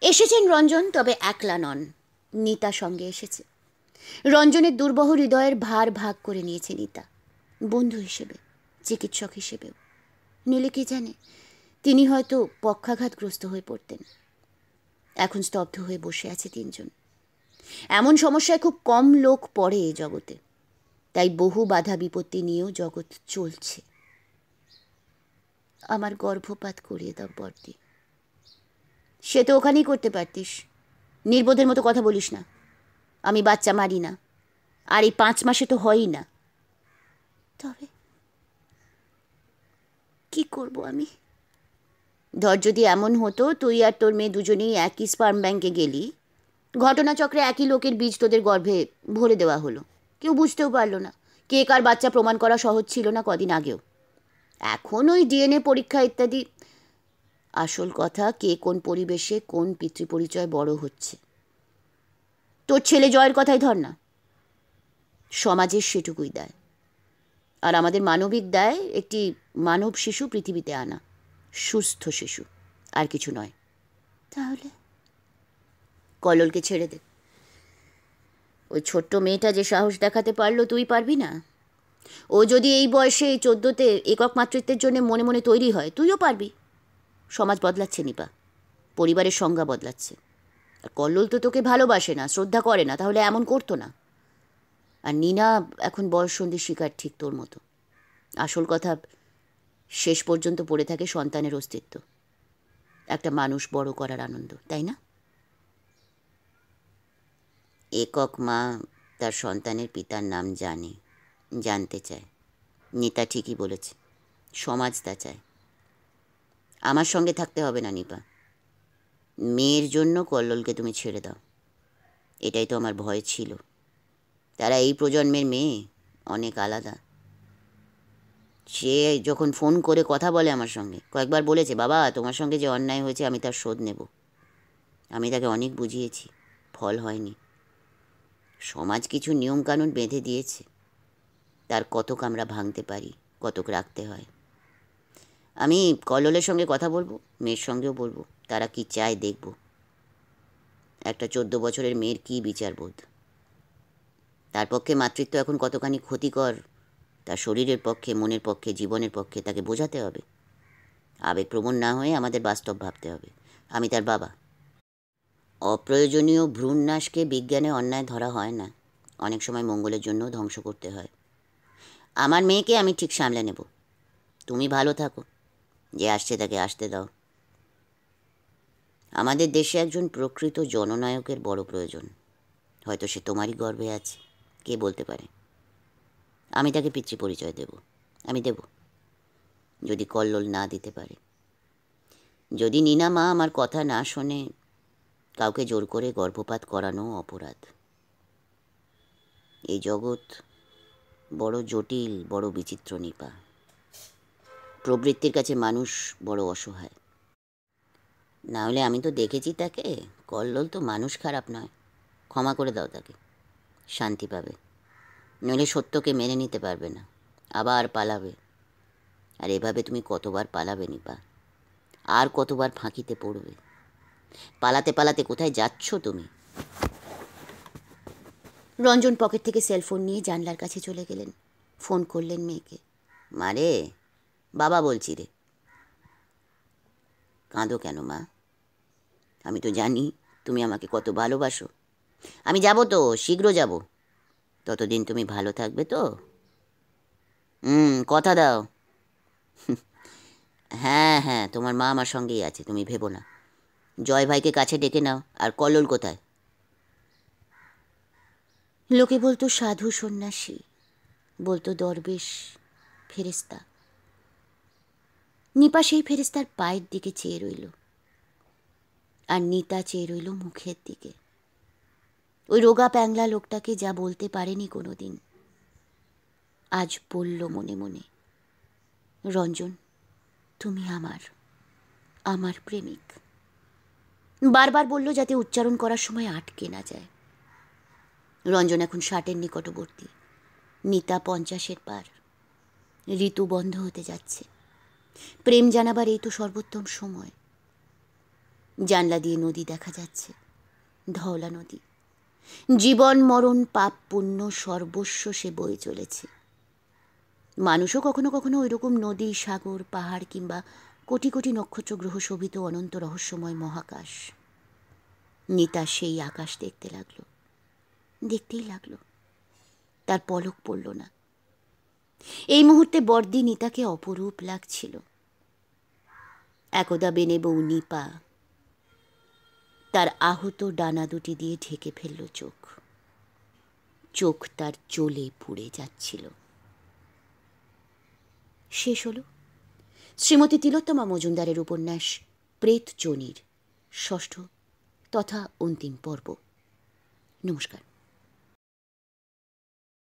এসেছেন রঞ্জন, তবে একলা নন, নিতা সঙ্গে এসেছে। রঞ্জনের দুর্বহ হৃদয়ের ভার ভাগ করে নিয়েছে নিতা, বন্ধু হিসেবে, চিকিৎসক হিসেবেও। নইলে কে জানে, তিনি হয়তো পক্ষাঘাতগ্রস্ত হয়ে পড়তেন। এখন স্তব্ধ হয়ে বসে আছে 3 জন। এমন সমস্যায় খুব কম লোক পড়ে এ জগতে, তাই বহু বাধা বিপত্তি নিয়েও জগৎ চলছে। আমার গর্ভপাত করিয়ে দাও বর্দি। সে তো ওখানেই করতে পারতিস। নির্বোধের মতো কথা বলিস না। আমি বাচ্চা মারি না, আর এই 5 মাসে তো হয়ই না। তবে কি করব আমি? ধর যদি এমন হতো তুই আর তোর মেয়ে দুজনেই একই স্পার্ম ব্যাংকে গেলি, ঘটনাচক্রে একই লোকের বীজ তোদের গর্ভে ভরে দেওয়া হলো, কেউ বুঝতেও পারলো না। কে কার বাচ্চা প্রমাণ করা সহজ ছিল না কদিন আগেও। এখন ওই ডিএনএ পরীক্ষা ইত্যাদি। আসল কথা, কে কোন পরিবেশে কোন পিতৃপরিচয় বড় হচ্ছে। তোর ছেলে জয়ের কথাই ধর না, সমাজের সেটুকুই দায়। আর আমাদের মানবিক দায় একটি মানব শিশু পৃথিবীতে আনা, সুস্থ শিশু, আর কিছু নয়। তাহলে কল্লোলকে ছেড়ে দে। ওই ছোট্ট মেয়েটা যে সাহস দেখাতে পারলো, তুই পারবি না? ও যদি এই বয়সে, এই 14তে একক মাতৃত্বের জন্য মনে মনে তৈরি হয়, তুইও পারবি। সমাজ বদলাচ্ছে নিপা, পরিবারের সংজ্ঞা বদলাচ্ছে। আর কল্লোল তো তোকে ভালোবাসে না, শ্রদ্ধা করে না, তাহলে এমন করতো না। আর নীনা এখন বয়ঃসন্ধির শিকার, ঠিক তোর মতো। আসল কথা, শেষ পর্যন্ত পড়ে থাকে সন্তানের অস্তিত্ব, একটা মানুষ বড় করার আনন্দ, তাই না? একক মা তার সন্তানের পিতার নাম জানে, জানতে চায়। নিতা ঠিকই বলেছে, সমাজ তা চায়। আমার সঙ্গে থাকতে হবে না নিপা। মেয়ের জন্য কল্লোলকে তুমি ছেড়ে দাও। এটাই তো আমার ভয় ছিল। তারা এই প্রজন্মের মেয়ে, অনেক আলাদা। সে যখন ফোন করে কথা বলে আমার সঙ্গে, কয়েকবার বলেছে, বাবা তোমার সঙ্গে যে অন্যায় হয়েছে আমি তার শোধ নেব। আমি তাকে অনেক বুঝিয়েছি, ফল হয়নি। সমাজ কিছু নিয়মকানুন বেঁধে দিয়েছে, তার কতক আমরা ভাঙতে পারি, কতক রাখতে হয়। আমি কল্লোলের সঙ্গে কথা বলবো, মেয়ের সঙ্গেও বলবো, তারা কি চায় দেখব। একটা 14 বছরের মেয়ের কী বিচারবোধ। তার পক্ষে মাতৃত্ব এখন কতখানি ক্ষতিকর, তার শরীরের পক্ষে, মনের পক্ষে, জীবনের পক্ষে তাকে বোঝাতে হবে। আবেগপ্রবণ না হয়ে আমাদের বাস্তব ভাবতে হবে। আমি তার বাবা। অপ্রয়োজনীয় ভ্রূণনাশকে বিজ্ঞানে অন্যায় ধরা হয় না, অনেক সময় মঙ্গলের জন্য ধ্বংস করতে হয়। আমার মেয়েকে আমি ঠিক সামলে নেব। তুমি ভালো থাকো, যে আসছে তাকে আসতে দাও। আমাদের দেশে একজন প্রকৃত জননায়কের বড় প্রয়োজন। হয়তো সে তোমারই গর্ভে আছে, কে বলতে পারে। আমি তাকে পিতৃ পরিচয় দেব, আমি দেব, যদি কল্লোল না দিতে পারে। যদি নীনা মা আমার কথা না শোনে, কাউকে জোর করে গর্ভপাত করানো অপরাধ। এই জগৎ বড় জটিল, বড় বিচিত্র নিপা। প্রবৃত্তির কাছে মানুষ বড় অসহায়। না হলে আমি তো দেখেছি তাকে, কল্লোল তো মানুষ খারাপ নয়। ক্ষমা করে দাও তাকে, শান্তি পাবে। নইলে সত্যকে মেনে নিতে পারবে না, আবার পালাবে। আর এভাবে তুমি কতবার পালাবে নিপা, আর কতবার ফাঁকিতে পড়বে। পালাতে পালাতে কোথায় যাচ্ছ তুমি? রঞ্জন পকেট থেকে সেলফোন নিয়ে জানলার কাছে চলে গেলেন। ফোন করলেন মেয়েকে। মারে, বাবা বলছি রে। কাঁদো কেন মা? আমি তো জানি তুমি আমাকে কত ভালোবাসো। আমি যাব তো, শীঘ্র যাব। ততদিন তুমি ভালো থাকবে তো? কথা দাও। হ্যাঁ হ্যাঁ, তোমার মা আমার সঙ্গেই আছে, তুমি ভেবো না। জয় ভাইকে কাছে ডেকে নাও। আর কল্লোল কোথায়? লোকে বলতো সাধু সন্ন্যাসী, বলতো দরবেশ, ফেরেস্তা। নিপা সেই ফেরেস্তার পায়ের দিকে চেয়ে রইল, আর নিতা চেয়ে রইল মুখের দিকে। ওই রোগা প্যাংলা লোকটাকে যা বলতে পারেনি কোনোদিন, আজ বলল মনে মনে, রঞ্জন তুমি আমার প্রেমিক। বারবার বলল যাতে উচ্চারণ করার সময় আটকে না যায়। রঞ্জন এখন 60-এর নিকটবর্তী, নিতা 50-এর পার। ঋতু বন্ধ হতে যাচ্ছে, প্রেম জানাবার এই তো সর্বোত্তম সময়। জানলা দিয়ে নদী দেখা যাচ্ছে, ধওলা নদী। জীবন মরণ পাপ পুণ্য সর্বস্ব সে বয়ে চলেছে। মানুষও কখনো কখনো ওইরকম নদী, সাগর, পাহাড় কিংবা কোটি কোটি নক্ষত্র গ্রহ শোভিত অনন্ত রহস্যময় মহাকাশ। নিতা সেই আকাশ দেখতে লাগলো, দেখতেই লাগলো। তার পলক পড়ল না। এই মুহূর্তে বর্দি নিতাকে অপরূপ লাগছিল। একদা বেনে বউ নিপা তার আহত ডানা দুটি দিয়ে ঢেকে ফেলল চোখ। চোখ তার জ্বলে পুড়ে যাচ্ছিল। শেষ হলো শ্রীমতী তিলোত্তমা মজুমদারের উপন্যাস প্রেত জনির 6ষ্ঠ তথা অন্তিম পর্ব। নমস্কার।